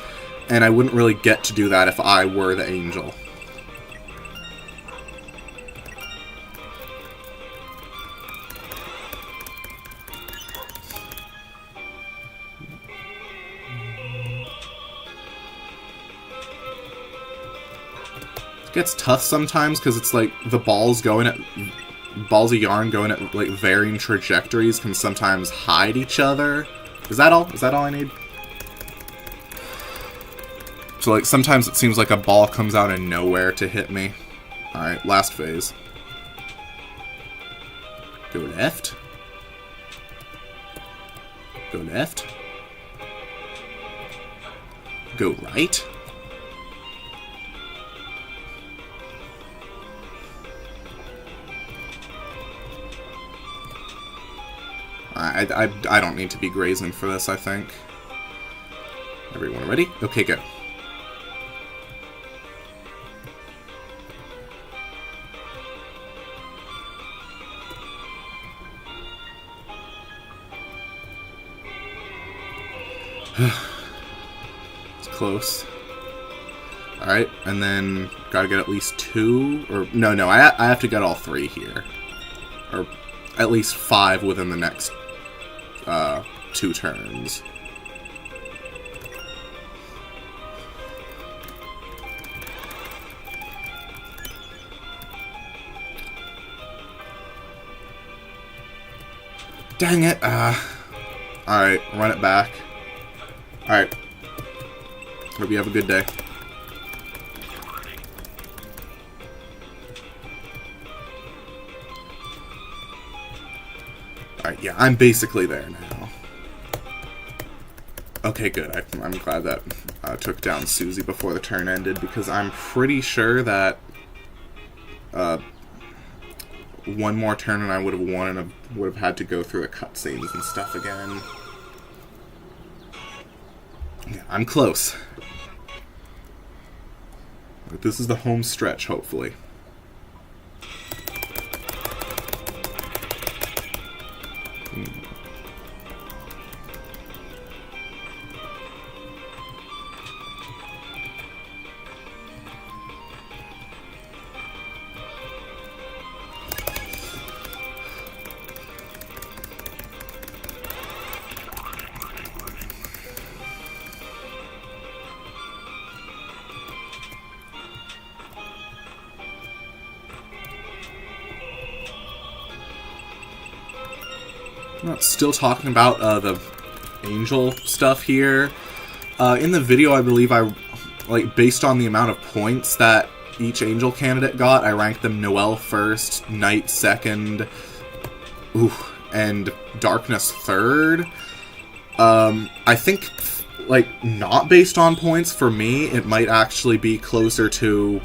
Speaker 1: and I wouldn't really get to do that if I were the Angel. Gets tough sometimes because it's like the balls of yarn going at like varying trajectories can sometimes hide each other. Is that all? Is that all I need? So, like, sometimes it seems like a ball comes out of nowhere to hit me. Alright, last phase. Go left. Go left. Go right. I don't need to be grazing for this, I think. Everyone ready? Okay, good. It's close. Alright, and then gotta get at least 2, or no, I have to get all 3 here. Or at least 5 within the next 2 turns. Dang it. Alright, run it back. Alright. Hope you have a good day. Alright, yeah, I'm basically there now. Okay, good. I'm glad that took down Susie before the turn ended, because I'm pretty sure that one more turn and I would have won, and I would have had to go through the cutscenes and stuff again. Yeah, I'm close. But this is the home stretch, hopefully. Still talking about the angel stuff here. In the video, I believe based on the amount of points that each angel candidate got, I ranked them Noelle first, Night second, and Darkness third. I think, not based on points, for me, it might actually be closer to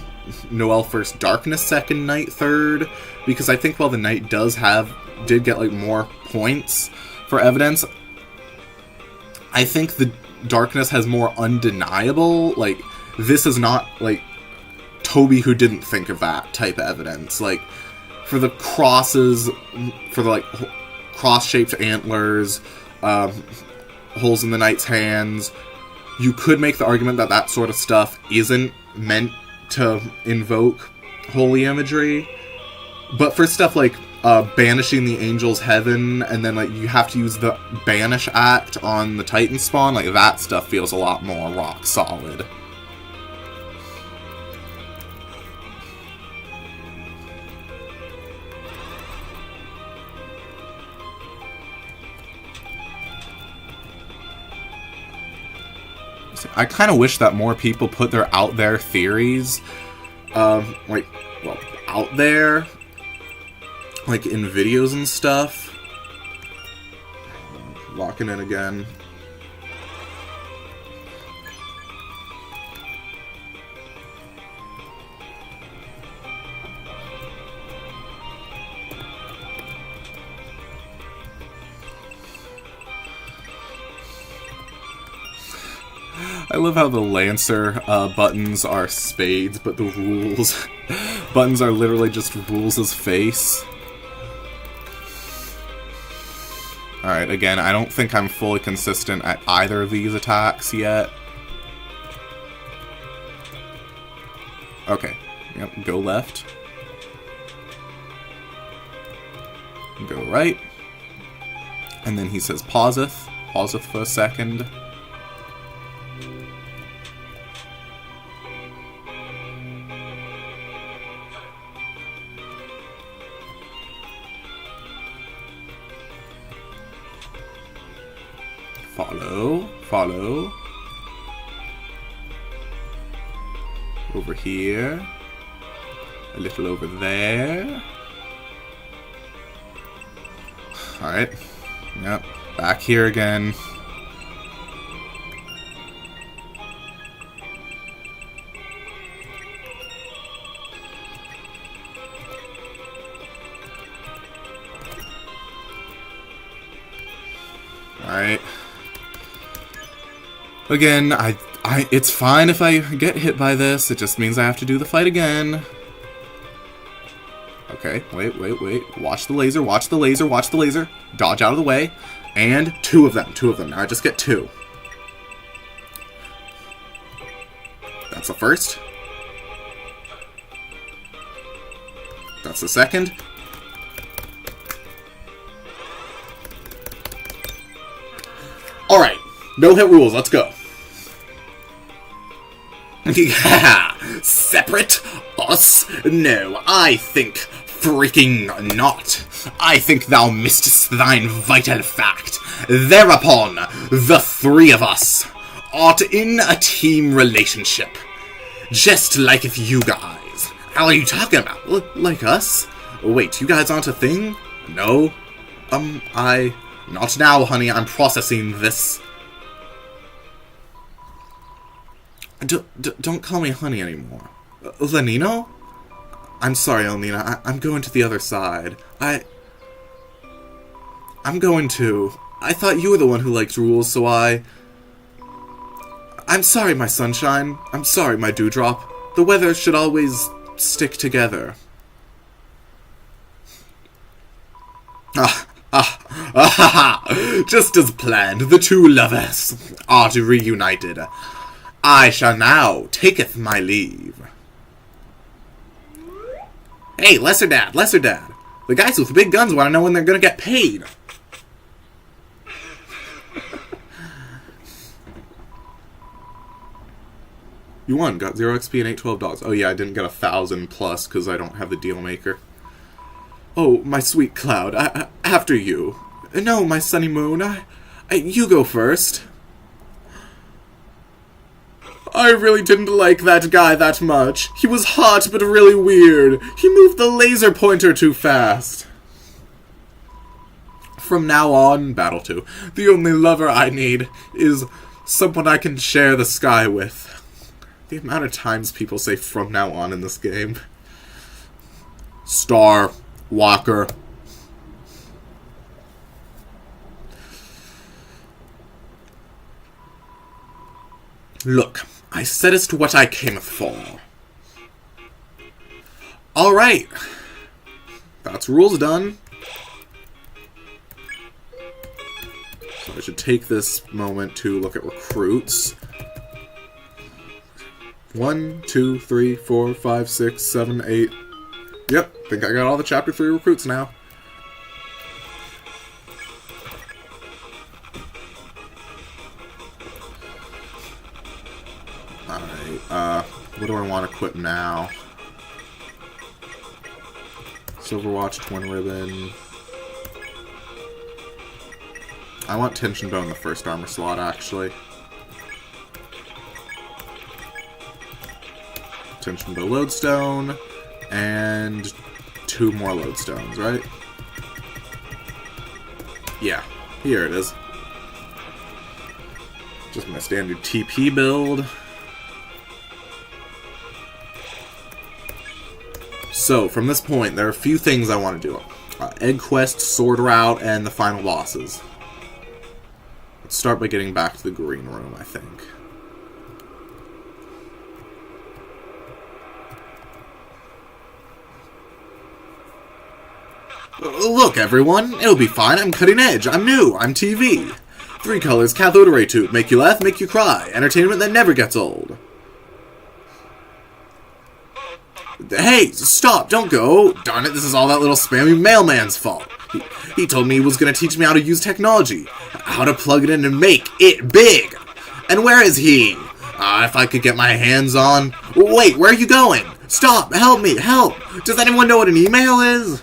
Speaker 1: Noelle first, Darkness second, Night third, because I think while the Night did get more points for evidence, I think the Darkness has more undeniable, this is not Toby who didn't think of that type of evidence. For the crosses, for the cross-shaped antlers, holes in the Knight's hands, you could make the argument that that sort of stuff isn't meant to invoke holy imagery. But for stuff like banishing the angel's heaven, and then you have to use the banish act on the Titan spawn, that stuff feels a lot more rock solid. I kind of wish that more people put their out there theories, out there, in videos and stuff. Locking in again. I love how the Lancer buttons are spades, but the rules buttons are literally just Rules' face. Alright, again, I don't think I'm fully consistent at either of these attacks yet. Okay, yep, go left. Go right. And then he says pauseth. Pauseth for a second. Follow, follow. over here. A little over there. Alright. Yep. Back here again. Alright. Again, it's fine if I get hit by this. It just means I have to do the fight again. Okay, wait. Watch the laser, watch the laser, watch the laser. Dodge out of the way. And two of them. Now I just get two. That's the first. That's the second. Alright, no hit rules, let's go. Yeah, separate us? No, I think freaking not. I think thou missest thine vital fact. Thereupon, the three of us art in a team relationship. Just like if you guys. How are you talking about? Like us? Wait, you guys aren't a thing? No? Not now, honey, I'm processing this. Don't call me honey anymore. Lenino? I'm sorry, Elnina. I'm going to the other side. I'm going to. I thought you were the one who liked rules, so I'm sorry, my sunshine. I'm sorry, my dewdrop. The weather should always stick together. Just as planned, the two lovers are reunited. I shall now taketh my leave. Hey, Lesser Dad. The guys with the big guns want to know when they're going to get paid. You won. Got 0 XP and 812 dogs. Oh yeah, I didn't get 1,000 plus because I don't have the deal maker. Oh, my sweet Cloud. After you. No, my sunny moon. You go first. I really didn't like that guy that much. He was hot, but really weird. He moved the laser pointer too fast. From now on, Battle 2, the only lover I need is someone I can share the sky with. The amount of times people say from now on in this game. Star Walker. Look, I saidest what I cameth for. Alright. That's rules done. So I should take this moment to look at recruits. 1, 2, 3, 4, 5, 6, 7, 8. Yep, think I got all the Chapter 3 recruits now. Alright, what do I want to equip now? Silverwatch, Twin Ribbon. I want Tension Bow in the first armor slot, actually. Tension Bow Lodestone, and 2 more Lodestones, right? Yeah, here it is. Just my standard TP build. So, from this point, there are a few things I want to do. Egg Quest, Sword Route, and the final bosses. Let's start by getting back to the green room, I think. Look, everyone. It'll be fine. I'm cutting edge. I'm new. I'm TV. 3 colors, cathode array tube. Make you laugh, make you cry. Entertainment that never gets old. Hey, stop. Don't go. Darn it, this is all that little spammy mailman's fault. He told me he was going to teach me how to use technology. How to plug it in and make it big. And where is he? If I could get my hands on... Wait, where are you going? Stop. Help me. Help. Does anyone know what an email is?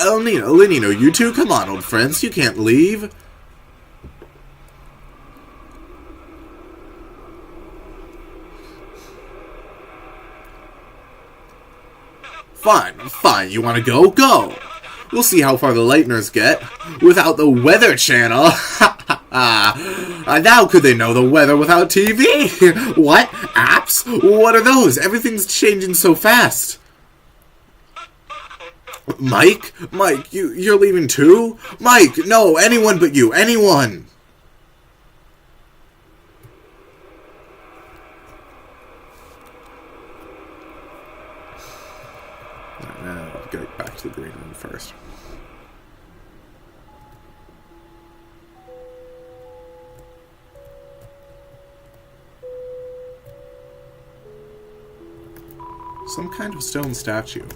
Speaker 1: El Nino, Lenino, you two, come on, old friends, you can't leave. Fine, you wanna go? Go! We'll see how far the Lighteners get. Without the Weather Channel! Now could they know the weather without TV? What? Apps? What are those? Everything's changing so fast. Mike, you're leaving too? Mike, no, anyone but you, anyone! I'll get back to the green room first. Some kind of stone statue.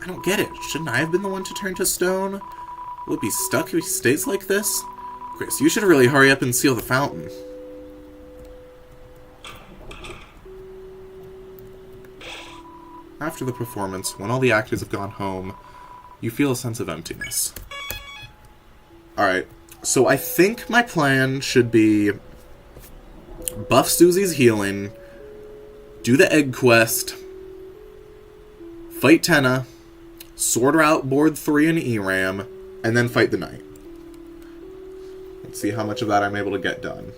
Speaker 1: I don't get it. Shouldn't I have been the one to turn to stone? Will it be stuck if he stays like this? Chris, you should really hurry up and seal the fountain. After the performance, when all the actors have gone home, you feel a sense of emptiness. Alright, so I think my plan should be buff Susie's healing, do the egg quest, fight Tenna, sort her out board 3 in ERAM, and then fight the knight. Let's see how much of that I'm able to get done.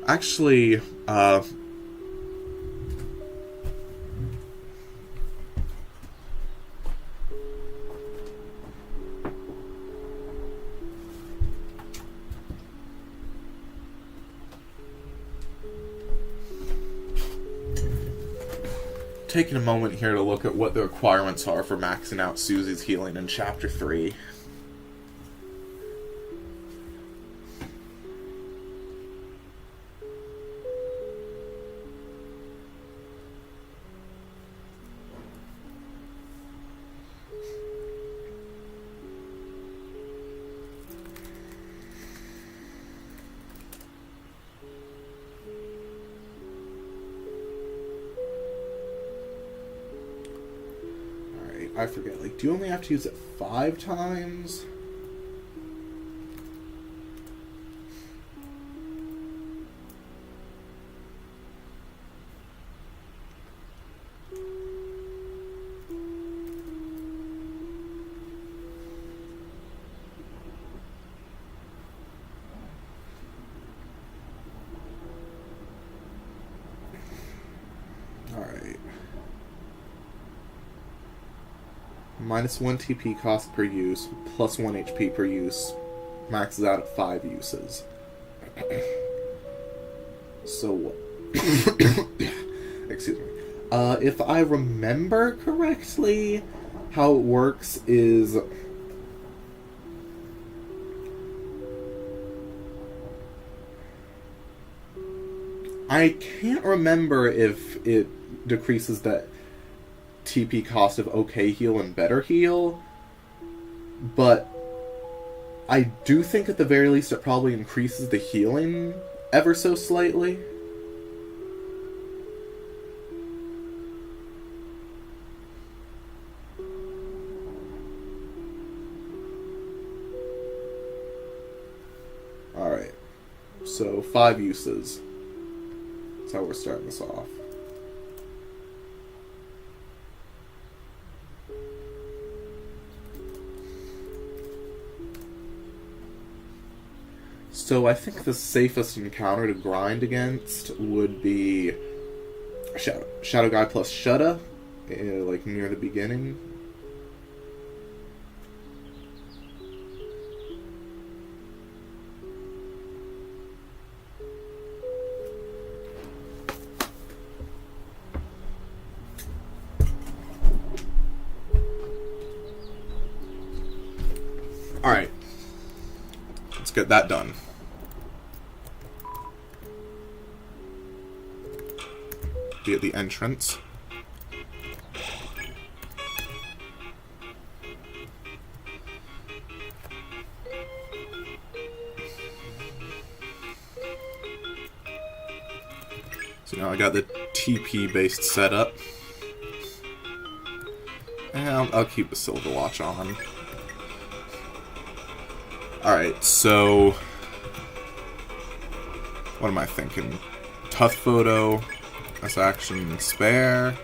Speaker 1: Actually, taking a moment here to look at what the requirements are for maxing out Susie's healing in Chapter 3. I forget, like, do you only have to use it 5 times? Alright. Minus 1 TP cost per use, plus 1 HP per use. Maxes out at 5 uses. So what? Excuse me. If I remember correctly, how it works is I can't remember if it decreases that TP cost of okay heal and better heal, but I do think at the very least it probably increases the healing ever so slightly. Alright, so 5 uses. That's how we're starting this off. So I think the safest encounter to grind against would be Shadow Guy plus Shudda, like near the beginning. Alright, let's get that done. Be at the entrance. So now I got the TP based setup. Yeah, I'll keep the silver watch on. Alright, so... what am I thinking? Tough photo. That's action spare.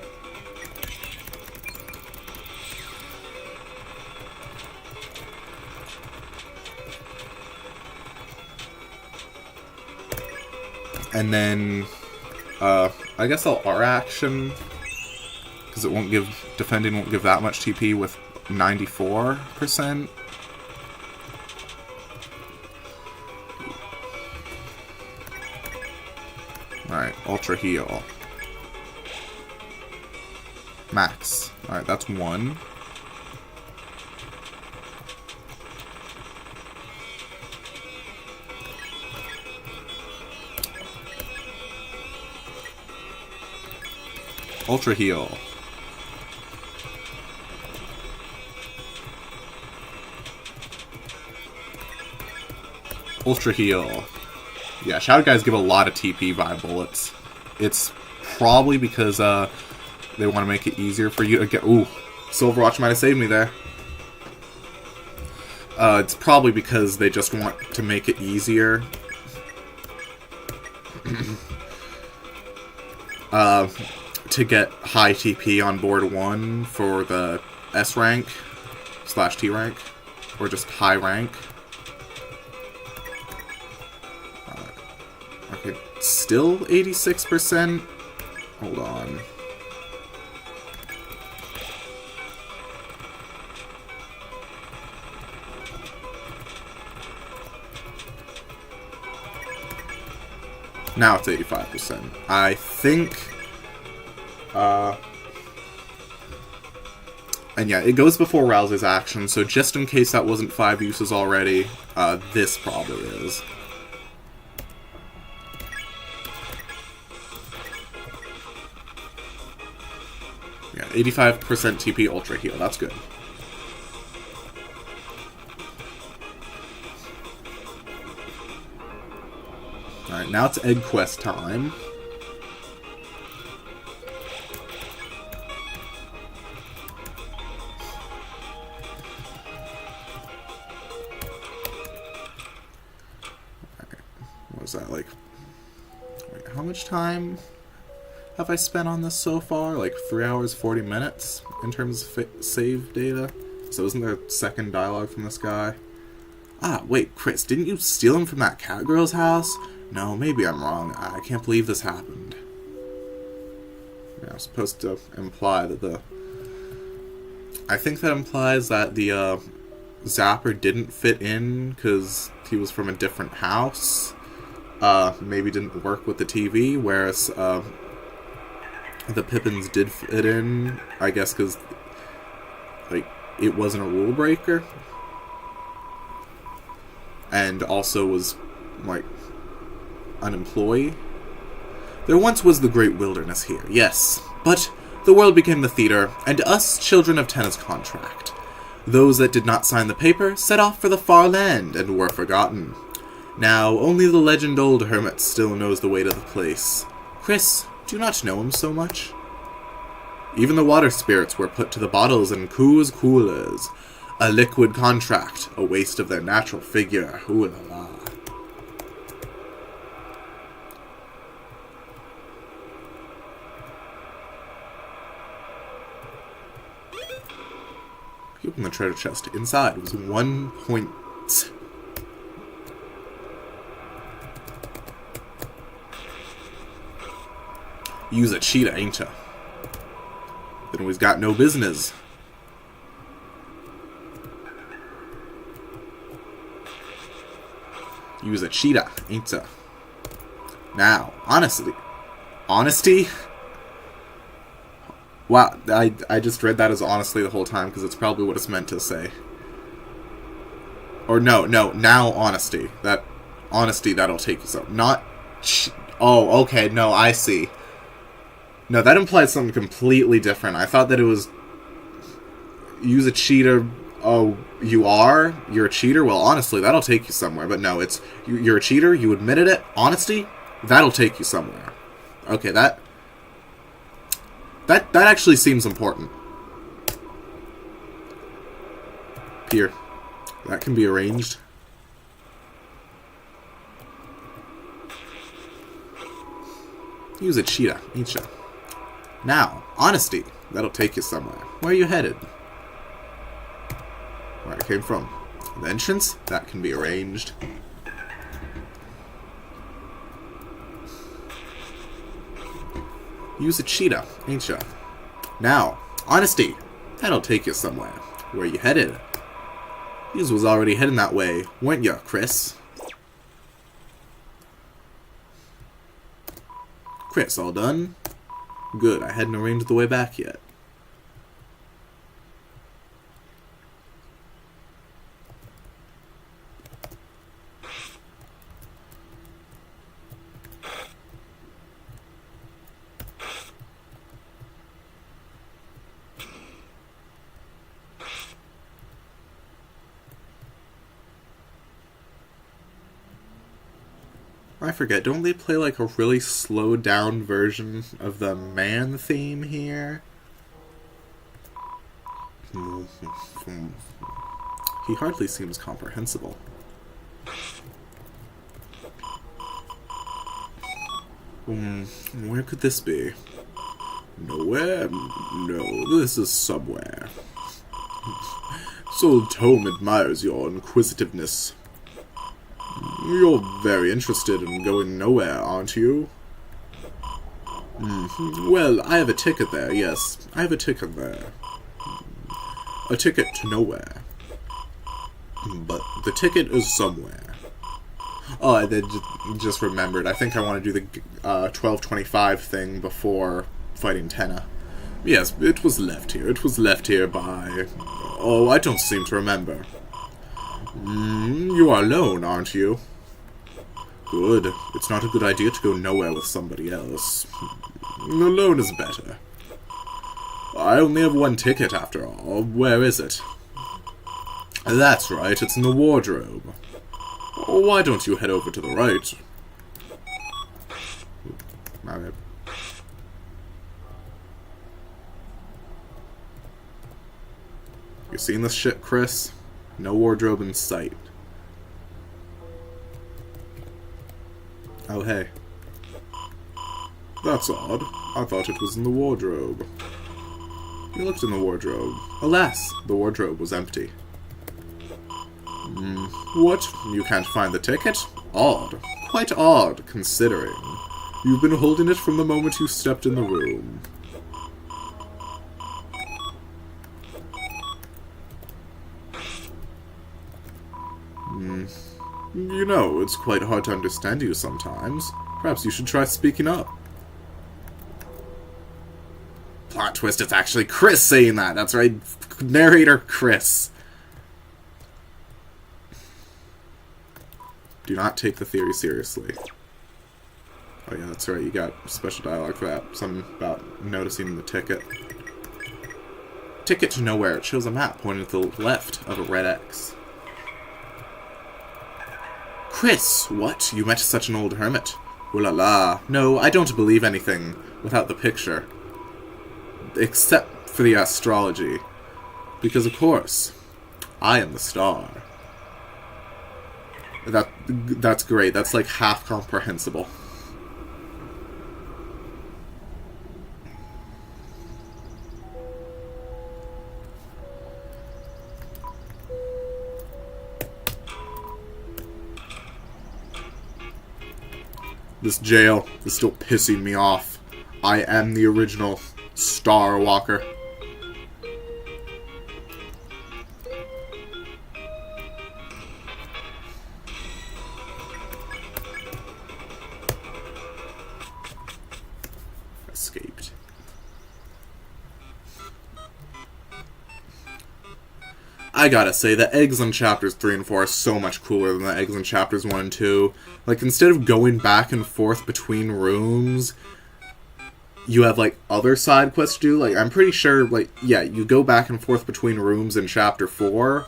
Speaker 1: And then, I guess I'll R action, because it won't give, defending won't give that much TP with 94%. Alright, Ultra Heal. Max. Alright, that's 1. Ultra Heal. Ultra Heal. Yeah, Shadow Guys give a lot of TP by bullets. It's probably because they want to make it easier for you to get... Ooh, Silverwatch might have saved me there. It's probably because they just want to make it easier. To get high TP on board 1 for the S rank / T rank, or just high rank. Okay, still 86%. Hold on. Now it's 85%. I think... and yeah, it goes before Rousey's action, so just in case that wasn't 5 uses already, this probably is. Yeah, 85% TP Ultra Heal, that's good. Alright, now it's Egg Quest time. What was that, like... Wait, how much time have I spent on this so far? Like 3 hours, 40 minutes in terms of save data? So isn't there a second dialogue from this guy? Ah, wait, Chris, didn't you steal him from that cat girl's house? No, maybe I'm wrong. I can't believe this happened. Yeah, I'm supposed to imply that the... I think that implies that the Zapper didn't fit in because he was from a different house. Maybe didn't work with the TV, whereas the Pippins did fit in, I guess because like, it wasn't a rule breaker. And also was, like, an employee. There once was the great wilderness here, yes, but the world became the theater, and us children of tennis contract. Those that did not sign the paper set off for the far land and were forgotten. Now only the legend-old hermit still knows the way to the place. Chris, do you not know him so much? Even the water spirits were put to the bottles in Koo's coolers. A liquid contract, a waste of their natural figure. Ooh la la. He opened the treasure chest. Inside was 1 point. Use a cheetah, ain't ya? Then we've got no business. Use a cheetah, ain't ya? Now, honestly. Honesty? Wow, I just read that as honestly the whole time because it's probably what it's meant to say. Or no, now honesty. That honesty, that'll take you so. Not... Oh, okay, no, I see. No, that implies something completely different. I thought that it was... Use a cheater... Oh, you are? You're a cheater? Well, honestly, that'll take you somewhere. But no, it's... You're a cheater? You admitted it? Honesty? That'll take you somewhere. Okay, that actually seems important. Here. That can be arranged. Use a cheetah, ain't ya? Now, honesty. That'll take you somewhere. Where are you headed? Where I came from. The entrance? That can be arranged. Use a cheetah, ain't ya? Now, honesty. That'll take you somewhere. Where you headed? Yous was already heading that way, weren't ya, Chris? Chris, all done? Good, I hadn't arranged the way back yet. I forget, don't they play like a really slowed down version of the man theme here? He hardly seems comprehensible. Where could this be? Nowhere? No, this is somewhere. Soul Tome admires your inquisitiveness. You're very interested in going nowhere, aren't you? Well, I have a ticket there, yes. I have a ticket there. A ticket to nowhere. But the ticket is somewhere. Oh, I just remembered. I think I want to do the 1225 thing before fighting Tenna. Yes, it was left here. It was left here by... Oh, I don't seem to remember. You are alone, aren't you? Good. It's not a good idea to go nowhere with somebody else. Alone is better. I only have one ticket, after all. Where is it? That's right, it's in the wardrobe. Why don't you head over to the right? Okay. You seen this shit, Chris? No wardrobe in sight. Oh, hey. That's odd. I thought it was in the wardrobe. You looked in the wardrobe. Alas, the wardrobe was empty. What? You can't find the ticket? Odd. Quite odd, considering. You've been holding it from the moment you stepped in the room. You know, it's quite hard to understand you sometimes. Perhaps you should try speaking up. Plot twist, it's actually Chris saying that. That's right, narrator Chris. Do not take the theory seriously. Oh yeah, that's right, you got special dialogue for that. Something about noticing the ticket. Ticket to nowhere. It shows a map pointing to the left of a red X. Chris, what? You met such an old hermit. Ooh la la. No, I don't believe anything without the picture. Except for the astrology. Because, of course, I am the star. That's great. That's like half comprehensible. This jail is still pissing me off. I am the original Star Walker. Escaped. I gotta say, the eggs in chapters 3 and 4 are so much cooler than the eggs in chapters 1 and 2. Like, instead of going back and forth between rooms, you have, like, other side quests to do. Like, I'm pretty sure, like, yeah, you go back and forth between rooms in chapter 4,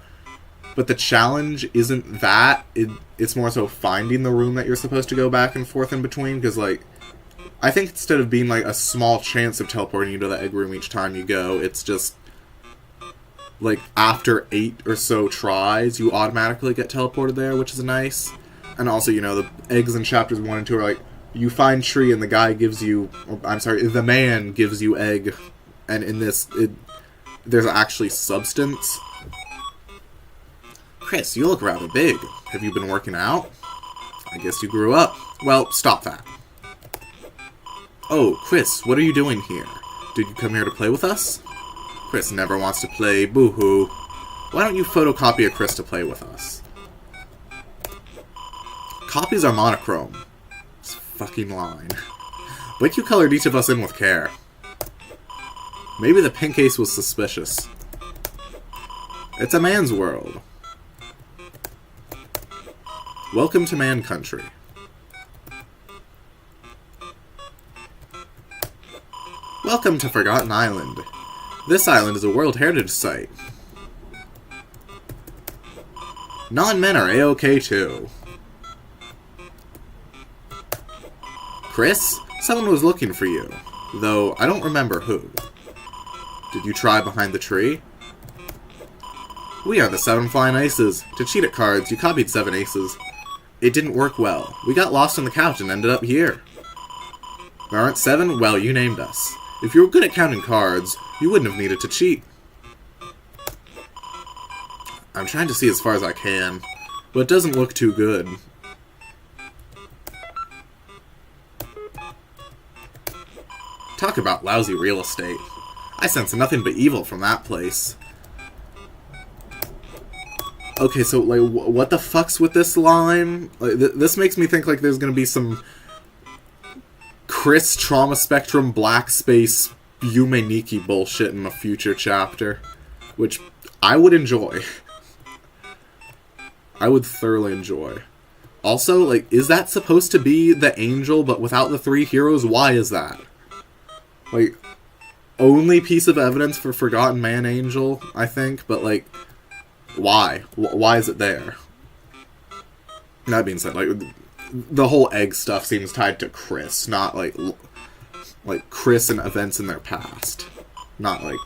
Speaker 1: but the challenge isn't that. It's more so finding the room that you're supposed to go back and forth in between, because, like, I think instead of being, like, a small chance of teleporting you to the egg room each time you go, it's just... like, after 8 or so tries, you automatically get teleported there, which is nice. And also, you know, the eggs in chapters 1 and 2 are like, you find tree and the guy gives you, I'm sorry, the man gives you egg. And in this, there's actually substance. Chris, you look rather big. Have you been working out? I guess you grew up. Well, stop that. Oh, Chris, what are you doing here? Did you come here to play with us? Chris never wants to play, boo-hoo. Why don't you photocopy a Chris to play with us? Copies are monochrome. This fucking line. But you colored each of us in with care. Maybe the pink ace was suspicious. It's a man's world. Welcome to Man Country. Welcome to Forgotten Island. This island is a World Heritage Site. Non-men are A-OK too. Chris, someone was looking for you, though I don't remember who. Did you try behind the tree? We are the 7 Flying Aces. To cheat at cards, you copied 7 aces. It didn't work well. We got lost on the couch and ended up here. There aren't 7? Well, you named us. If you were good at counting cards, you wouldn't have needed to cheat. I'm trying to see as far as I can, but it doesn't look too good. Talk about lousy real estate. I sense nothing but evil from that place. Okay, so, like, what the fuck's with this line? Like, this makes me think, like, there's gonna be some Chris Trauma Spectrum Black Space Yume Nikki bullshit in a future chapter. Which I would enjoy. I would thoroughly enjoy. Also, like, is that supposed to be the angel but without the 3 heroes? Why is that? Like, only piece of evidence for Forgotten Man Angel, I think, but, like, why? Why is it there? That being said, like, the whole egg stuff seems tied to Chris, not, like Chris and events in their past. Not, like,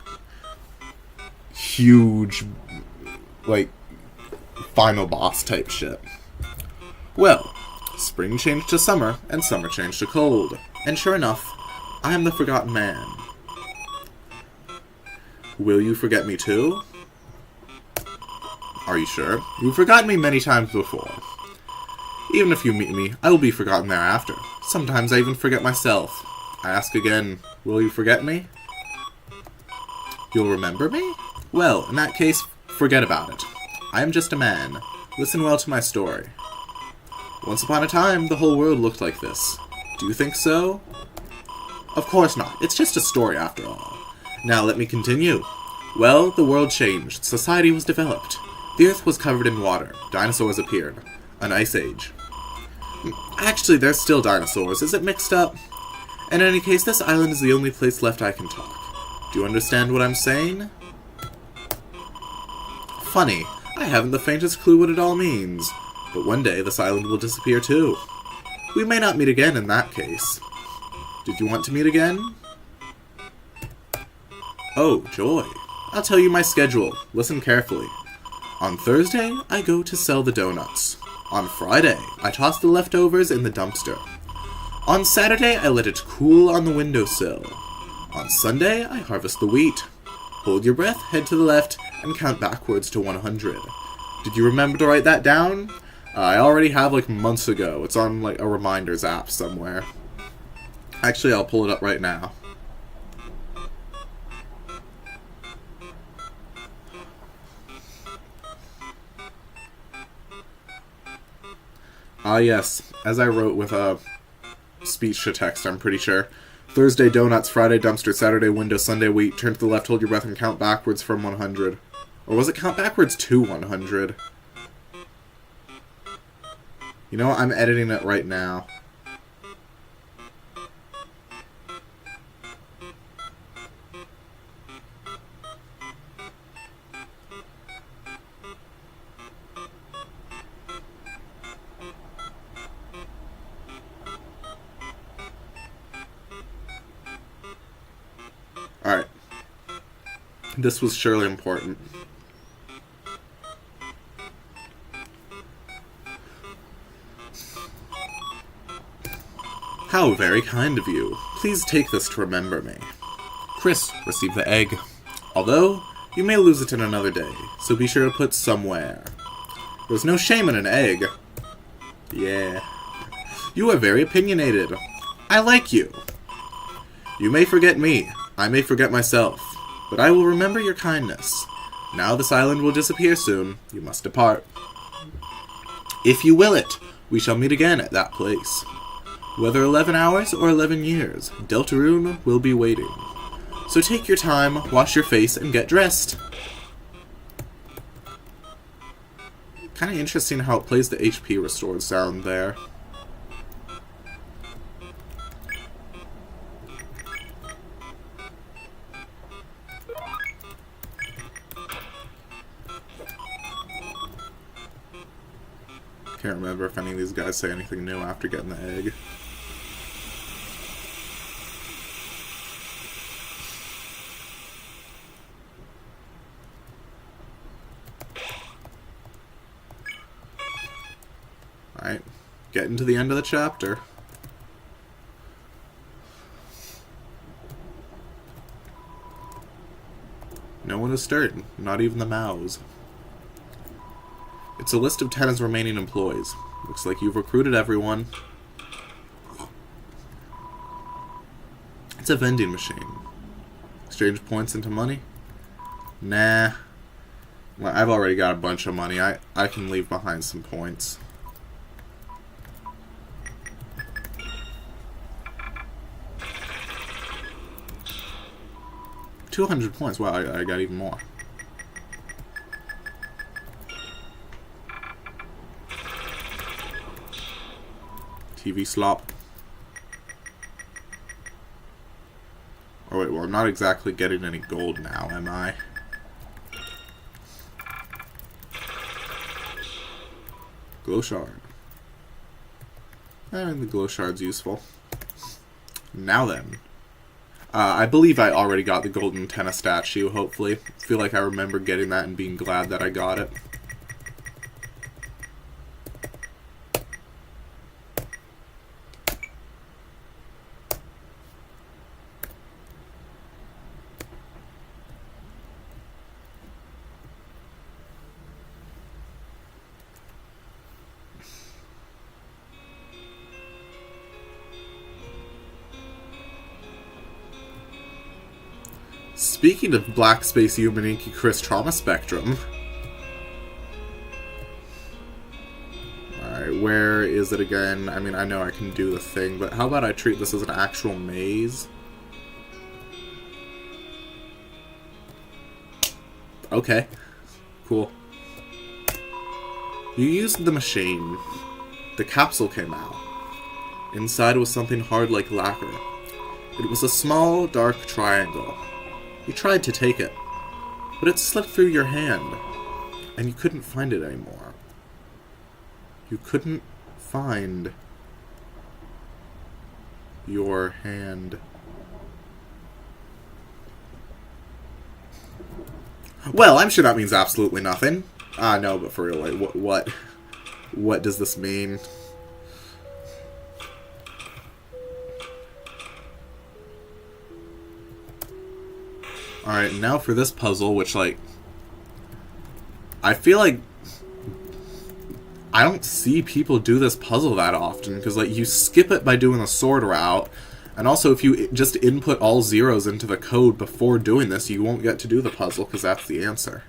Speaker 1: huge, like, final boss type shit. Well, spring changed to summer, and summer changed to cold. And sure enough, I am the Forgotten Man. Will you forget me too? Are you sure? You've forgotten me many times before. Even if you meet me, I will be forgotten thereafter. Sometimes I even forget myself. I ask again, will you forget me? You'll remember me? Well, in that case, forget about it. I am just a man. Listen well to my story. Once upon a time, the whole world looked like this. Do you think so? Of course not. It's just a story after all. Now let me continue. Well, the world changed. Society was developed. The earth was covered in water. Dinosaurs appeared. An ice age. Actually, there's still dinosaurs. Is it mixed up? In any case, this island is the only place left I can talk. Do you understand what I'm saying? Funny. I haven't the faintest clue what it all means. But one day, this island will disappear too. We may not meet again in that case. Did you want to meet again? Oh, joy. I'll tell you my schedule. Listen carefully. On Thursday, I go to sell the donuts. On Friday, I toss the leftovers in the dumpster. On Saturday, I let it cool on the windowsill. On Sunday, I harvest the wheat. Hold your breath, head to the left, and count backwards to 100. Did you remember to write that down? I already have, like, months ago. It's on, like, a reminders app somewhere. Actually, I'll pull it up right now. Ah, yes. As I wrote with a speech to text, I'm pretty sure. Thursday, donuts. Friday, dumpster. Saturday, window. Sunday, wheat. Turn to the left, hold your breath, and count backwards from 100. Or was it count backwards to 100? You know what? I'm editing it right now. Alright. This was surely important. How very kind of you. Please take this to remember me. Chris, receive the egg. Although, you may lose it in another day, so be sure to put somewhere. There's no shame in an egg. Yeah. You are very opinionated. I like you. You may forget me. I may forget myself. But I will remember your kindness. Now this island will disappear soon. You must depart. If you will it, we shall meet again at that place. Whether 11 hours or 11 years, Deltarune will be waiting. So take your time, wash your face, and get dressed. Kind of interesting how it plays the HP restored sound there. Can't remember if any of these guys say anything new after getting the egg. Alright, getting to the end of the chapter. No one has stirred, not even the mouse. It's a list of Tenna's remaining employees. Looks like you've recruited everyone. It's a vending machine. Exchange points into money? Nah. Well, I've already got a bunch of money. I can leave behind some points. $200 points. Wow, I got even more. TV slop. Oh wait, well I'm not exactly getting any gold now, am I? Glow shard. And the glow shard's useful. Now then. I believe I already got the golden Tenna statue, hopefully. I feel like I remember getting that and being glad that I got it. Speaking of Black Space Human Inky Chris Trauma Spectrum. Alright, where is it again? I mean, I know I can do the thing, but how about I treat this as an actual maze? Okay. Cool. You used the machine. The capsule came out. Inside was something hard like lacquer. It was a small, dark triangle. You tried to take it, but it slipped through your hand, and you couldn't find it anymore. You couldn't find your hand. Well, I'm sure that means absolutely nothing. No, but for real, like, what does this mean? Alright, now for this puzzle, which, like, I feel like I don't see people do this puzzle that often, because, like, you skip it by doing the sword route, and also if you just input all zeros into the code before doing this, you won't get to do the puzzle, because that's the answer.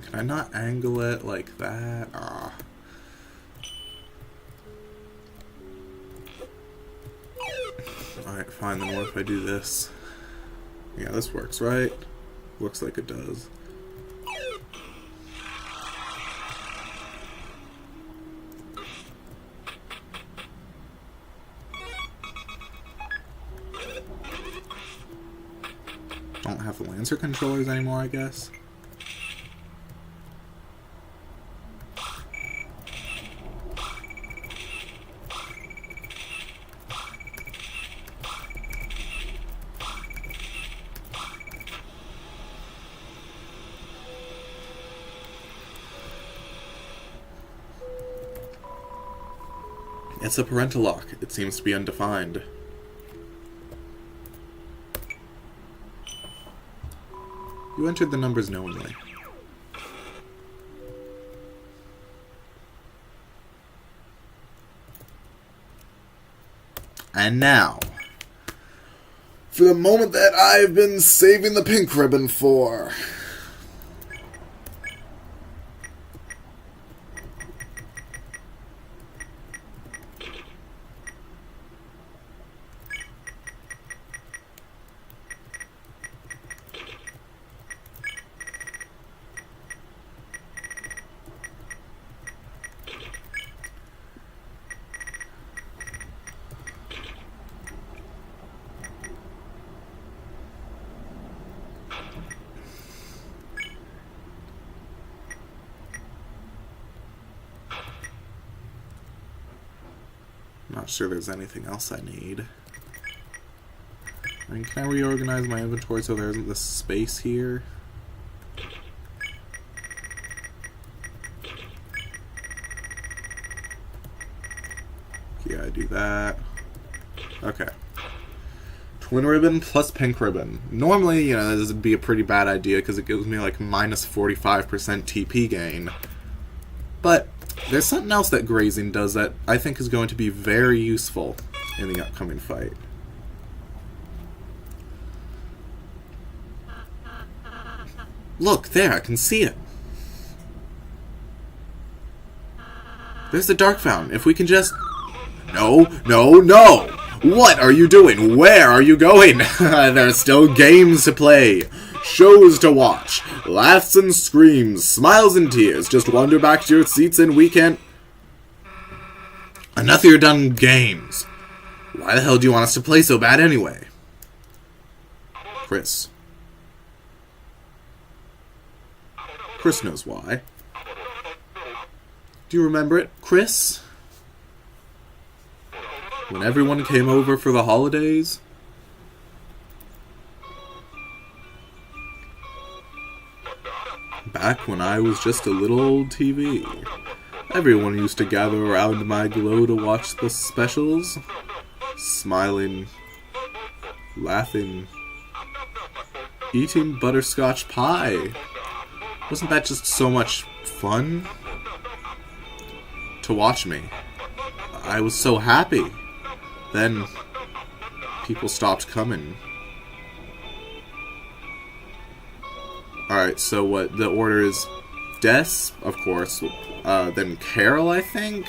Speaker 1: Can I not angle it like that? Ah. Alright, fine, then what if I do this? Yeah, this works, right? Looks like it does. Don't have the Lancer controllers anymore, I guess. It's a parental lock. It seems to be undefined. You entered the numbers knowingly. And now, for the moment that I've been saving the pink ribbon for. Not sure there's anything else I need. I mean, can I reorganize my inventory so there isn't this space here? Yeah, I do that. Okay. Twin ribbon plus pink ribbon. Normally, you know, this would be a pretty bad idea because it gives me like minus 45% TP gain. But there's something else that grazing does that I think is going to be very useful in the upcoming fight. Look, there, I can see it. There's the Dark Fountain. If we can just... No, no, no! What are you doing? Where are you going? There's still games to play, shows to watch, laughs and screams, smiles and tears. Just wander back to your seats and we can... Enough of your done games. Why the hell do you want us to play so bad anyway? Chris. Chris knows why. Do you remember it, Chris? When everyone came over for the holidays? Back when I was just a little old TV. Everyone used to gather around my glow to watch the specials. Smiling, laughing, eating butterscotch pie. Wasn't that just so much fun? To watch me. I was so happy. Then, people stopped coming. Alright, so what the order is... Des, of course, then Carol, I think?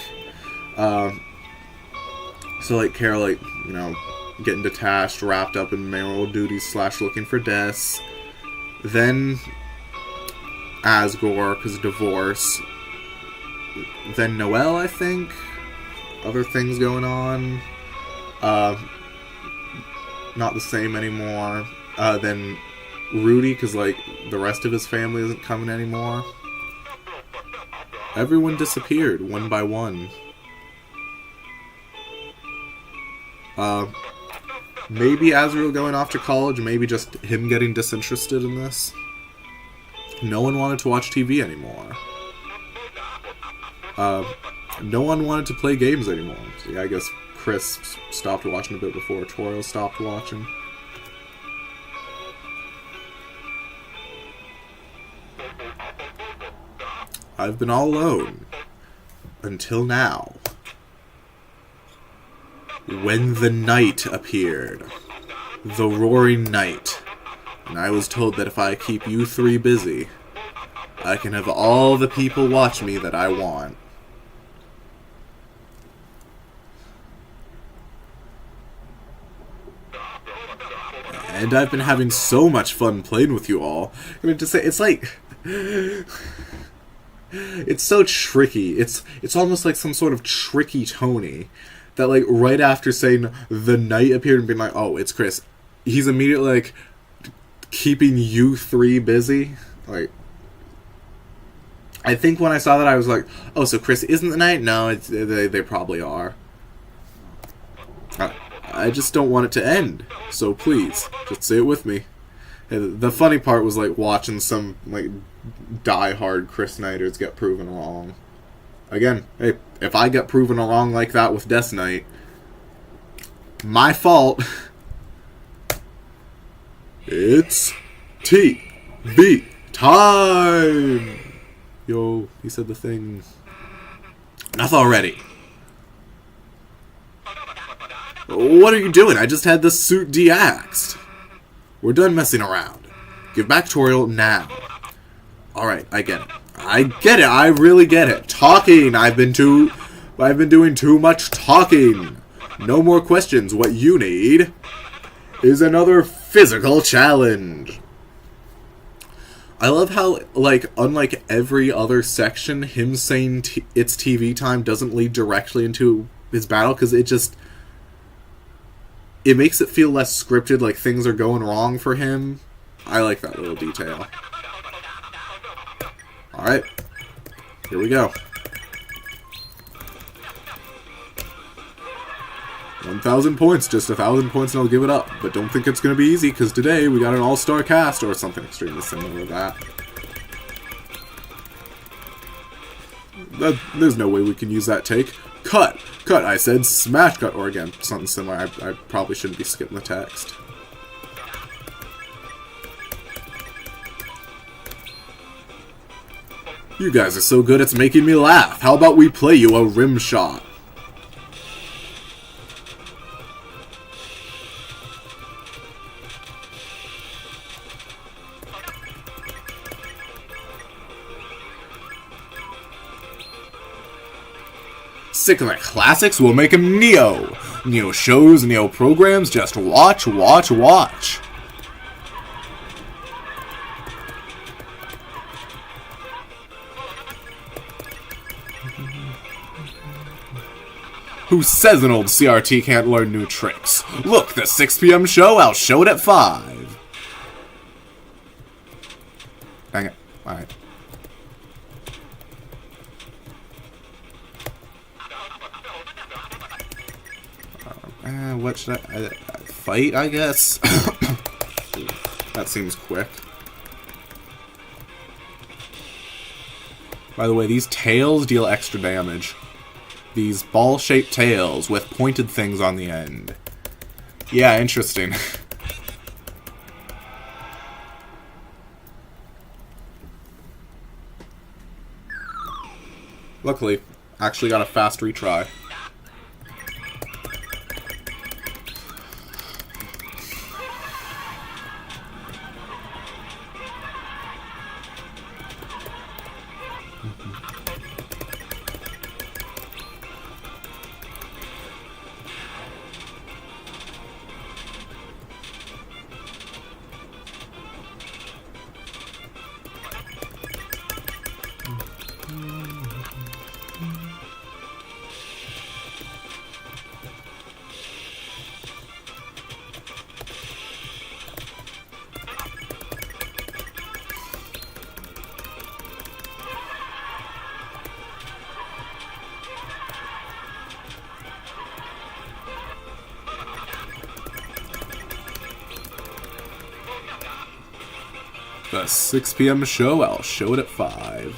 Speaker 1: So, like, Carol, like, you know, getting detached, wrapped up in mayoral duties / looking for Des. Then, Asgore, because divorce. Then Noelle, I think? Other things going on. Not the same anymore. Then Rudy, because, like, the rest of his family isn't coming anymore. Everyone disappeared, one by one. Maybe Azrael going off to college, maybe just him getting disinterested in this. No one wanted to watch TV anymore. No one wanted to play games anymore. So yeah, I guess Chris stopped watching a bit before Toro stopped watching. I've been all alone. Until now. When the night appeared. The roaring night. And I was told that if I keep you three busy, I can have all the people watch me that I want. And I've been having so much fun playing with you all. I mean, to say, it's like... It's so tricky. It's almost like some sort of tricky Tony. That, like, right after saying the knight appeared and being like, oh, it's Chris, he's immediately, like, keeping you three busy. Like, I think when I saw that, I was like, oh, so Chris isn't the knight? No, they probably are. I just don't want it to end. So please, just say it with me. The funny part was, like, watching some, like, die-hard Chris Knighters get proven wrong. Again, hey, if I get proven wrong like that with Death Knight, my fault. It's TV time! Yo, he said the thing. Enough already. What are you doing? I just had the suit de-axed. We're done messing around. Give back tutorial now. Alright, I get it. I get it. I really get it. Talking. I've been doing too much talking. No more questions. What you need is another physical challenge. I love how, like, unlike every other section, him saying it's TV time doesn't lead directly into his battle, because it makes it feel less scripted, like things are going wrong for him. I like that little detail. Alright. Here we go. 1,000 points. Just 1,000 points and I'll give it up. But don't think it's going to be easy, because today we got an all-star cast, or something extremely similar to that. There's no way we can use that take. Cut! Cut! I said smash cut! Or again, something similar. I probably shouldn't be skipping the text. You guys are so good it's making me laugh. How about we play you a rim shot? Sick of the classics? We'll make him Neo. Neo shows, Neo programs, just watch, watch, watch. Who says an old CRT can't learn new tricks? Look, the 6 p.m. show, I'll show it at 5. Dang it. Alright. What should I fight, I guess? That seems quick. By the way, these tails deal extra damage. These ball-shaped tails with pointed things on the end. Yeah, interesting. Luckily, actually got a fast retry. The 6 p.m. show, I'll show it at 5.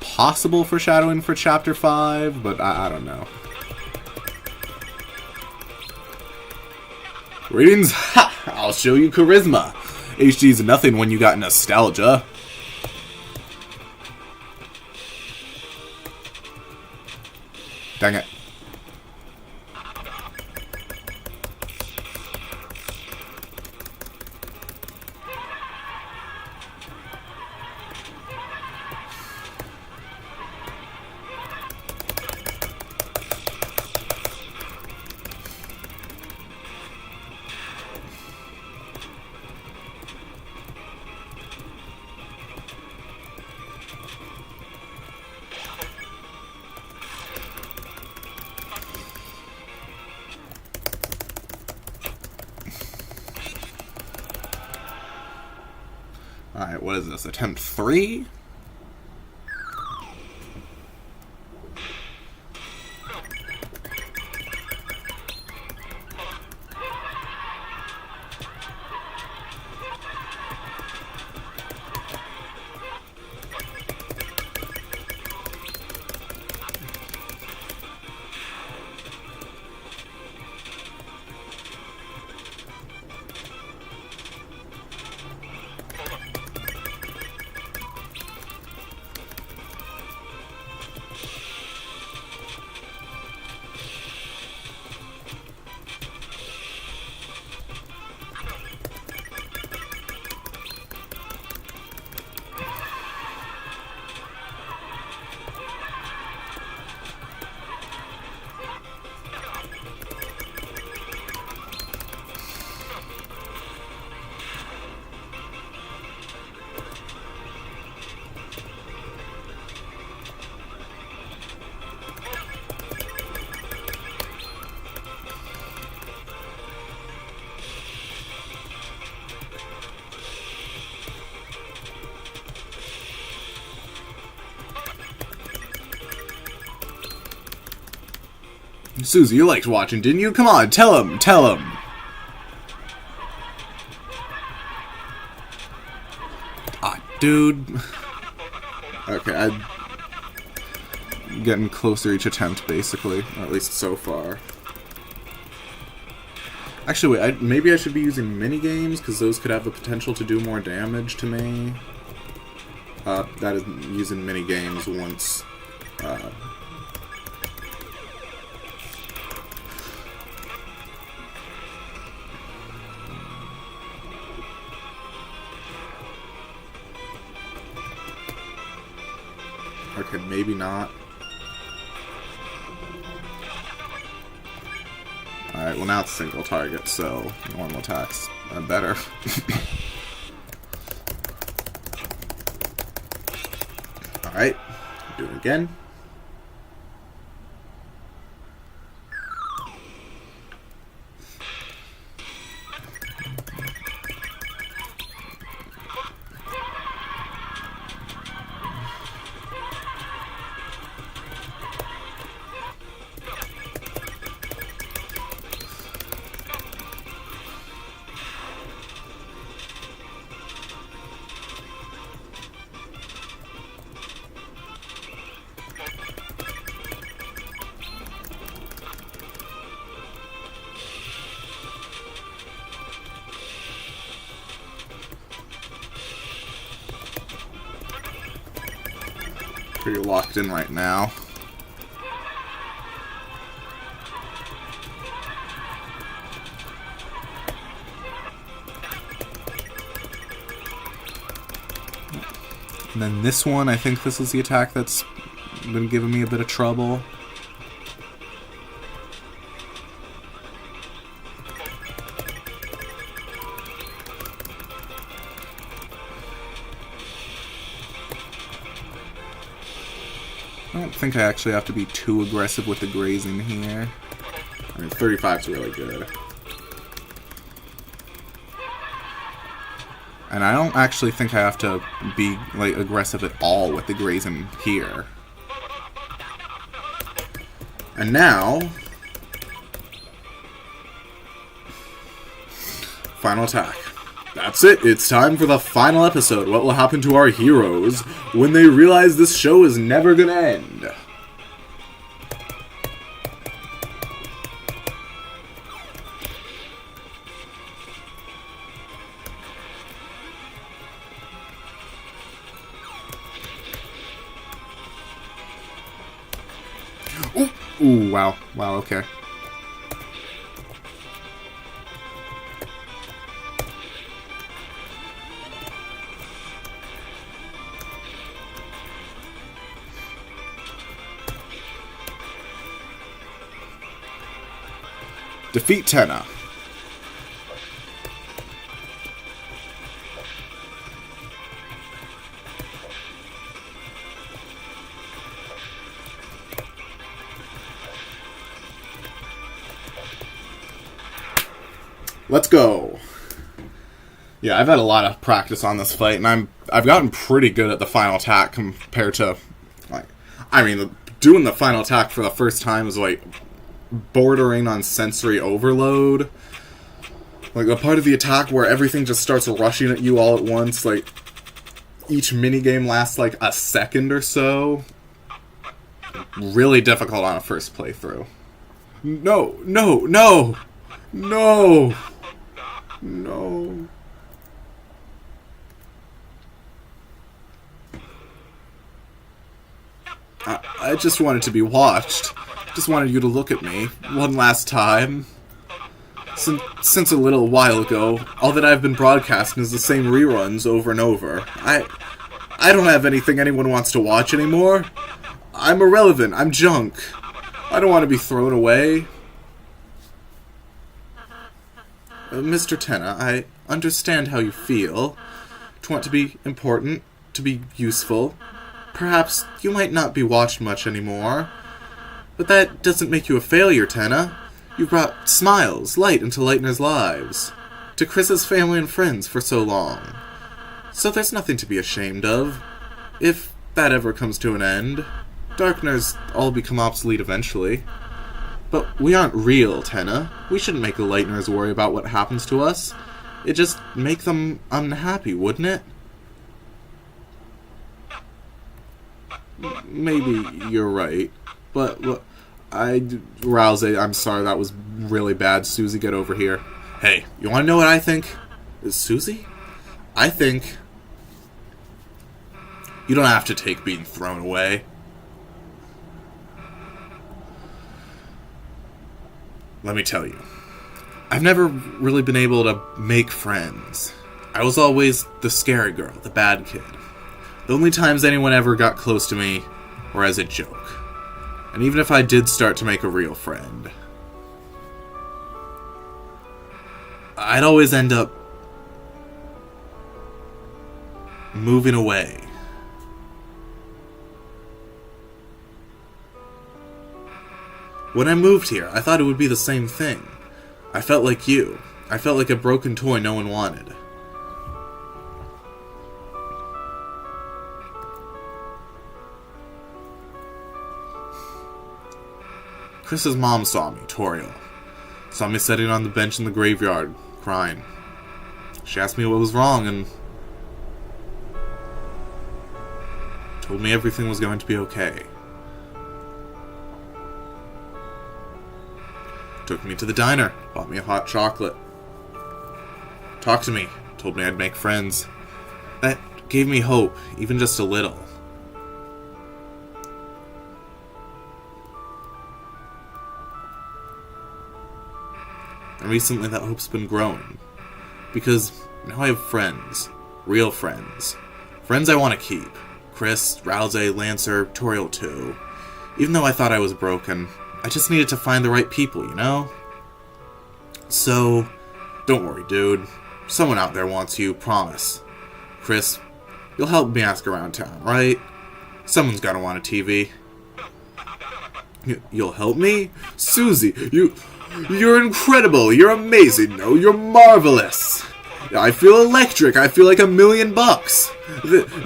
Speaker 1: Possible foreshadowing for Chapter 5, but I don't know. Greetings! Ha! I'll show you charisma. HD's nothing when you got nostalgia. Dang it. Alright, what is this? Attempt 3? Susie, you liked watching, didn't you? Come on, tell him, tell him. Ah, dude. Okay, I'm getting closer each attempt, basically. Or at least so far. Actually, wait, maybe I should be using mini-games, because those could have the potential to do more damage to me. That is using mini-games once... Okay, maybe not. Alright, well now it's single target, so normal attacks are better. Alright, do it again. Pretty locked in right now. And then this one, I think this is the attack that's been giving me a bit of trouble. I don't think I actually have to be too aggressive with the grazing here. I mean, 35 is really good. And I don't actually think I have to be, like, aggressive at all with the grazing here. And now... final attack. That's it. It's time for the final episode. What will happen to our heroes when they realize this show is never gonna end? Ooh, ooh, wow. Wow, okay. Defeat Tenna. Let's go. Yeah, I've had a lot of practice on this fight, and I've gotten pretty good at the final attack compared to, like, I mean, doing the final attack for the first time is like bordering on sensory overload. Like the part of the attack where everything just starts rushing at you all at once, like each minigame lasts like a second or so. Really difficult on a first playthrough. No, no, no! No! No. I just wanted to be watched. Just wanted you to look at me one last time. Since a little while ago, all that I've been broadcasting is the same reruns over and over. I don't have anything anyone wants to watch anymore. I'm irrelevant. I'm junk. I don't want to be thrown away. Mr. Tenna, I understand how you feel. To want to be important, to be useful. Perhaps you might not be watched much anymore. But that doesn't make you a failure, Tenna. You brought smiles, light into Lightner's lives. To Chris's family and friends for so long. So there's nothing to be ashamed of. If that ever comes to an end. Darkners all become obsolete eventually. But we aren't real, Tenna. We shouldn't make the Lightners worry about what happens to us. It'd just make them unhappy, wouldn't it? Maybe you're right. But, Rouse, I'm sorry, that was really bad. Susie, get over here. Hey, you want to know what I think? Is Susie? I think you don't have to take being thrown away. Let me tell you, I've never really been able to make friends. I was always the scary girl, the bad kid. The only times anyone ever got close to me were as a joke. And even if I did start to make a real friend, I'd always end up moving away. When I moved here, I thought it would be the same thing. I felt like you. I felt like a broken toy no one wanted. Chris's mom saw me, Toriel. Saw me sitting on the bench in the graveyard, crying. She asked me what was wrong and told me everything was going to be okay. Took me to the diner, bought me a hot chocolate. Talked to me, told me I'd make friends. That gave me hope, even just a little. And recently that hope's been growing. Because now I have friends. Real friends. Friends I want to keep. Chris, Rouse, Lancer, Toriel too. Even though I thought I was broken, I just needed to find the right people, you know? So, don't worry, dude. Someone out there wants you, promise. Chris, you'll help me ask around town, right? Someone's gotta want a TV. You'll help me? Susie, you're incredible. You're amazing. No, you're marvelous. I feel electric. I feel like $1,000,000.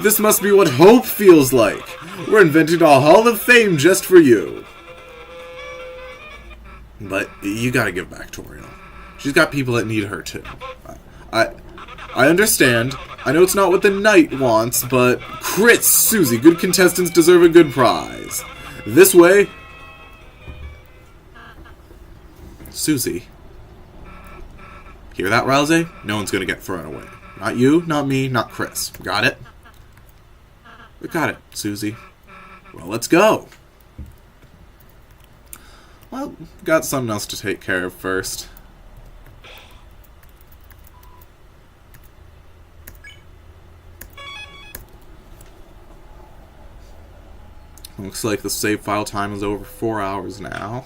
Speaker 1: This must be what hope feels like. We're inventing a Hall of Fame just for you. But you gotta give back Toriel. She's got people that need her too. I understand. I know it's not what the knight wants, but crits, Susie. Good contestants deserve a good prize. This way. Susie. Hear that, Rouse? No one's gonna get thrown away. Not you, not me, not Chris. Got it? We got it, Susie. Well, let's go. Well, got something else to take care of first. Looks like the save file time is over 4 hours now.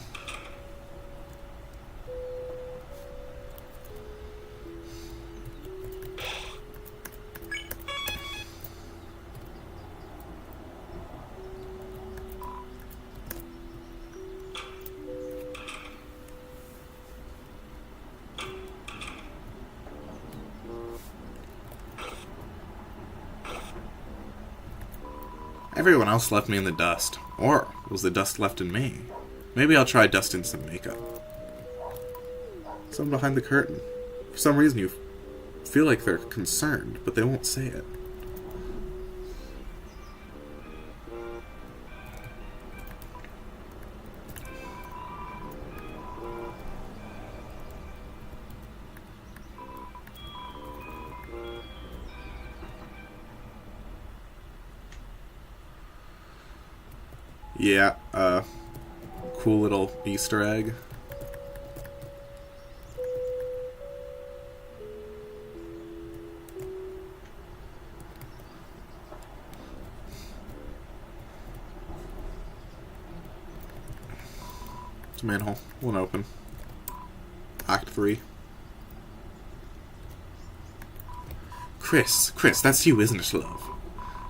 Speaker 1: Everyone else left me in the dust. Or was the dust left in me? Maybe I'll try dusting some makeup. Someone behind the curtain. For some reason you feel like they're concerned, but they won't say it. Yeah, cool little Easter egg. It's a manhole. Won't open. Act 3. Chris, that's you, isn't it, love?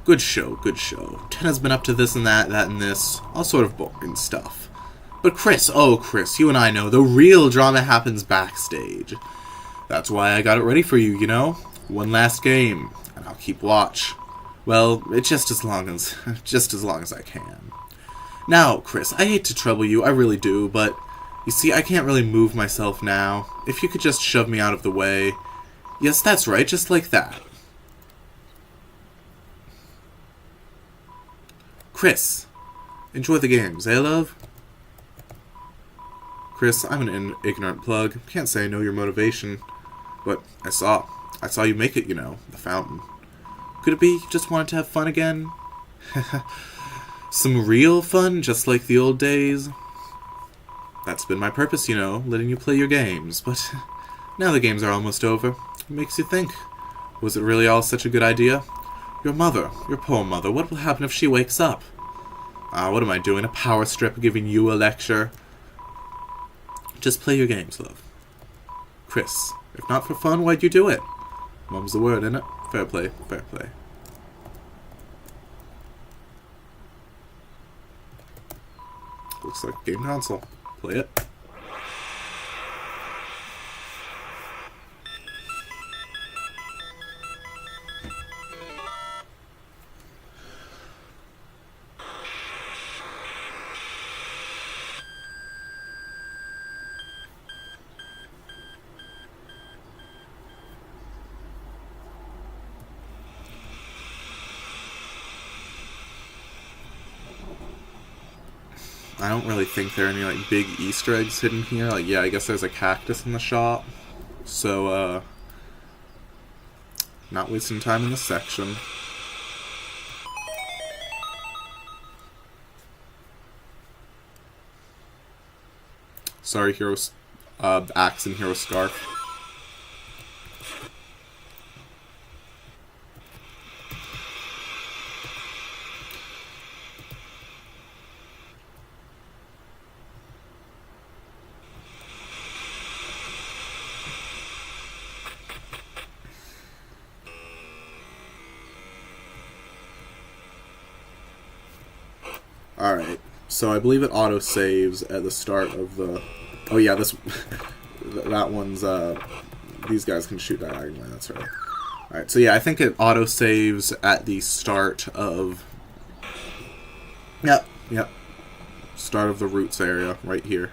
Speaker 1: Good show, good show. Tenna's been up to this and that and this. All sort of boring stuff. But Chris, oh Chris, you and I know the real drama happens backstage. That's why I got it ready for you, you know? One last game, and I'll keep watch. Well, it's just as long as I can. Now, Chris, I hate to trouble you, I really do, but you see, I can't really move myself now. If you could just shove me out of the way. Yes, that's right, just like that. Chris, enjoy the games, eh, love? Chris, I'm an ignorant plug. Can't say I know your motivation. But I saw you make it, you know, the fountain. Could it be you just wanted to have fun again? Some real fun, just like the old days? That's been my purpose, you know, letting you play your games. But now the games are almost over. It makes you think. Was it really all such a good idea? Your mother, your poor mother, what will happen if she wakes up? What am I doing? A power strip giving you a lecture? Just play your games, love. Chris, if not for fun, why'd you do it? Mum's the word, innit? Fair play, fair play. Looks like a game console. Play it. I don't really think there are any, like, big Easter eggs hidden here. Like, yeah, I guess there's a cactus in the shop. So, not wasting time in this section. Sorry, Hero's, axe and Hero Scarf. Alright, so I believe it auto-saves at the start of the... Oh yeah, this... that one's, these guys can shoot diagonally, that's right. Alright, so yeah, I think it auto-saves at the start of... Yep. Start of the roots area, right here.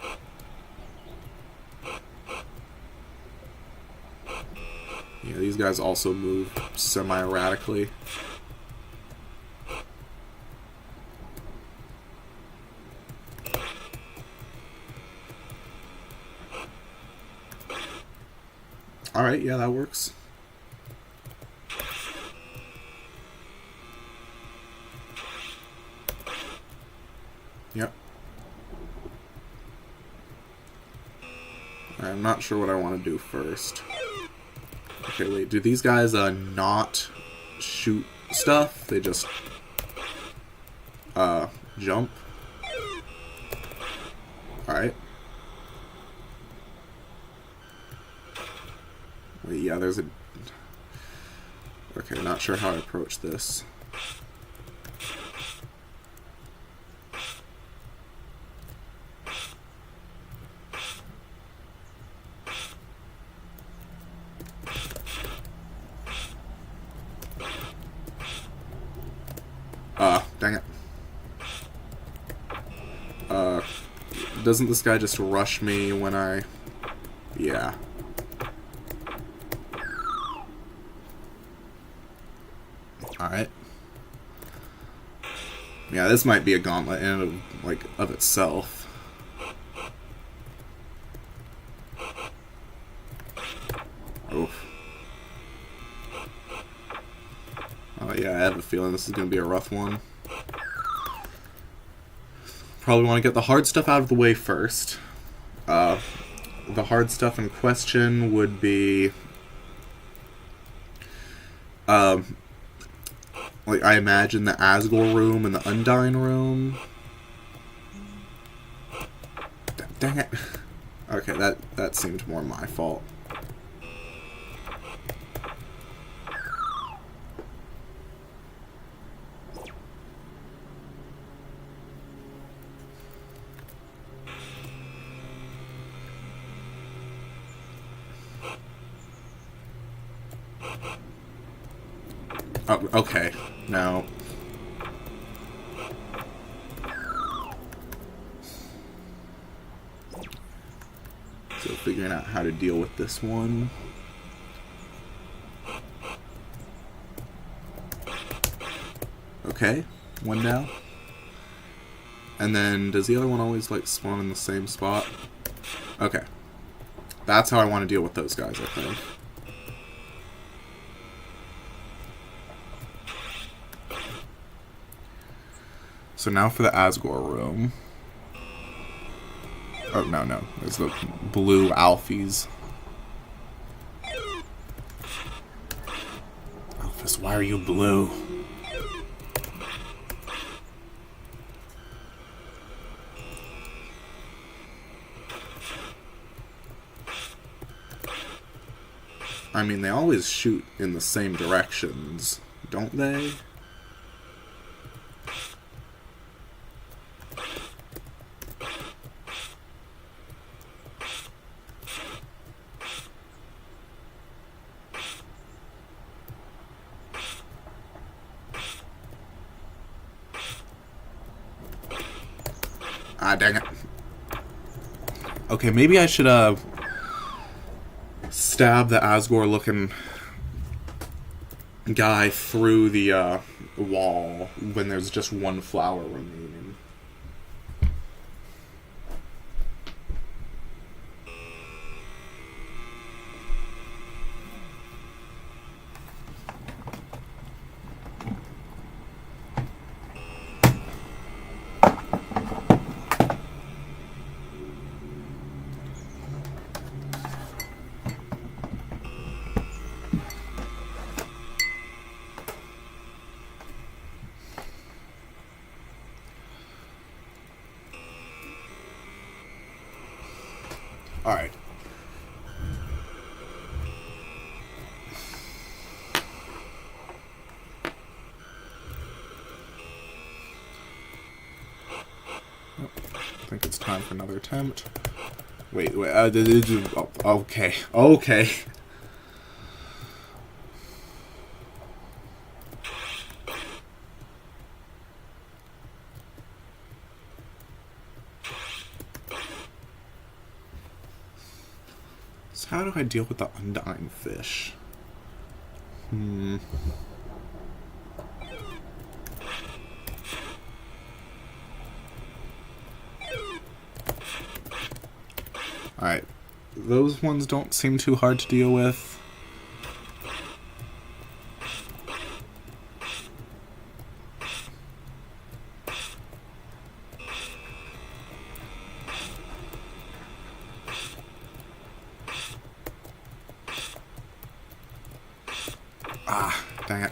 Speaker 1: Yeah, these guys also move semi-erratically. Alright, yeah, that works. Yep. I'm not sure what I want to do first. Okay, wait, do these guys not shoot stuff? They just jump? Alright. Wait, yeah, there's a... Okay, not sure how I approach this. Dang it. doesn't this guy just rush me when I... Yeah. Alright. Yeah, this might be a gauntlet in and of, like, of itself. Oof. Oh yeah, I have a feeling this is going to be a rough one. Probably want to get the hard stuff out of the way first. The hard stuff in question would be... like, I imagine the Asgore room and the Undyne room. Dang it. Okay, that seemed more my fault. Oh, okay. Now... So figuring out how to deal with this one. Okay, one down. And then, does the other one always, like, spawn in the same spot? Okay. That's how I want to deal with those guys, I think. So now for the Asgore room. Oh, no. There's the blue Alphys. Alphys, why are you blue? I mean, they always shoot in the same directions, don't they? Ah, dang it. Okay, maybe I should, stab the Asgore-looking guy through the, wall when there's just one flower remaining. Alright. I think it's time for another attempt. Wait, okay. Okay. So how do I deal with the Undyne fish? Alright. Those ones don't seem too hard to deal with. Ah, dang it.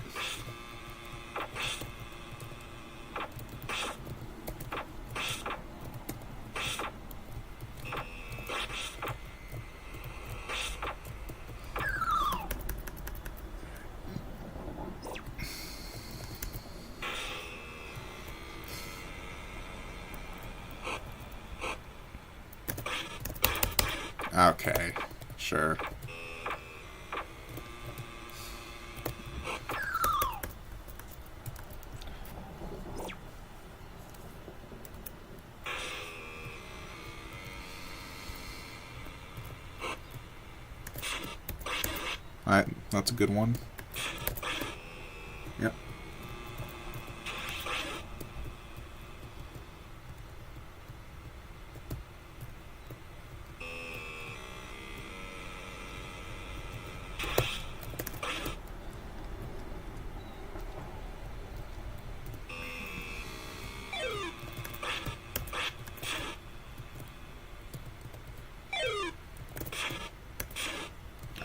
Speaker 1: Okay, sure. Alright, that's a good one. Yep.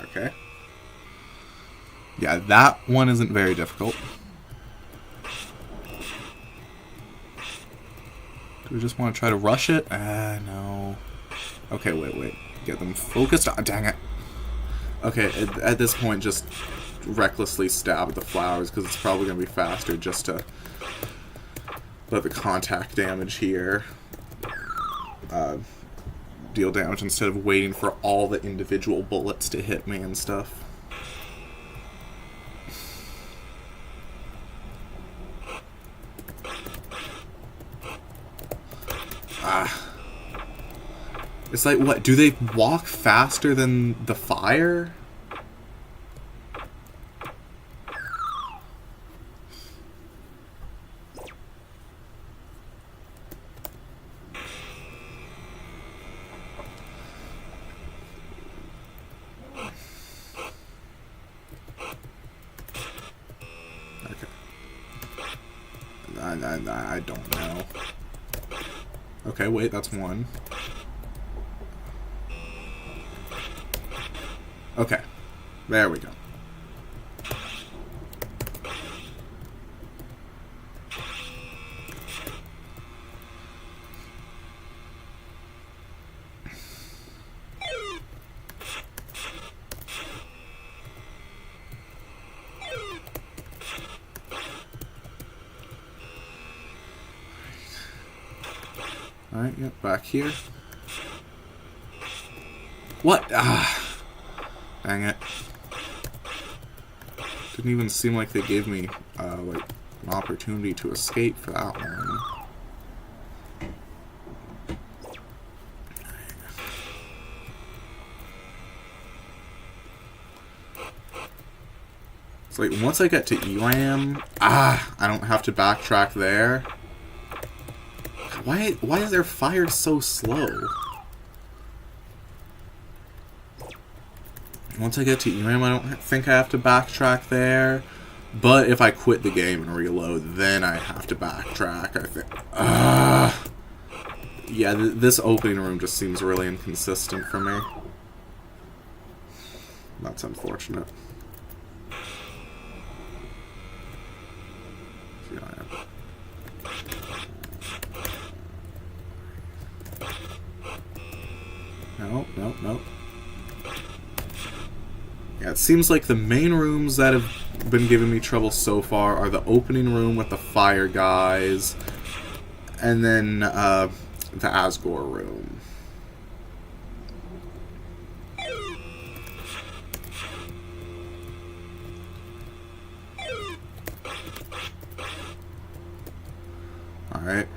Speaker 1: Okay. Yeah, that one isn't very difficult. Do we just want to try to rush it? No. Okay, wait. Get them focused. Oh, dang it. Okay, at this point, just recklessly stab at the flowers, because it's probably going to be faster just to let the contact damage here deal damage instead of waiting for all the individual bullets to hit me and stuff. It's like, what? Do they walk faster than the fire? Okay. I don't know. Okay, wait, that's one. Okay, there we go. Alright, yep, back here. What? Dang it. Didn't even seem like they gave me, like, an opportunity to escape for that one. It's like, once I get to ERAM, I don't have to backtrack there. Why is their fire so slow? Once I get to ERAM, I don't think I have to backtrack there. But if I quit the game and reload, then I have to backtrack, I think. Yeah, this opening room just seems really inconsistent for me. That's unfortunate. Nope. Yeah, it seems like the main rooms that have been giving me trouble so far are the opening room with the fire guys, and then the Asgore room. Alright.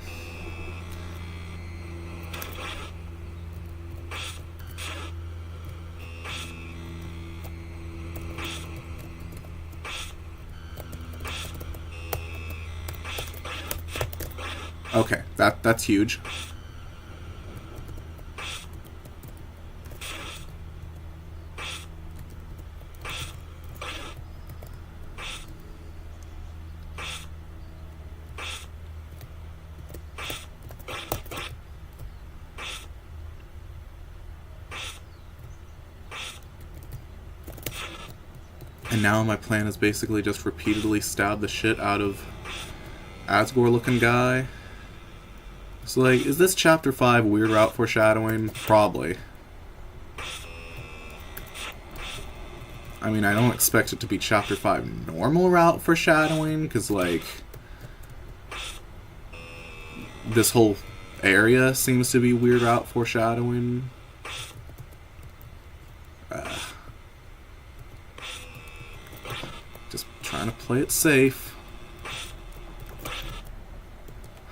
Speaker 1: Okay, that's huge. And now my plan is basically just repeatedly stab the shit out of Asgore looking guy. So, like, is this Chapter 5 Weird Route foreshadowing? Probably. I mean, I don't expect it to be Chapter 5 normal route foreshadowing, because, like, this whole area seems to be Weird Route foreshadowing. Just trying to play it safe.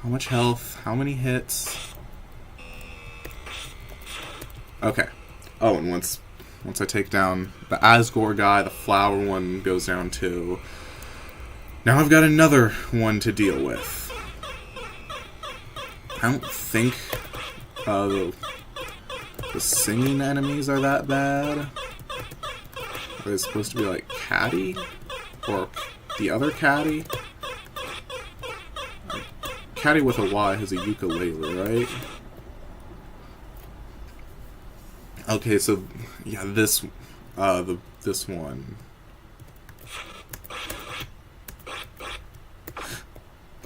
Speaker 1: How much health? How many hits? Okay. Oh, and once Once I take down the Asgore guy, the flower one goes down too. Now I've got another one to deal with. I don't think the singing enemies are that bad. Are they supposed to be like Catty? Or the other Catty? Catty with a Y has a ukulele, right? Okay, so yeah, this one.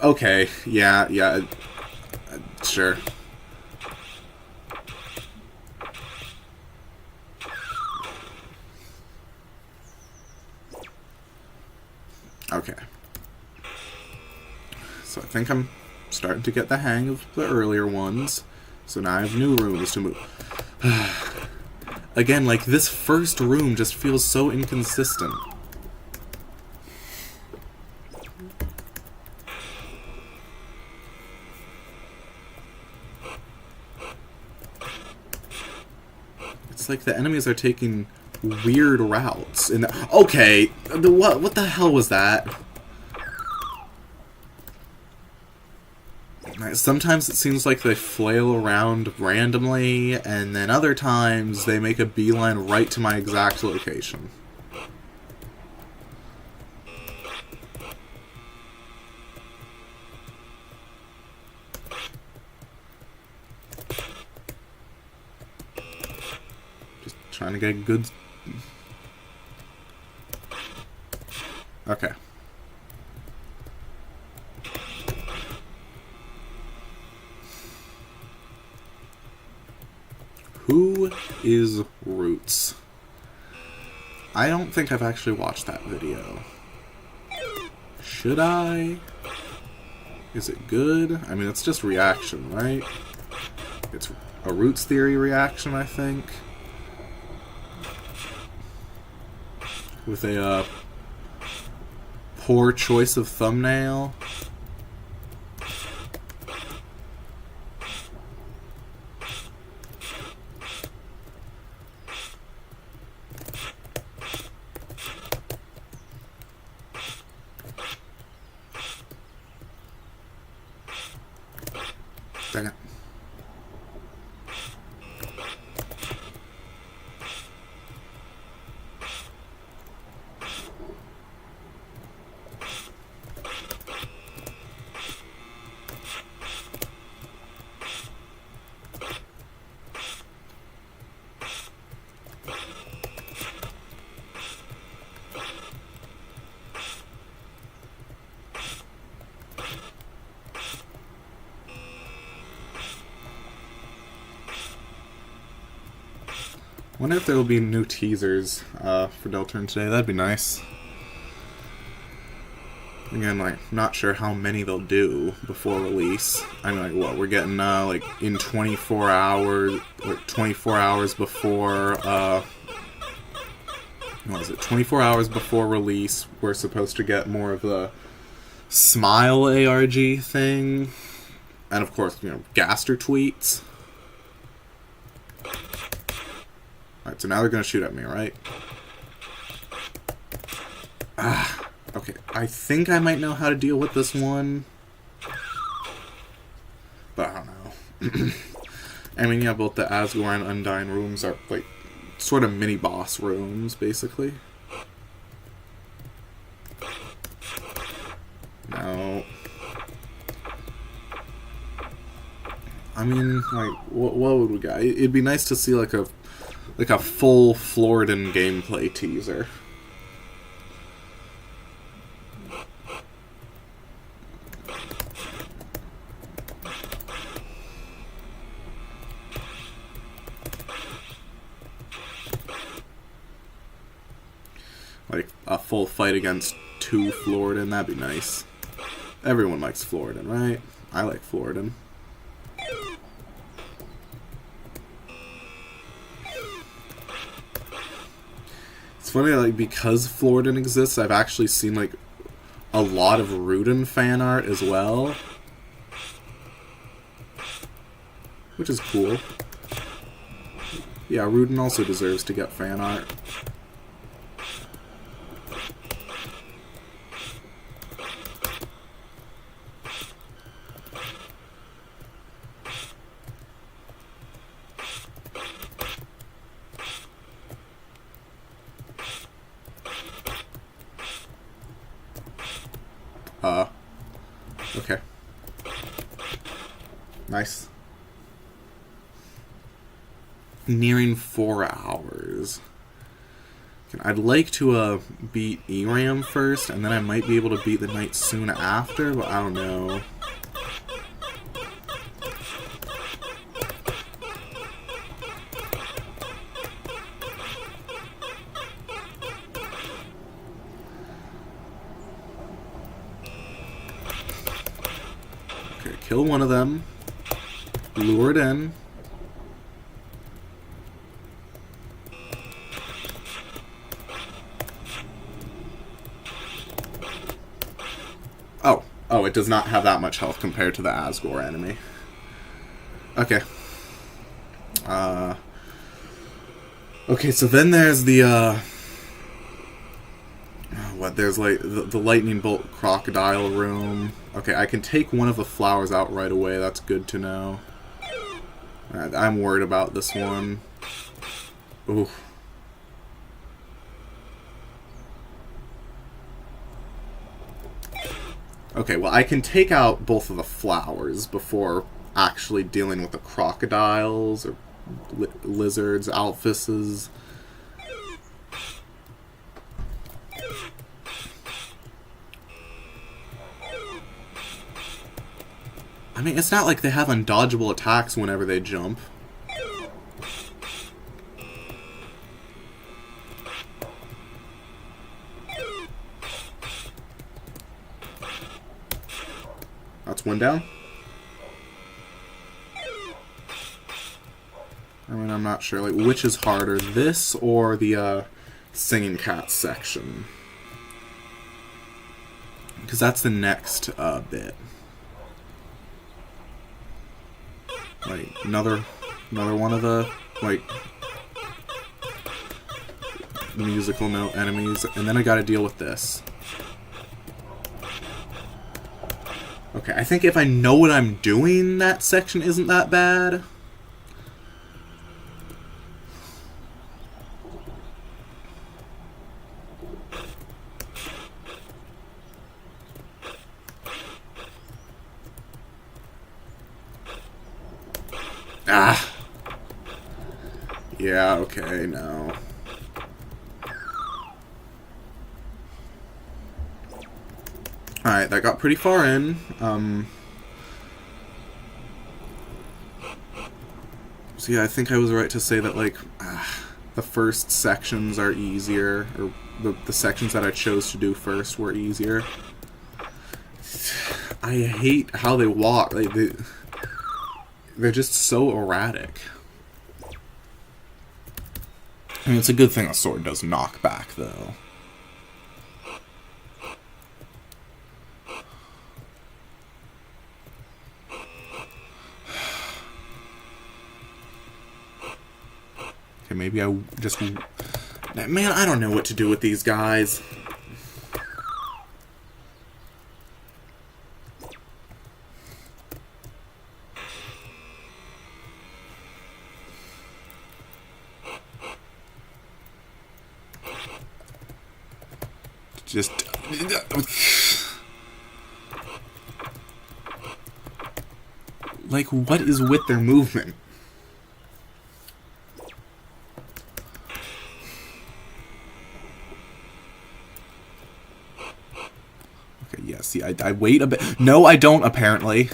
Speaker 1: Okay, yeah, sure. Okay. So I think I'm starting to get the hang of the earlier ones. So now I have new rooms to move. Again, like, this first room just feels so inconsistent. It's like the enemies are taking weird routes. Okay, what the hell was that? Sometimes it seems like they flail around randomly, and then other times they make a beeline right to my exact location. Just trying to get good... Okay. Who is Roots? I don't think I've actually watched that video. Should I? Is it good? I mean, it's just reaction, right? It's a Roots Theory reaction, I think. With a poor choice of thumbnail. Dang it. Wonder if there will be new teasers for Deltarune today. That'd be nice. Again, like, not sure how many they'll do before release. I mean, like, what, we're getting, like, in 24 hours, like, 24 hours before, what is it, 24 hours before release, we're supposed to get more of the Smile ARG thing. And, of course, you know, Gaster tweets. Alright, so now they're gonna shoot at me, right? Ah, okay. I think I might know how to deal with this one. But I don't know. I mean, yeah, both the Asgore and Undyne rooms are, like, sort of mini-boss rooms, basically. No. I mean, like, what would we got? It'd be nice to see, like a full Floridan gameplay teaser. Like, a full fight against 2 Floridan, that'd be nice. Everyone likes Floridan, right? I like Floridan. It's funny, like, because Floridan exists, I've actually seen, like, a lot of Rudin fan art as well. Which is cool. Yeah, Rudin also deserves to get fan art. Okay. Nice. Nearing 4 hours. I'd like to beat ERAM first, and then I might be able to beat the night soon after, but I don't know. Okay, kill one of them. Lure it in. Oh, it does not have that much health compared to the Asgore enemy. Okay. Okay, so then there's the, there's like the lightning bolt crocodile room. Okay, I can take one of the flowers out right away. That's good to know. I'm worried about this one. Ooh. Okay, well, I can take out both of the flowers before actually dealing with the crocodiles or lizards, alphuses. I mean, it's not like they have undodgeable attacks whenever they jump. That's one down. I mean, I'm not sure, like, which is harder, this or the singing cat section? Because that's the next bit. Like, another one of the, like, musical note enemies, and then I gotta deal with this. Okay, I think if I know what I'm doing, that section isn't that bad. Ah! Yeah, okay, no. Alright, that got pretty far in. So yeah, I think I was right to say that, like, the first sections are easier, or the sections that I chose to do first were easier. I hate how they walk. Like, they're just so erratic. I mean, it's a good thing a sword does knock back, though. Okay, maybe I just... Man, I don't know what to do with these guys. Just... Like, what is with their movement? Okay, yeah, see, I wait a bit. No, I don't, apparently.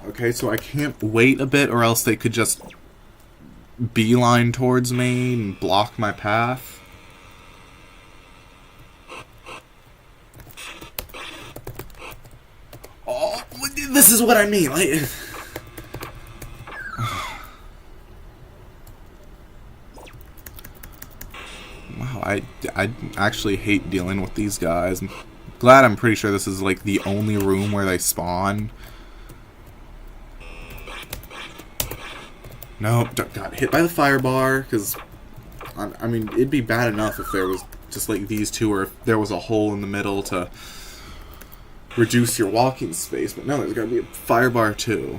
Speaker 1: Okay, so I can't wait a bit, or else they could just beeline towards me and block my path. Oh, this is what I mean. Like, wow, I actually hate dealing with these guys. I'm glad I'm pretty sure this is like the only room where they spawn. Nope, got hit by the fire bar, because, I mean, it'd be bad enough if there was just like these two, or if there was a hole in the middle to reduce your walking space, but no, there's gotta be a fire bar too.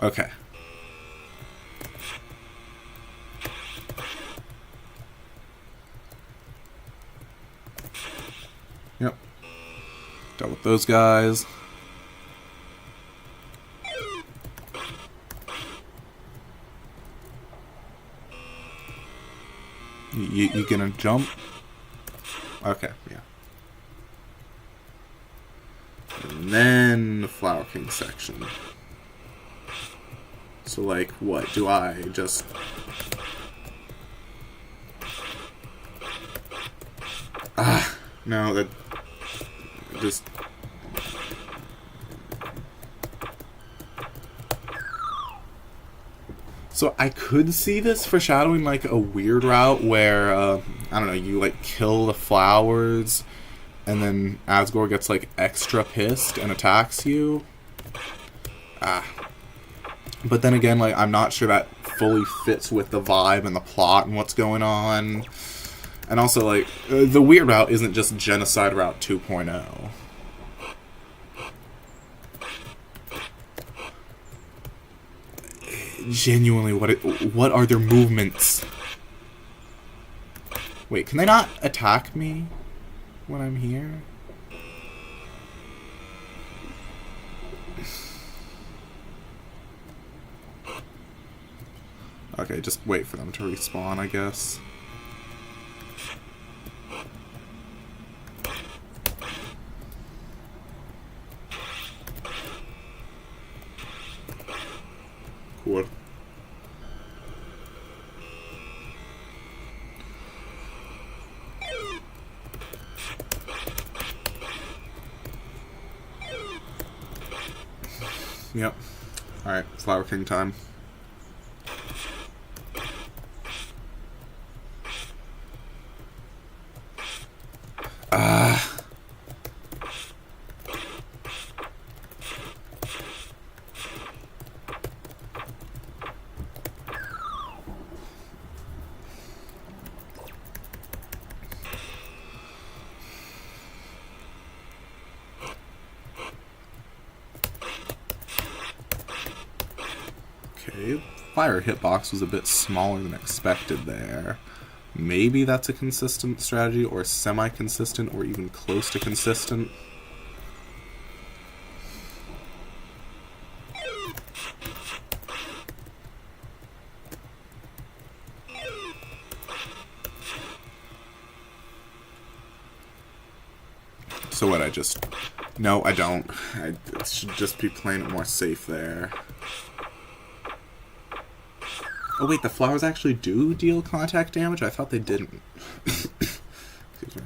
Speaker 1: Okay. Yep. Dealt with those guys. You gonna jump? Okay, yeah. And then the Flower King section. So, like, what? Do I just... no, that... just... So I could see this foreshadowing, like, a weird route where, I don't know, you, like, kill the flowers, and then Asgore gets, like, extra pissed and attacks you. But then again, like, I'm not sure that fully fits with the vibe and the plot and what's going on. And also, like, the weird route isn't just Genocide Route 2.0. Genuinely, what are their movements? Wait, can they not attack me when I'm here? Okay, just wait for them to respawn, I guess. Cool. Yep. Alright, Flower King time. Okay, fire hitbox was a bit smaller than expected there. Maybe that's a consistent strategy, or semi-consistent, or even close to consistent. So what, I just... No, I don't. I should just be playing it more safe there. Oh wait, the flowers actually do deal contact damage? I thought they didn't. Excuse me.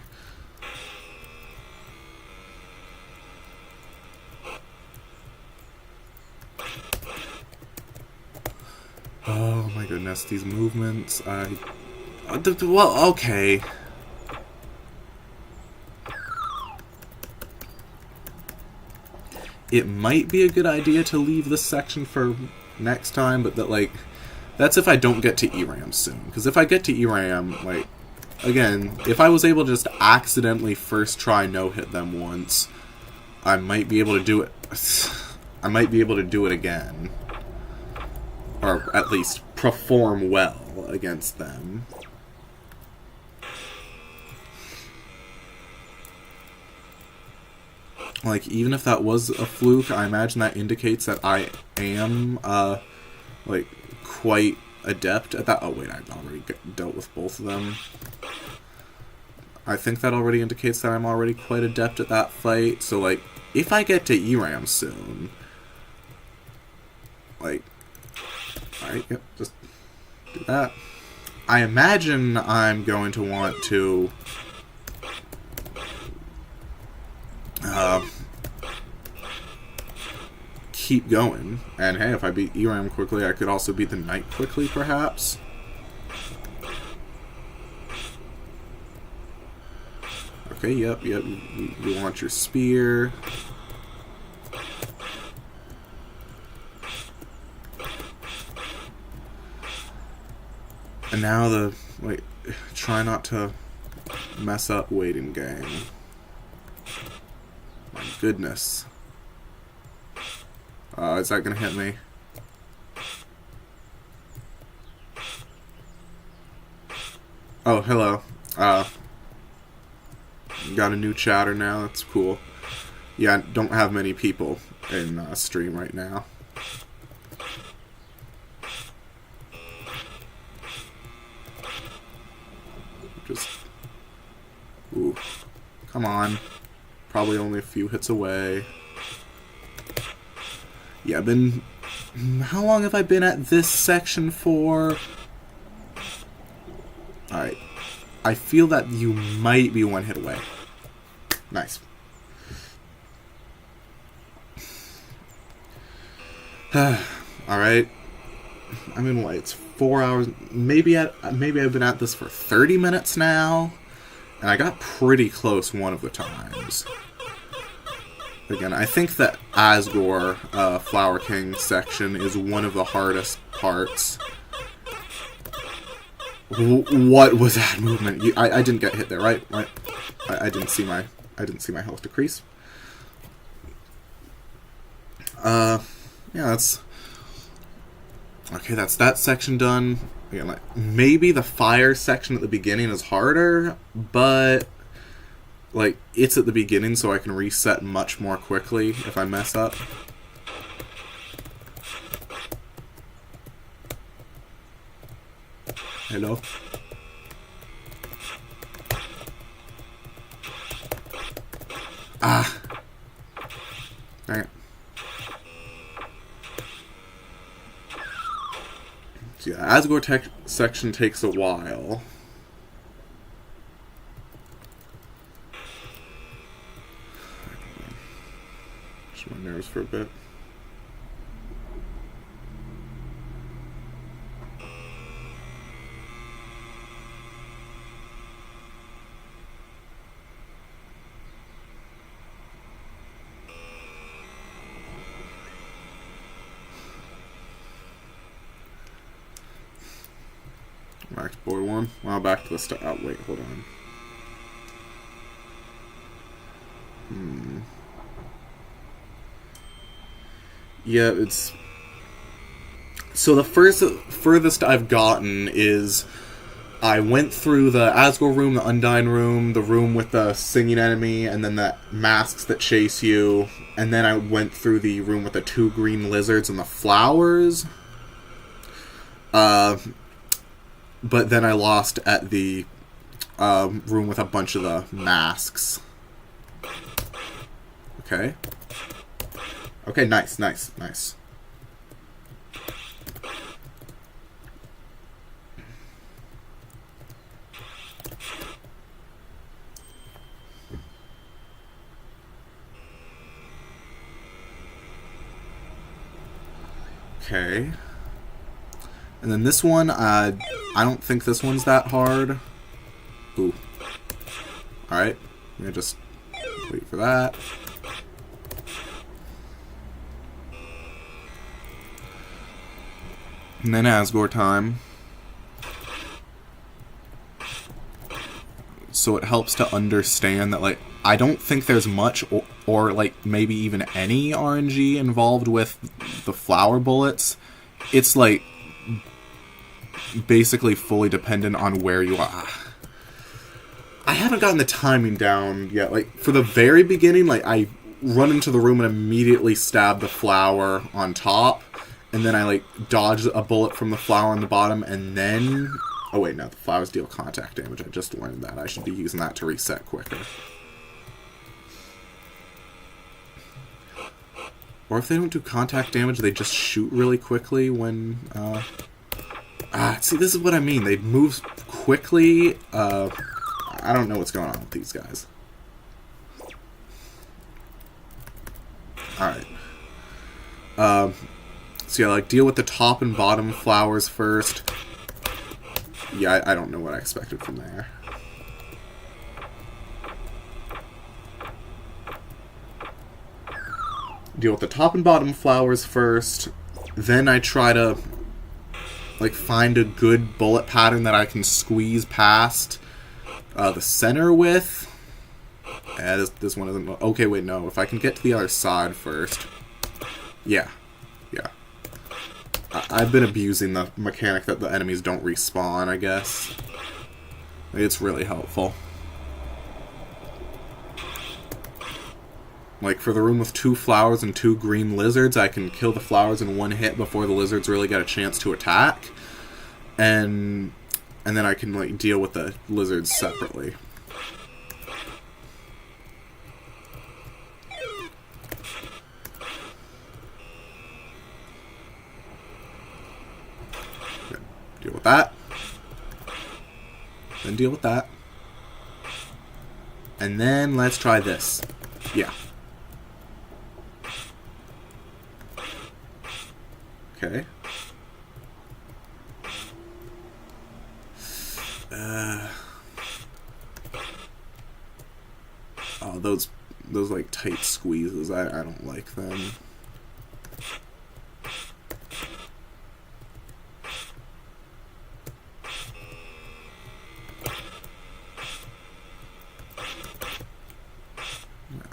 Speaker 1: Oh my goodness, these movements, well, okay. It might be a good idea to leave this section for next time, but that, like... That's if I don't get to ERAM soon. Because if I get to ERAM, like, again, if I was able to just accidentally first try no-hit them once, I might be able to do it. I might be able to do it again. Or at least perform well against them. Like, even if that was a fluke, I imagine that indicates that I am, like... quite adept at that. Oh wait, I've already dealt with both of them. I think that already indicates that I'm already quite adept at that fight. So like, if I get to ERAM soon, like, alright, yep, just do that. I imagine I'm going to want to keep going. And hey, if I beat ERAM quickly, I could also beat the Knight quickly, perhaps. Okay, yep, you want your spear. And now the... Wait. Try not to mess up waiting game. My goodness. Is that gonna hit me? Oh, hello. Got a new chatter now. That's cool. Yeah, don't have many people in stream right now. Just... Ooh. Come on. Probably only a few hits away. Yeah, I've been... How long have I been at this section for? Alright. I feel that you might be one hit away. Nice. Alright. I mean, what? It's 4 hours. Maybe I've been at this for 30 minutes now. And I got pretty close one of the times. Again, I think that Asgore, Flower King section is one of the hardest parts. What was that movement? I didn't get hit there, right? I didn't see my health decrease. Yeah, that's okay. That's that section done. Again, like, maybe the fire section at the beginning is harder, but like it's at the beginning, so I can reset much more quickly if I mess up. Hello. Ah. Dang it. So yeah, Asgore section takes a while. Just my nerves for a bit. Back to board one. Well, back to the start. Oh, wait, hold on. Yeah, it's... So the furthest I've gotten is... I went through the Asgore room, the Undyne room, the room with the singing enemy, and then the masks that chase you, and then I went through the room with the 2 green lizards and the flowers. But then I lost at the room with a bunch of the masks. Okay. Okay, nice, nice, nice. Okay. And then this one, I don't think this one's that hard. Ooh. Alright. I'm gonna just wait for that. And then Asgore time. So it helps to understand that, like, I don't think there's much or like, maybe even any RNG involved with the flower bullets. It's, like, basically fully dependent on where you are. I haven't gotten the timing down yet. Like, for the very beginning, like, I run into the room and immediately stab the flower on top. And then I, like, dodge a bullet from the flower on the bottom, and then... Oh, wait, no, the flowers deal contact damage. I just learned that. I should be using that to reset quicker. Or if they don't do contact damage, they just shoot really quickly when... see, this is what I mean. They move quickly. I don't know what's going on with these guys. Alright. So yeah, like, deal with the top and bottom flowers first. Yeah, I don't know what I expected from there. Deal with the top and bottom flowers first. Then I try to like, find a good bullet pattern that I can squeeze past the center with. This one isn't... Okay, wait, no. If I can get to the other side first. Yeah. Yeah. I've been abusing the mechanic that the enemies don't respawn, I guess. It's really helpful. Like, for the room with 2 flowers and 2 green lizards, I can kill the flowers in 1 hit before the lizards really get a chance to attack. And then I can, like, deal with the lizards separately. Okay, deal with that. Then deal with that. And then let's try this. Yeah. Okay. Oh, those like tight squeezes. I don't like them.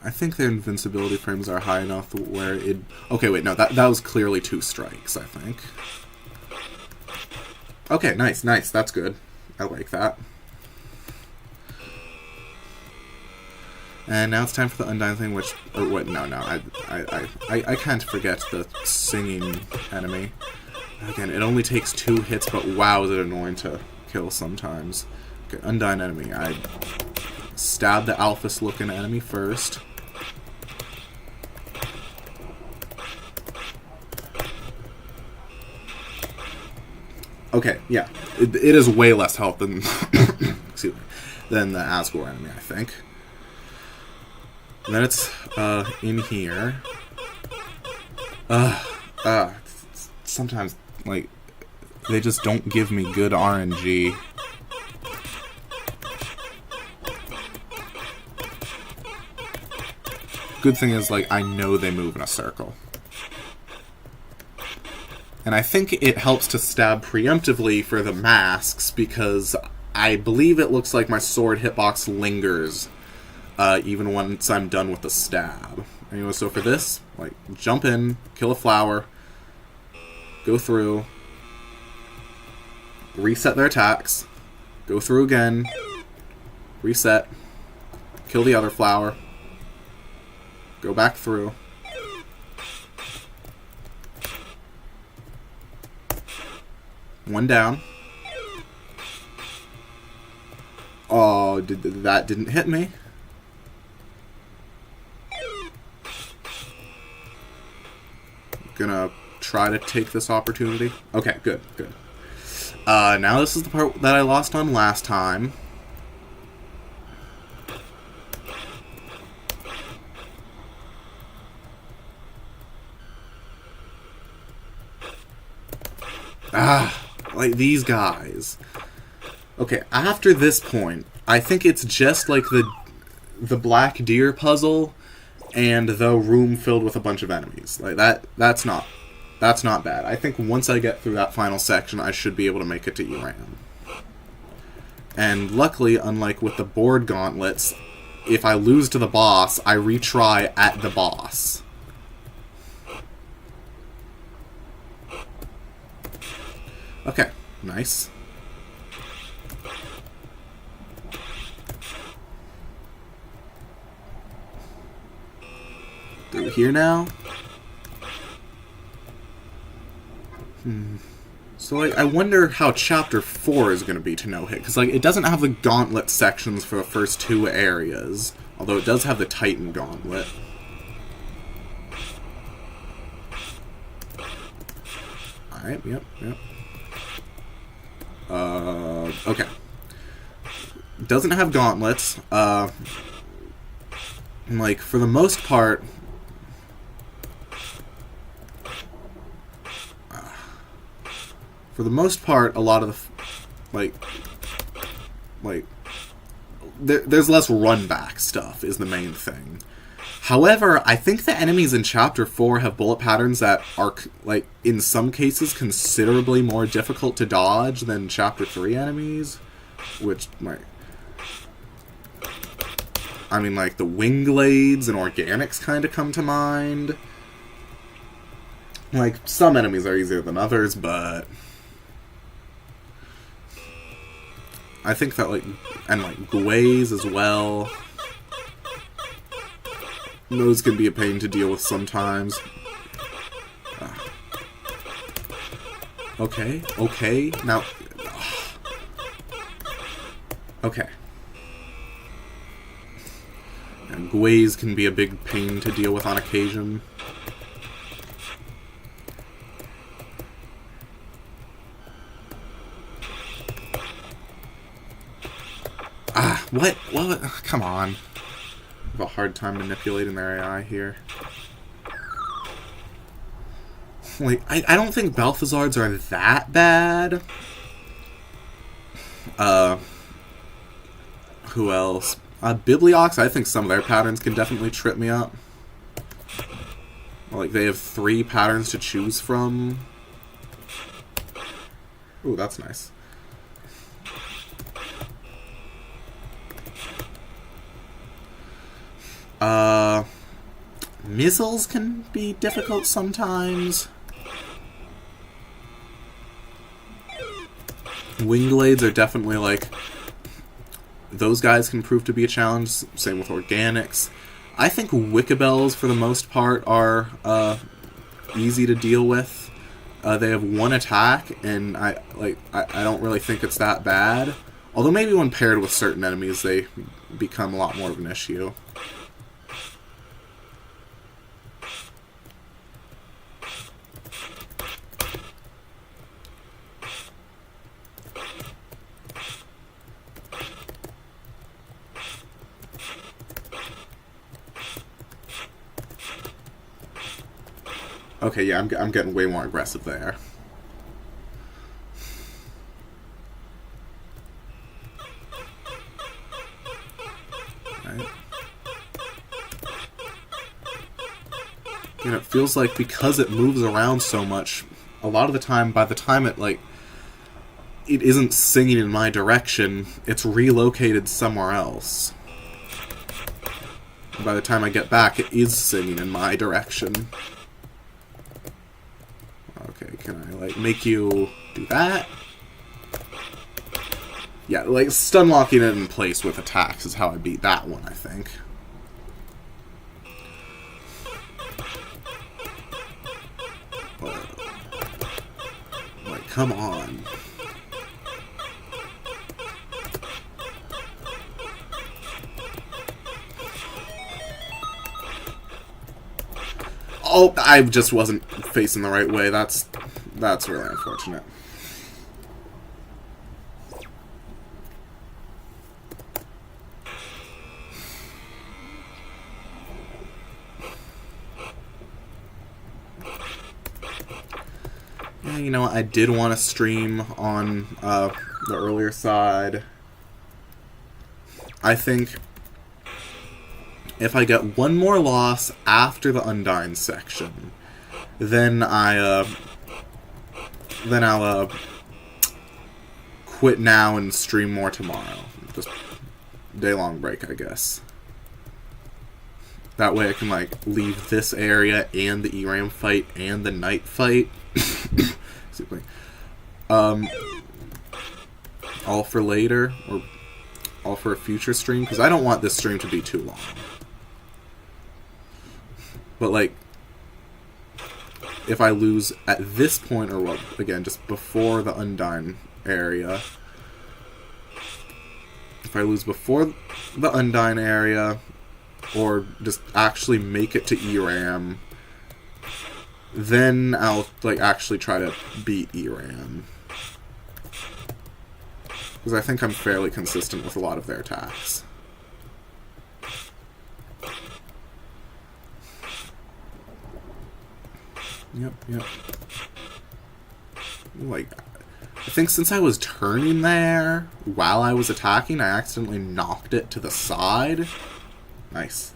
Speaker 1: I think their invincibility frames are high enough where it... Okay, wait, no, that was clearly 2 strikes, I think. Okay, nice, that's good. I like that. And now it's time for the Undyne thing, which... Or what, no, I can't forget the singing enemy. Again, it only takes 2 hits, but wow, is it annoying to kill sometimes. Okay, Undyne enemy. I stab the Alphys-looking enemy first. Okay, yeah. It is way less health than excuse me, than the Asgore enemy, I think. And then it's in here. Sometimes, like, they just don't give me good RNG. Good thing is, like, I know they move in a circle. And I think it helps to stab preemptively for the masks, because I believe it looks like my sword hitbox lingers, even once I'm done with the stab. Anyway, so for this, like, jump in, kill a flower, go through, reset their attacks, go through again, reset, kill the other flower, go back through. One down. Oh, that didn't hit me. Gonna try to take this opportunity. Okay, good. Now this is the part that I lost on last time. Like these guys. Okay, after this point, I think it's just like the black deer puzzle and the room filled with a bunch of enemies. Like that's not bad. I think once I get through that final section, I should be able to make it to Eram. And luckily, unlike with the board gauntlets, if I lose to the boss, I retry at the boss. Okay, nice. Through here now. So, like, I wonder how Chapter 4 is going to be to no-hit. Because, like, it doesn't have the gauntlet sections for the first 2 areas. Although it does have the Titan gauntlet. Alright, yep. Okay. Doesn't have gauntlets. Like, for the most part... a lot of the... Like... There's less run-back stuff, is the main thing. However, I think the enemies in Chapter 4 have bullet patterns that are, like, in some cases considerably more difficult to dodge than Chapter 3 enemies. Which, like... I mean, like, the Wingblades and Organics kind of come to mind. Like, some enemies are easier than others, but... I think that, like... And, like, Guays as well. Those can be a pain to deal with sometimes. Okay, okay, now... Okay. And Guays can be a big pain to deal with on occasion. What? What? Come on. I have a hard time manipulating their AI here. Like, I don't think Balthazards are that bad. Who else? Bibliox, I think some of their patterns can definitely trip me up. Like, they have 3 patterns to choose from. Ooh, that's nice. Missiles can be difficult sometimes. Wingblades are definitely, like... Those guys can prove to be a challenge. Same with Organics. I think Wicabels, for the most part, are easy to deal with. They have 1 attack, and I don't really think it's that bad. Although maybe when paired with certain enemies, they become a lot more of an issue. Okay, yeah, I'm getting way more aggressive there. Right. You know, it feels like because it moves around so much, a lot of the time, by the time it, like, it isn't singing in my direction, it's relocated somewhere else. By the time I get back, it is singing in my direction. Okay, can I, like, make you do that? Yeah, like, stun locking it in place with attacks is how I beat that one, I think. Like, come on. Oh, I just wasn't facing the right way. That's really unfortunate. Yeah, you know what? I did want to stream on the earlier side. I think if I get 1 more loss after the Undyne section, then I'll quit now and stream more tomorrow. Just day-long break, I guess. That way I can, like, leave this area and the ERAM fight and the night fight. All for later, or all for a future stream, because I don't want this stream to be too long. But, like, if I lose at this point, or, well, again, just before the Undyne area, if I lose before the Undyne area, or just actually make it to ERAM, then I'll, like, actually try to beat ERAM. Because I think I'm fairly consistent with a lot of their attacks. Yep. Like, I think since I was turning there while I was attacking, I accidentally knocked it to the side. Nice.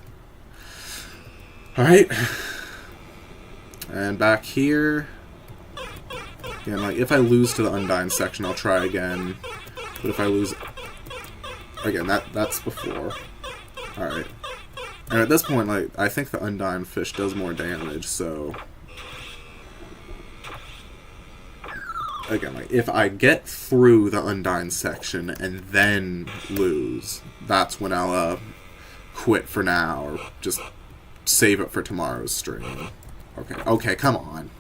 Speaker 1: Alright. And back here. Again, like, if I lose to the Undyne section, I'll try again. But if I lose... Again, that's before. Alright. And at this point, like, I think the Undyne fish does more damage, so... Again, like, if I get through the Undyne section and then lose, that's when I'll, quit for now, or just save it for tomorrow's stream. Okay, come on.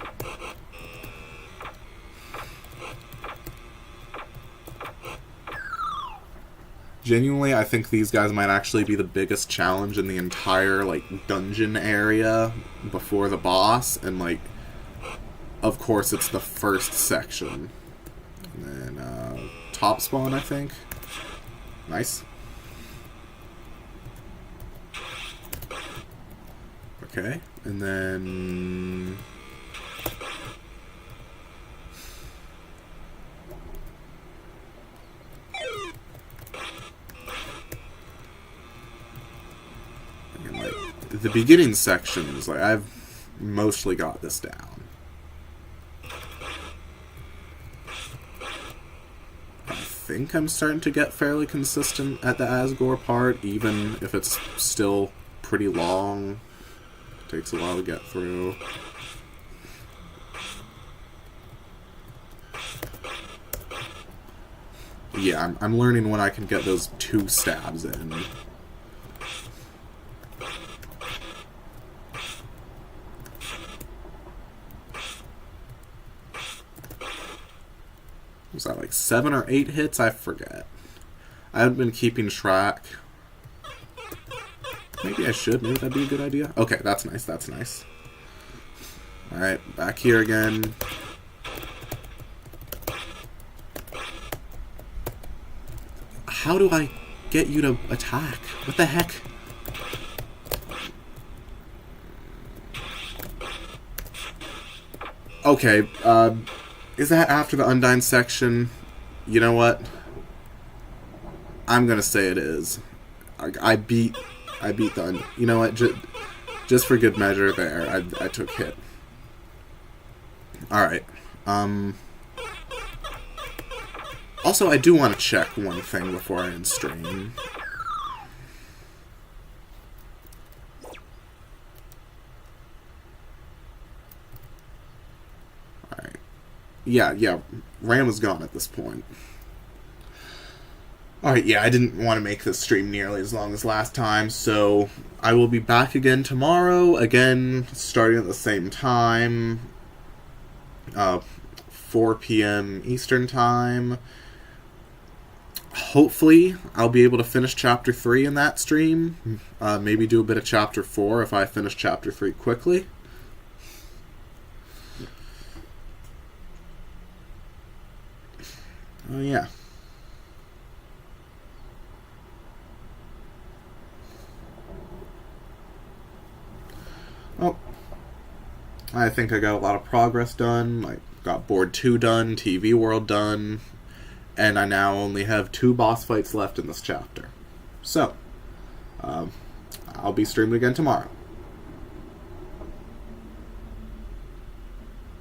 Speaker 1: Genuinely, I think these guys might actually be the biggest challenge in the entire, like, dungeon area before the boss, and, like, of course, it's the first section. And then, top spawn, I think. Nice. Okay, and then... Again, like, the beginning sections, like, I've mostly got this down. I think I'm starting to get fairly consistent at the Asgore part, even if it's still pretty long. Takes a while to get through. Yeah, I'm learning when I can get those 2 stabs in. Was that like 7 or 8 hits? I forget. I haven't been keeping track. Maybe I should. Maybe that'd be a good idea. Okay, that's nice. That's nice. Alright, back here again. How do I get you to attack? What the heck? Okay, is that after the Undyne section? You know what? I'm gonna say it is. I beat the Undyne. You know what? Just for good measure there, I took hit. Alright. Also, I do want to check one thing before I end stream. Alright. Yeah, Ram was gone at this point. Alright, yeah, I didn't want to make this stream nearly as long as last time, so I will be back again tomorrow, again, starting at the same time, 4 p.m. Eastern Time. Hopefully, I'll be able to finish Chapter 3 in that stream, maybe do a bit of Chapter 4 if I finish Chapter 3 quickly. Oh, yeah. Well, I think I got a lot of progress done. I got Board 2 done, TV World done, and I now only have 2 boss fights left in this chapter. So, I'll be streaming again tomorrow.